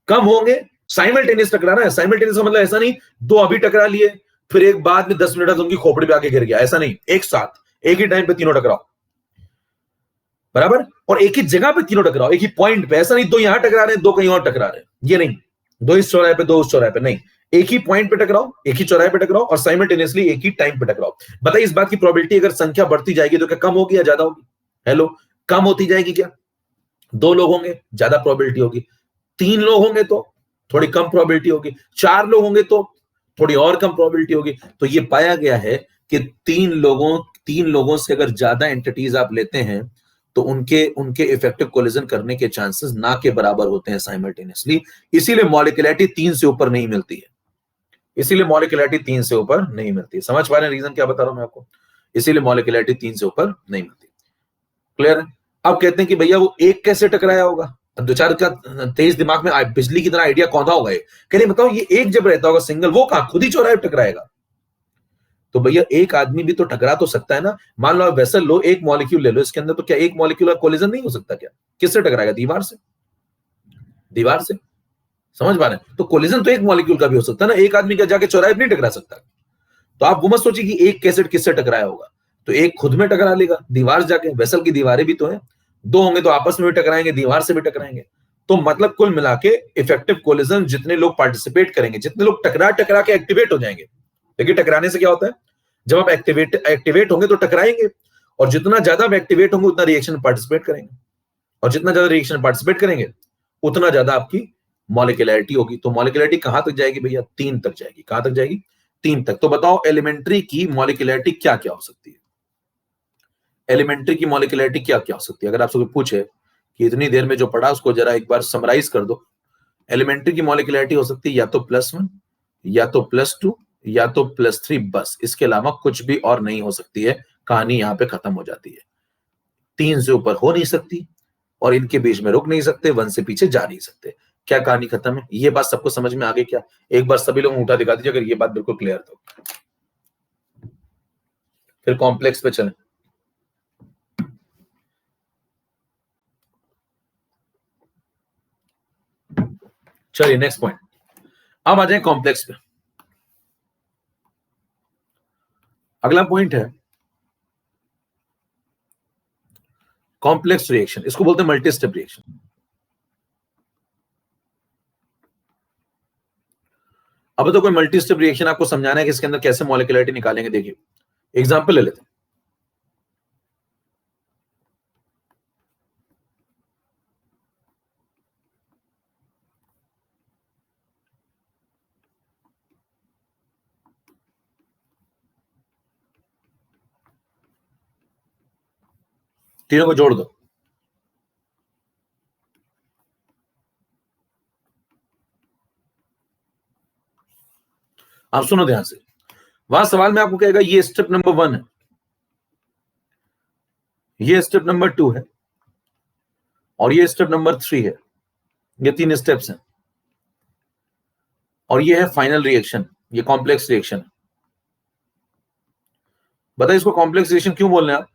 कम होंगे? साइमल्टेनियस टकराना है, साइमल्टेनियस का मतलब ऐसा नहीं दो अभी टकरा लिए फिर एक बाद में 10 मिनट तक उनकी खोपड़ी पे आके गिर गया, ऐसा नहीं, एक साथ एक ही टाइम पे तीनों टकराओ, बराबर, और एक ही जगह पे तीनों टकराओ, एक ही पॉइंट पे, ऐसा नहीं दो यहां टकरा रहे हैं दो कहीं और टकरा रहे हैं, ये नहीं, दो इस चौराहे पे दो उस चौराहे पे, नहीं, एक ही पॉइंट पे टकराओ, एक ही चौराहे पे टकराओ और साइमल्टेनियसली एक ही टाइम पे टकराओ। बताइए इस बात की प्रोबेबिलिटी अगर संख्या बढ़ती जाएगी तो क्या कम होगी या ज्यादा होगी? हेलो, कम होती जाएगी क्या? दो लोग होंगे ज्यादा प्रोबेबिलिटी होगी, तीन लोग होंगे तो थोड़ी कम प्रोबेबिलिटी होगी, चार लोग होंगे तो थोड़ी और कम प्रोबेबिलिटी होगी। तो ये पाया गया है कि तीन लोगों से अगर ज्यादा एंटिटीज आप लेते हैं तो उनके उनके इफेक्टिव कोलिजन करने के चांसेस ना के बराबर होते हैं साइमल्टेनियसली। इसीलिए मॉलिक्यूलरिटी तीन से ऊपर नहीं मिलती है, इसीलिए मॉलिक्यूलरिटी तीन से ऊपर नहीं मिलती है। समझ पा रहे हैं रीजन क्या बता रहा हूं मैं आपको? इसीलिए मॉलिक्यूलरिटी तीन से ऊपर नहीं मिलती। क्लियर है? अब कहते हैं कि भैया वो एक कैसे टकराया होगा? दो चार का तेज दिमाग में बिजली की तरह आइडिया कौंधा होगा, कह रहे बताओ ये एक जब रहता होगा सिंगल, वो कहां खुद ही चौराहे टकराएगा? तो भैया एक आदमी भी तो टकरा तो सकता है ना। मान लो वेसल लो, एक मॉलिक्यूल ले लो इसके अंदर, तो क्या एक मॉलिक्यूलर कोलिजन नहीं हो सकता क्या? किससे टकराएगा? दीवार से, दीवार से। समझ पा रहे हैं? तो कोलिजन तो एक मॉलिक्यूल का भी हो सकता है ना, एक आदमी का जाके चौराहे नहीं टकरा सकता। तो आप वो मत सोचिए कि एक कैसेट किससे टकराया होगा, तो एक खुद में टकरा लेगा दीवार जाके, वेसल की दीवारें भी तो है, दो होंगे तो आपस में भी टकराएंगे, दीवार से भी टकराएंगे। तो मतलब कुल मिला के इफेक्टिव कोलिजन जितने लोग पार्टिसिपेट करेंगे, जितने लोग टकरा टकरा के एक्टिवेट हो जाएंगे। देखिए टकराने से क्या होता है, जब आप एक्टिवेट होंगे तो टकराएंगे, और जितना ज्यादा आप एक्टिवेट होंगे उतना रिएक्शन पार्टिसिपेट करेंगे, और जितना ज्यादा रिएक्शन पार्टिसिपेट करेंगे उतना ज्यादा आपकी मॉलिक्यूलरिटी होगी। तो मॉलिक्यूलरिटी कहां तक जाएगी भैया? तीन तक जाएगी। कहां तक जाएगी? तीन तक। तो बताओ एलिमेंट्री की मॉलिक्यूलरिटी क्या क्या हो सकती है? एलिमेंट्री की मॉलिक्यूलरिटी क्या क्या हो सकती है? अगर आपसे कोई पूछे कि इतनी देर में जो पढ़ा उसको जरा एक बार समराइज कर दो, एलिमेंट्री की मॉलिक्यूलरिटी हो सकती है या तो +1, या तो +2, या तो +3, बस इसके अलावा कुछ भी और नहीं हो सकती है। कहानी यहां पे खत्म हो जाती है। तीन से ऊपर हो नहीं सकती और इनके बीच में रुक नहीं सकते, वन से पीछे जा नहीं सकते। क्या कहानी खत्म है? ये बात सबको समझ में आ गई क्या? एक बार सभी लोग उठा दिखा दीजिए अगर ये बात बिल्कुल क्लियर तो। फिर कॉम्प्लेक्स पे चलें। चलिए नेक्स्ट पॉइंट, अब आ जाए कॉम्प्लेक्स पे। अगला पॉइंट है कॉम्प्लेक्स रिएक्शन, इसको बोलते हैं मल्टी स्टेप रिएक्शन। अब तो कोई मल्टी स्टेप रिएक्शन आपको समझाना है कि इसके अंदर कैसे मॉलिक्यूलरिटी निकालेंगे। देखिए एग्जांपल ले लेते हैं। तीनों को जोड़ दो। आप सुनो ध्यान से, वहां सवाल में आपको कहेगा ये स्टेप नंबर 1 है, ये स्टेप नंबर 2 है और ये स्टेप नंबर 3 है। ये 3 स्टेप्स हैं और ये है फाइनल रिएक्शन, ये कॉम्प्लेक्स रिएक्शन है। बताइए इसको कॉम्प्लेक्स रिएक्शन क्यों बोल रहे हैं आप?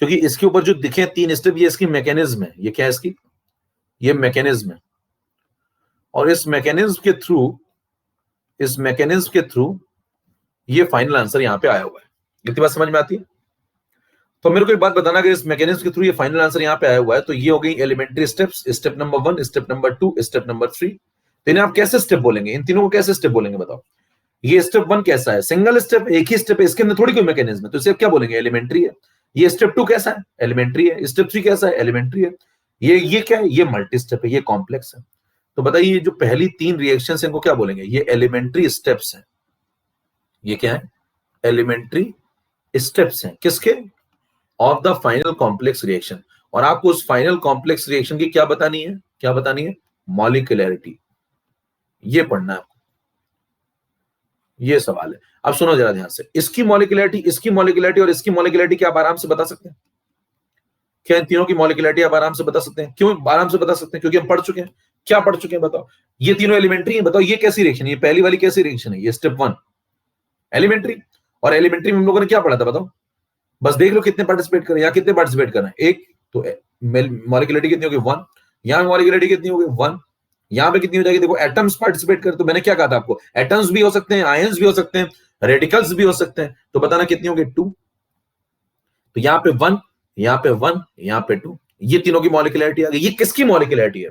क्योंकि इसके ऊपर जो दिखे 3 स्टेप, ये इसकी मैकेनिज्म है। ये क्या है इसकी? ये मैकेनिज्म है। और इस मैकेनिज्म के थ्रू ये फाइनल आंसर यहां पे आया हुआ है। इतनी बात समझ में आती है? तो मेरे को एक बात बताना, अगर इस मैकेनिज्म के थ्रू ये फाइनल आंसर यहां पे आया हुआ है तो ये हो गई elementary steps, step number 1, step number 2, step number 3। तो इन्हें आप कैसे स्टेप बोलेंगे? इन तीनों को कैसे स्टेप बोलेंगे बताओ? ये स्टेप 1 कैसा है? सिंगल स्टेप, एक ही स्टेप है, इसके अंदर थोड़ी कोई मैकेनिज्म है, तो इसे क्या बोलेंगे? एलिमेंट्री है। ये स्टेप 2 कैसा है? एलिमेंट्री है। स्टेप 3 कैसा है? एलिमेंट्री है। ये क्या है? ये मल्टी स्टेप है, ये कॉम्प्लेक्स है। तो बताइए जो पहली 3 रिएक्शन है इनको क्या बोलेंगे? ये एलिमेंट्री स्टेप्स है। ये क्या है? एलिमेंट्री स्टेप्स हैं। किसके? Of the final complex reaction. और आपको उस फाइनल कॉम्प्लेक्स रिएक्शन की क्या बतानी है? क्या बतानी है? मॉलिक्यूलैरिटी। ये पढ़ना है आपको, ये सवाल है। अब सुनो जरा ध्यान से, इसकी मॉलिक्यूलैरिटी और इसकी मॉलिक्यूलैरिटी क्या आप आराम से बता सकते हैं? क्या इन तीनों की मॉलिक्यूलैरिटी आप आराम से बता सकते हैं? क्यों आराम से बता सकते हैं? क्योंकि हम पढ़ चुके हैं। क्या पढ़ चुके हैं बताओ? ये तीनों एलिमेंट्री है। बताओ ये कैसी रिएक्शन है? ये पहली वाली कैसी रिएक्शन है? ये स्टेप 1 एलिमेंट्री। और एलिमेंट्री में हम लोगों ने क्या पढ़ा था बताओ? बस देख लो कितने पार्टिसिपेट करें, यहां कितने पार्टिसिपेट कर रहे हैं? एक। तो मॉलिक्यूलरिटी कितनी होगी? 1। यहां मॉलिक्यूलरिटी कितनी होगी? 1। यहां पे कितनी हो जाएगी? देखो एटम्स पार्टिसिपेट कर, तो मैंने क्या कहा था आपको? एटम्स भी हो सकते हैं, आयंस भी हो सकते हैं, रेडिकल्स भी हो सकते हैं। तो बताना कितनी होगी? 2। तो यहां पे 1, यहां पे 1, यहां पे 2, ये तीनों की मॉलिक्यूलरिटी आ गई। ये किसकी मॉलिक्यूलरिटी है?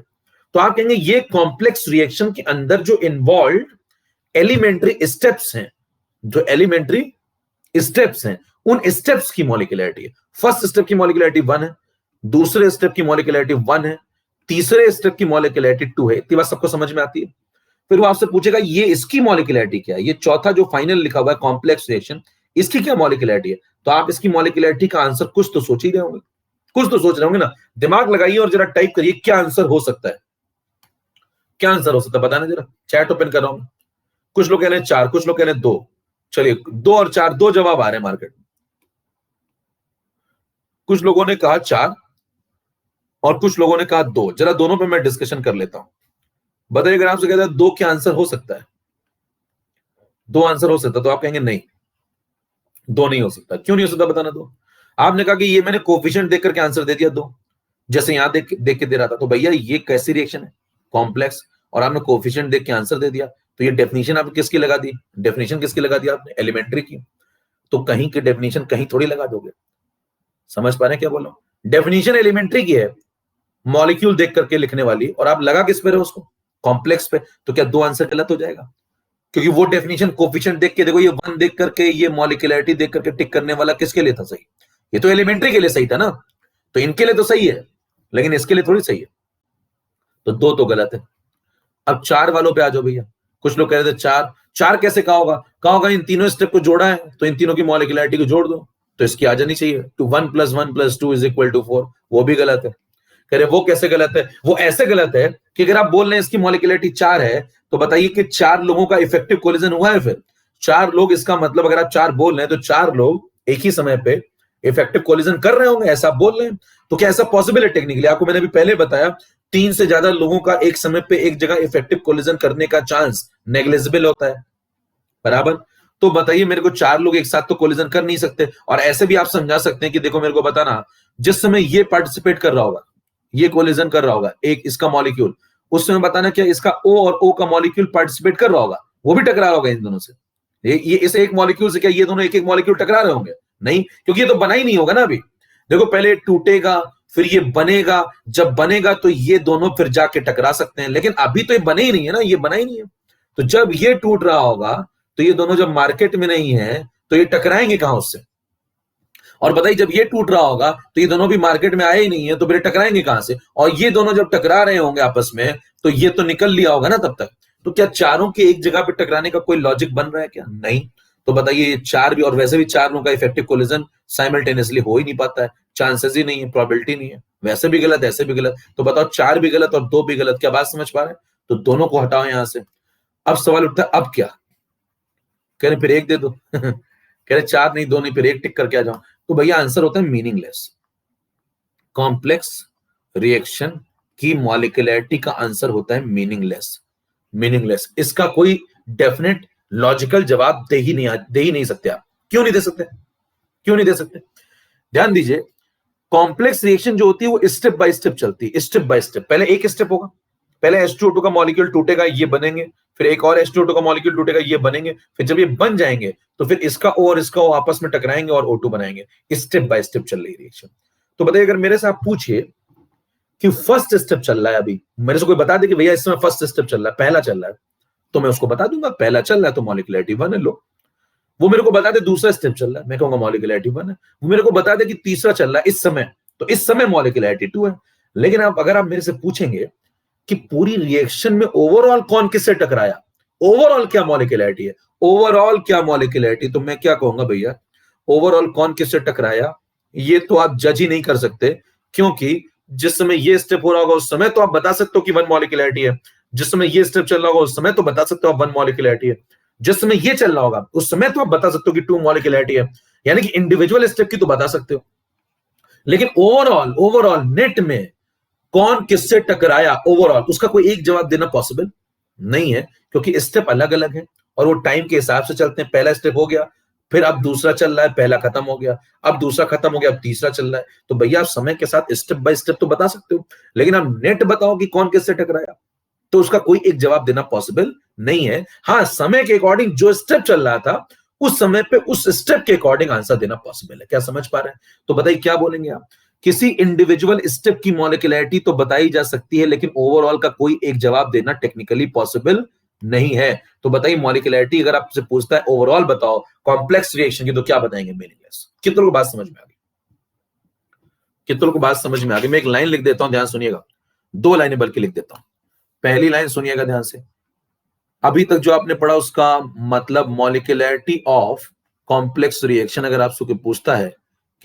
तो आप कहेंगे ये कॉम्प्लेक्स रिएक्शन के अंदर जो इन्वॉल्व एलिमेंट्री स्टेप्स हैं, जो एलिमेंट्री स्टेप्स हैं, उन स्टेप्स की मॉलिक्यूलरिटी है। फर्स्ट स्टेप की मॉलिक्यूलरिटी 1 है, दूसरे स्टेप की मॉलिक्यूलरिटी 1 है, तीसरे स्टेप की मॉलिक्यूलरिटी 2 है। इतनी बात सबको समझ में आती है? फिर वो आपसे पूछेगा ये इसकी मॉलिक्यूलरिटी क्या है? ये चौथा जो फाइनल लिखा हुआ है कॉम्प्लेक्स रिएक्शन, इसकी क्या मॉलिक्यूलरिटी है? तो आप इसकी मॉलिक्यूलरिटी का आंसर कुछ तो सोच ही रहे होंगे, कुछ तो सोच रहे होंगे ना। दिमाग लगाइए और जरा टाइप करिए क्या आंसर हो सकता है। क्या आंसर हो सकता है बताना जरा, चैट ओपन कर रहा हूं। कुछ लोग कह रहे हैं 4, कुछ लोग कह रहे हैं 2। चलिए 2 और 4, 2 जवाब आ रहे हैं मार्केट में। कुछ लोगों ने कहा 4 और कुछ लोगों ने कहा 2। जरा दोनों पे मैं डिस्कशन कर लेता हूं। बताइए अगर आपसे कहता है 2 क्या आंसर हो सकता है? 2 आंसर हो सकता है, तो आप कहेंगे नहीं 2 नहीं हो सकता। क्यों नहीं हो सकता बताना दो। आपने कहा कि ये मैंने कोफिशिएंट देख करके आंसर दे दिया 2, जैसे यहां देख के दे रहा था। तो भैया ये कैसी रिएक्शन है? कॉम्प्लेक्स। और आपने कोफिशिएंट देख के आंसर दे दिया, तो ये डेफिनेशन आपने किसकी लगा दी? डेफिनेशन किसकी लगा दी आपने? एलिमेंट्री की। तो कहीं की डेफिनेशन कहीं थोड़ी लगा दोगे। समझ पा रहे हैं क्या बोल रहा हूं? डेफिनेशन एलिमेंट्री की है, मॉलिक्यूल देख करके लिखने वाली, और आप लगा किस पे रहे उसको? कॉम्प्लेक्स पे। तो क्या 2 आंसर गलत हो जाएगा? क्योंकि वो डेफिनेशन कोफिशिएंट देख के, देखो ये 1 देख करके, ये मॉलिक्यूलरिटी देख करके टिक करने वाला किसके लिए था सही? ये तो एलिमेंट्री के लिए सही था ना। तो इनके लिए तो सही है, लेकिन इसके लिए थोड़ी सही है। तो 2 तो गलत है। अब 4 वालों पे आ जाओ भैया। कुछ लोग कह रहे थे 4 कैसे कहा होगा? कहा होगा इन तीनों स्टेप को जोड़ा है, तो इन तीनों की मॉलिक्यूलरिटी को जोड़ दो, तो इसकी आ जानी चाहिए। 1 + 1 + 2 = 4। वो भी गलत है। कह रहे वो कैसे गलत है? वो ऐसे गलत है कि अगर आप बोल रहे हैं इसकी मॉलिक्यूलरिटी 4 है, तो बताइए कि 4 लोगों का इफेक्टिव कोलिजन हुआ है। फिर 4 लोग, इसका मतलब अगर आप 4 बोल रहे हैं तो 4 लोग एक ही समय पे इफेक्टिव कोलिजन कर रहे होंगे, ऐसा बोल रहे हैं। तो क्या ऐसा पॉसिबल है टेक्निकली? आपको मैंने अभी पहले बताया 3 से ज्यादा लोगों का एक समय पे एक जगह इफेक्टिव कोलिजन करने का चांस नेग्लिजिबल होता है, बराबर। तो बताइए मेरे को 4 लोग एक साथ तो कोलिजन कर नहीं सकते। और ऐसे भी आप समझा सकते हैं कि देखो मेरे को बताना, जिस समय ये पार्टिसिपेट कर रहा होगा, ये कोलिजन कर रहा होगा एक इसका मॉलिक्यूल, उस समय बताना क्या इसका O और O का मॉलिक्यूल पार्टिसिपेट कर रहा होगा? वो भी टकरा रहा होगा इन दोनों से। ये इस एक मॉलिक्यूल से क्या ये दोनों एक एक मॉलिक्यूल टकरा रहे होंगे? नहीं, क्योंकि ये तो बना ही नहीं होगा ना अभी। देखो पहले टूटेगा, फिर ये बनेगा। जब बनेगा तो ये दोनों फिर जाके टकरा सकते हैं, लेकिन अभी तो ये बने ही नहीं है ना, ये बना ही नहीं है। तो जब ये टूट रहा होगा, तो ये दोनों जब मार्केट में नहीं है, तो ये टकराएंगे कहां उससे? और बताइए जब ये टूट रहा होगा तो ये दोनों भी मार्केट में आए ही नहीं है, तो फिर टकराएंगे कहां से? और ये दोनों जब टकरा रहे होंगे आपस में, तो ये तो निकल लिया होगा ना तब तक। तो क्या चारों के एक जगह पे टकराने का कोई लॉजिक बन रहा है क्या? नहीं। तो बताइए ये 4 भी, और वैसे भी 4 लोगों का इफेक्टिव कोलिजन साइमल्टेनियसली हो ही नहीं पाता है। चांसेस ही नहीं है, प्रोबेबिलिटी नहीं है, वैसे भी गलत ऐसे भी गलत। तो बताओ 4 भी गलत और 2 भी गलत, क्या बात समझ पा रहे हैं? तो दोनों को हटाओ यहां से। अब सवाल उठता है अब क्या, कह रहे फिर एक दे दो कह रहे 4 नहीं 2 नहीं, फिर एक टिक करके आ जाओ। तो भैया आंसर होता है मीनिंगलेस। कॉम्प्लेक्स रिएक्शन की मॉलिक्यूलरिटी का आंसर होता है मीनिंगलेस। मीनिंगलेस, इसका कोई डेफिनेट लॉजिकल जवाब दे ही नहीं सकते आप। क्यों नहीं दे सकते? क्यों नहीं दे सकते? ध्यान दीजिए, कॉम्प्लेक्स रिएक्शन जो होती है वो स्टेप बाय स्टेप चलती है, स्टेप बाय स्टेप। पहले एक स्टेप होगा, पहले H2O2 का मॉलिक्यूल टूटेगा, ये बनेंगे, फिर एक और H2O2 का मॉलिक्यूल टूटेगा, ये बनेंगे, फिर जब ये बन जाएंगे तो फिर इसका O और इसका O आपस में टकराएंगे और O2 बनाएंगे। स्टेप बाय स्टेप चल रही रिएक्शन। तो बताइए, अगर मेरे से आप पूछिए कि फर्स्ट स्टेप चल रहा है, अभी मेरे से कोई बता दे कि भैया इस समय फर्स्ट स्टेप चल रहा है, पहला चल रहा है, तो मैं उसको बता दूंगा पहला चल रहा है तो मॉलिक्यूलरिटी 1 है। लो, वो मेरे को बता दे दूसरा स्टेप चल रहा है, मैं कहूंगा मॉलिक्यूलरिटी 1 है। वो मेरे को बता दे कि तीसरा चल रहा है इस समय, तो इस समय मॉलिक्यूलरिटी 2 है। लेकिन अगर आप मेरे से पूछेंगे कि पूरी रिएक्शन में ओवरऑल कौन किससे टकराया, ओवरऑल क्या मॉलिक्यूलरिटी है, ओवरऑल क्या मॉलिक्यूलरिटी, तो मैं क्या कहूंगा भैया, ओवरऑल कौन किससे टकराया ये तो आप जज ही नहीं कर सकते, क्योंकि जिस समय ये स्टेप हो रहा होगा उस समय तो आप बता सकते हो कि 1 मॉलिक्यूलरिटी है, जिस समय ये स्टेप चल रहा होगा उस समय तो बता सकते हो आप 1 मॉलिक्यूलरिटी है, जिस समय ये चल रहा होगा उस समय तो आप बता सकते हो कि 2 मॉलिक्यूलरिटी है। यानी कि इंडिविजुअल स्टेप की तो बता सकते हो, लेकिन ओवरऑल ओवरऑल नेट में कौन किससे टकराया ओवरऑल, उसका कोई एक जवाब देना पॉसिबल नहीं है, क्योंकि स्टेप अलग अलग है और वो टाइम के हिसाब से चलते हैं। पहला स्टेप हो गया, फिर अब दूसरा चल रहा है, पहला खत्म हो गया, अब दूसरा खत्म हो गया, अब तीसरा चल रहा है। तो भैया आप समय के साथ स्टेप बाय स्टेप तो बता सकते हो, लेकिन आप नेट बताओ कि कौन किससे टकराया, तो उसका कोई एक जवाब देना पॉसिबल नहीं है। हाँ, समय के अकॉर्डिंग जो स्टेप चल रहा था उस समय पे उस स्टेप के अकॉर्डिंग आंसर देना पॉसिबल है। क्या समझ पा रहे हैं? तो बताइए क्या बोलेंगे आप? किसी इंडिविजुअल स्टेप की मॉलिक्यूलरिटी तो बताई जा सकती है, लेकिन ओवरऑल का कोई एक जवाब देना टेक्निकली पॉसिबल नहीं है। तो बताइए मॉलिक्यूलरिटी अगर आपसे पूछता है ओवरऑल बताओ कॉम्प्लेक्स रिएक्शन की, तो क्या बताएंगे? मीनिंगलेस। कितनों को बात समझ में आ गई? कितनों को बात समझ में आ गई? मैं एक लाइन लिख देता हूं, ध्यान सुनिएगा, 2 लाइनें बल्कि लिख देता हूं। पहली लाइन सुनिएगा ध्यान से, अभी तक जो आपने पढ़ा उसका मतलब मॉलिक्यूलरिटी ऑफ कॉम्प्लेक्स रिएक्शन। अगर आपसे कोई पूछता है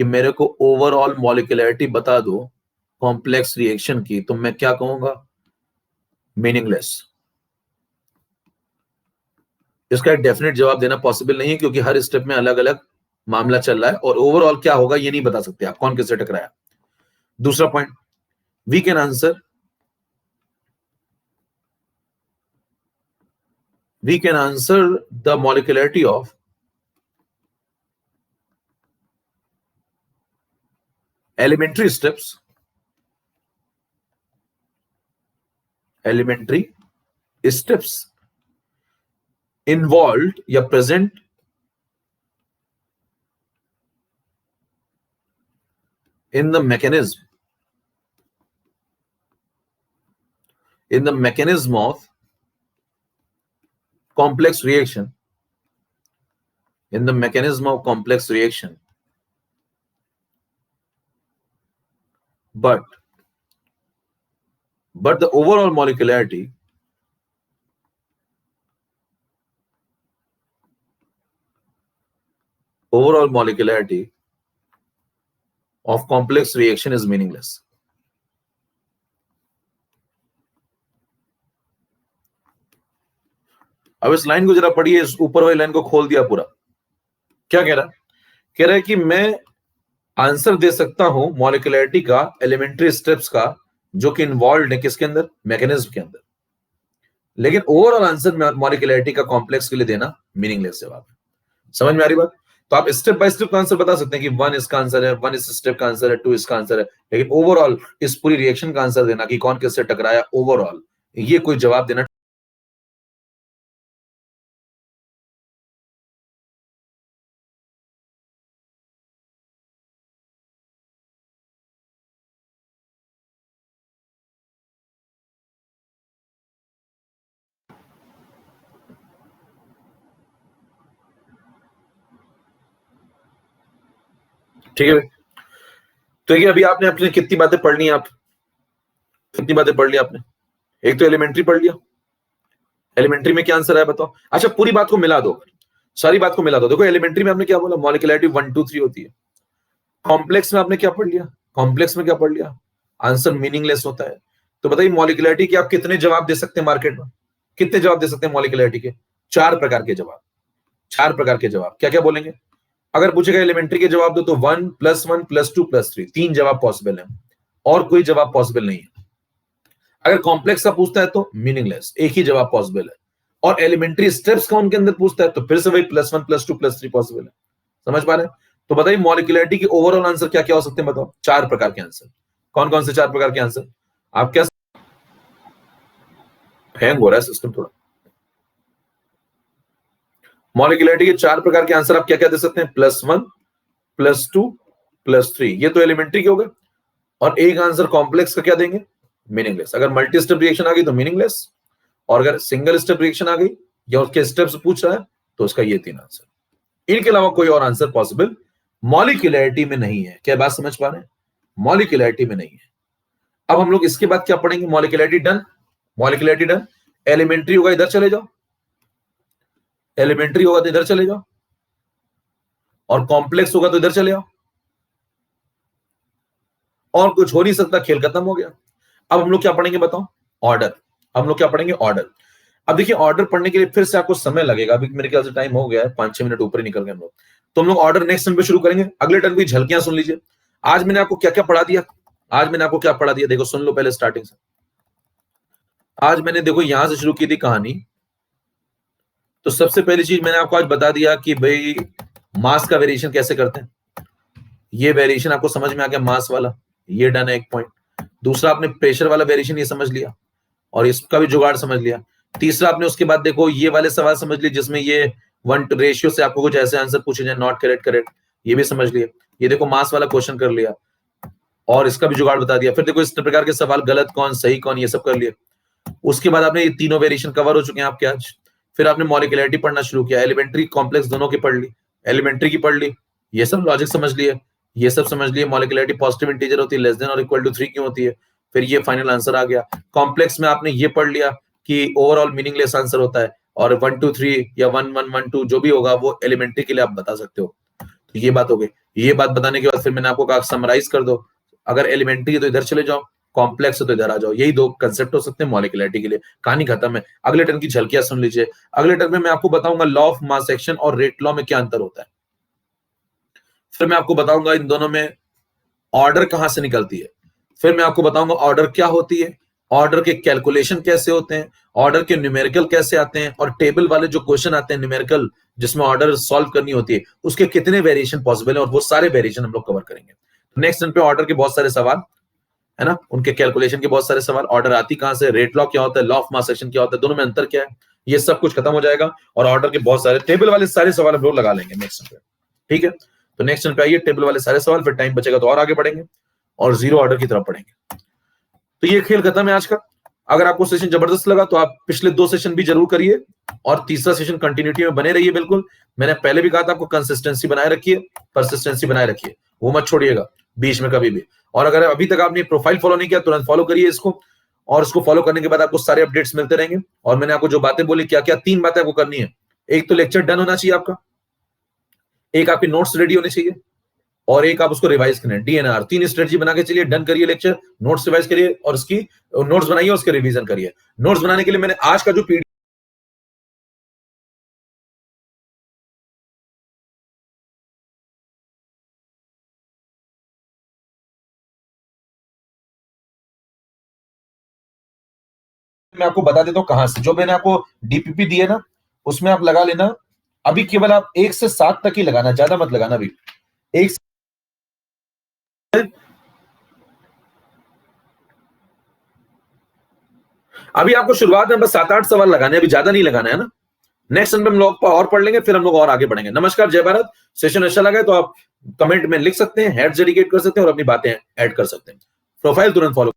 कि मेरे को ओवरऑल मॉलिक्यूलरिटी बता दो कॉम्प्लेक्स रिएक्शन की, तो मैं क्या कहूंगा? मीनिंगलेस। इसका एक डेफिनेट जवाब देना पॉसिबल नहीं है, क्योंकि हर स्टेप में अलग अलग मामला चल रहा है और ओवरऑल क्या होगा ये नहीं बता सकते आप, कौन किससे टकराया। दूसरा point, we can answer the molecularity of elementary steps involved या present in the mechanism of complex reaction, but the overall molecularity of complex reaction is meaningless. अब इस लाइन को जरा पढ़िए, इस ऊपर वाली लाइन को खोल दिया पूरा। क्या कह रहा है? कह रहा है कि मैं आंसर दे सकता हूं मॉलिक्यूलरिटी का, एलिमेंट्री स्टेप्स का, जो कि इन्वॉल्व है किसके अंदर? मैकेनिज्म के अंदर, लेकिन ओवरऑल आंसर मॉलिक्यूलरिटी का कॉम्प्लेक्स के लिए देना मीनिंगलेस जवाब है। समझ में आ रही बात? तो आप स्टेप बाय स्टेप का आंसर बता सकते हैं कि 1 इसका आंसर है, 1 इस स्टेप का आंसर है, 2 इसका आंसर है, लेकिन ओवरऑल इस पूरी रिएक्शन का आंसर देना कि कौन किससे टकराया ओवरऑल, ये कोई जवाब देना ठीक है। तो ये अभी आपने अपने कितनी बातें पढ़ ली, आप कितनी बातें पढ़ ली आपने? एक तो एलिमेंट्री पढ़ लिया, एलिमेंट्री में क्या आंसर है बताओ। अच्छा, पूरी बात को मिला दो, सारी बात को मिला दो। देखो एलिमेंट्री में आपने क्या बोला, मॉलिक्यूलरिटी 1 2 3 होती है, कॉम्प्लेक्स में आपने क्या पढ़ लिया? कॉम्प्लेक्स में क्या पढ़ लिया? आंसर मीनिंगलेस होता है। तो बताइए मॉलिक्युलरिटी के आप कितने जवाब दे सकते हैं मार्केट में? कितने जवाब दे सकते हैं मॉलिक्युलरिटी के? 4 प्रकार के जवाब। 4 प्रकार के जवाब क्या क्या बोलेंगे? अगर पूछेगा एलिमेंट्री के जवाब दो तो 1 + 1 + 2 + 3, 3 जवाब पॉसिबल है और कोई जवाब पॉसिबल नहीं है। अगर कॉम्प्लेक्स का पूछता है तो मीनिंगलेस, एक ही जवाब पॉसिबल है। और एलिमेंट्री स्टेप्स का उनके अंदर पूछता है तो फिर से वही +1 + 2 + 3 पॉसिबल है। समझ पा रहे हैं? तो बताइए मॉलिक्युलरिटी के ओवरऑल आंसर क्या क्या हो सकते हैं? बताओ 4 प्रकार के आंसर। कौन कौन से 4 प्रकार के आंसर? आप क्या हैंग हो रहा है सिस्टम थोड़ा। मॉलिक्युलरिटी के 4 प्रकार के आंसर आप क्या क्या दे सकते हैं? +1 + 2 + 3, ये तो एलिमेंट्री के हो गए। और एक आंसर कॉम्प्लेक्स का क्या देंगे? मीनिंगलेस। अगर मल्टी स्टेप रिएक्शन आ गई तो मीनिंगलेस, और अगर सिंगल स्टेप रिएक्शन आ गई या उसके स्टेप्स पूछ रहा है तो उसका ये 3 आंसर। इनके अलावा कोई और आंसर पॉसिबल मॉलिक्युलरिटी में नहीं है। क्या बात समझ पा रहे हैं? मॉलिक्युलरिटी में नहीं है। अब हम लोग इसके बाद क्या पढ़ेंगे? मॉलिक्युलरिटी डन, मॉलिक्युलरिटी डन। एलिमेंट्री होगा इधर चले जाओ, एलिमेंट्री होगा तो इधर चले जाओ, और कॉम्प्लेक्स होगा तो इधर चले आओ, और कुछ हो नहीं सकता, खेल खत्म हो गया। अब हम लोग क्या पढ़ेंगे बताओ? ऑर्डर। हम लोग क्या पढ़ेंगे? ऑर्डर। अब देखिए ऑर्डर पढ़ने के लिए फिर से आपको समय लगेगा, अभी मेरे ख्याल से टाइम हो गया है, 5-6 मिनट ऊपर ही निकल गए हम लोग। तो हम लोग ऑर्डर नेक्स्ट टर्न पे शुरू करेंगे। अगले टर्न की झलकियां सुन लीजिए। आज मैंने आपको क्या क्या पढ़ा दिया? आज मैंने आपको क्या पढ़ा दिया देखो, सुन लो पहले स्टार्टिंग से। आज मैंने देखो यहां से शुरू की थी कहानी। तो सबसे पहली चीज मैंने आपको आज बता दिया कि भाई मास का वेरिएशन कैसे करते हैं। ये वेरिएशन आपको समझ में आ गया, मास वाला, ये डन है एक पॉइंट। दूसरा आपने प्रेशर वाला वेरिएशन ये समझ लिया और इसका भी जुगाड़ समझ लिया। तीसरा आपने उसके बाद देखो ये वाले सवाल समझ लिए जिसमें ये 1 रेशियो से आपको कुछ ऐसे आंसर पूछे जाए, नॉट करेक्ट करेक्ट, ये भी समझ लिए। ये देखो मास वाला क्वेश्चन कर लिया और इसका भी जुगाड़ बता दिया। फिर देखो इस प्रकार के सवाल गलत कौन सही कौन ये सब कर लिए। उसके बाद आपने ये तीनों वेरिएशन कवर हो चुके हैं आपके आज। फिर आपने मॉलिक्युलरिटी पढ़ना शुरू किया, एलिमेंट्री कॉम्प्लेक्स दोनों की पढ़ ली, एलिमेंट्री की पढ़ ली, ये सब लॉजिक समझ लिए, ये सब समझ लिए। मॉलिक्युलरिटी पॉजिटिव इंटीजर होती है, लेस देन और इक्वल टू 3 क्यों होती है, फिर ये फाइनल आंसर आ गया। कॉम्प्लेक्स में आपने ये पढ़ लिया कि ओवरऑल मीनिंगलेस आंसर होता है, और 1 2 3 या 1 1 1 2 जो भी होगा वो एलिमेंट्री के लिए आप बता सकते हो। तो ये बात हो गई। ये बात बताने के बाद फिर मैंने आपको कहा समराइज कर दो, अगर एलिमेंट्री है तो इधर चले जाओ, कॉम्प्लेक्स है तो इधर आ जाओ। यही 2 कंसेप्ट हो सकते हैं मॉलिक्युलरिटी के लिए। कहानी खत्म है। अगले टर्न की झलकियां सुन लीजिए। अगले टर्न में मैं आपको बताऊंगा लॉ ऑफ मास एक्शन और रेट लॉ में क्या अंतर होता है। फिर मैं आपको बताऊंगा इन दोनों में ऑर्डर कहां से निकलती है। फिर मैं आपको बताऊंगा ऑर्डर क्या होती है, ऑर्डर के कैलकुलेशन कैसे होते हैं, ऑर्डर के न्यूमेरिकल कैसे आते हैं, और टेबल वाले जो क्वेश्चन आते हैं न्यूमेरिकल जिसमें ऑर्डर सॉल्व करनी होती है उसके कितने वेरिएशन पॉसिबल है, और वो सारे वेरिएशन हम लोग कवर करेंगे। नेक्स्ट टर्न पे ऑर्डर के बहुत सारे सवाल है ना, उनके कैलकुलेशन के बहुत सारे सवाल, ऑर्डर आती कहां से, रेट लॉ क्या होता है, लॉ ऑफ मास एक्शन क्या होता है, दोनों में अंतर क्या है, ये सब कुछ खत्म हो जाएगा। और ऑर्डर के बहुत सारे टेबल वाले सारे सवाल हम लोग लगा लेंगे नेक्स्ट टर्न पे। ठीक है, तो नेक्स्ट टर्न पे आइए, टेबल वाले सारे सवाल, फिर टाइम बचेगा तो और आगे बढ़ेंगे और जीरो ऑर्डर की तरफ पढ़ेंगे। तो ये खेल खत्म है आज का। अगर आपको सेशन जबरदस्त लगा तो आप पिछले 2 सेशन भी जरूर करिए, और तीसरा सेशन कंटिन्यूटी में बने रहिए। बिल्कुल मैंने पहले भी कहा था आपको कंसिस्टेंसी बनाए रखिए, परसिस्टेंसी बनाए रखिए, वो मत छोड़िएगा बीच में कभी भी। और अगर अभी तक आपने प्रोफाइल फॉलो नहीं किया तुरंत फॉलो करिए इसको, और इसको फॉलो करने के बाद आपको सारे अपडेट्स मिलते रहेंगे। और मैंने आपको जो बातें बोली, क्या क्या 3 बातें आपको करनी है। एक तो लेक्चर डन होना चाहिए आपका, एक आपके नोट्स रेडी होने चाहिए, और एक आप उसको रिवाइज करें। डीएनआर 3 स्ट्रेटजी बना के चलिए, डन करिए लेक्चर, नोट्स रिवाइज करिए और उसकी नोट्स बनाइए, उसके रिवीजन करिए। नोट्स बनाने के लिए मैंने आज का जो पीडीएफ मैं आपको बता देता हूं कहां से, जो मैंने आपको डीपीपी दिए ना उसमें आप लगा लेना। अभी केवल आप 1 से 7 तक ही लगाना, ज्यादा मत लगाना। अभी एक अभी आपको शुरुआत में बस 7-8 सवाल लगाने, अभी ज्यादा नहीं लगाना है ना। नेक्स्ट हम लोग और पढ़ लेंगे, फिर हम लोग और आगे बढ़ेंगे। नमस्कार, जय भारत। सेशन अच्छा लगा तो आप कमेंट में लिख सकते हैं, हेड डेडिकेट कर सकते हैं और अपनी बातें ऐड कर सकते हैं। प्रोफाइल तुरंत फॉलो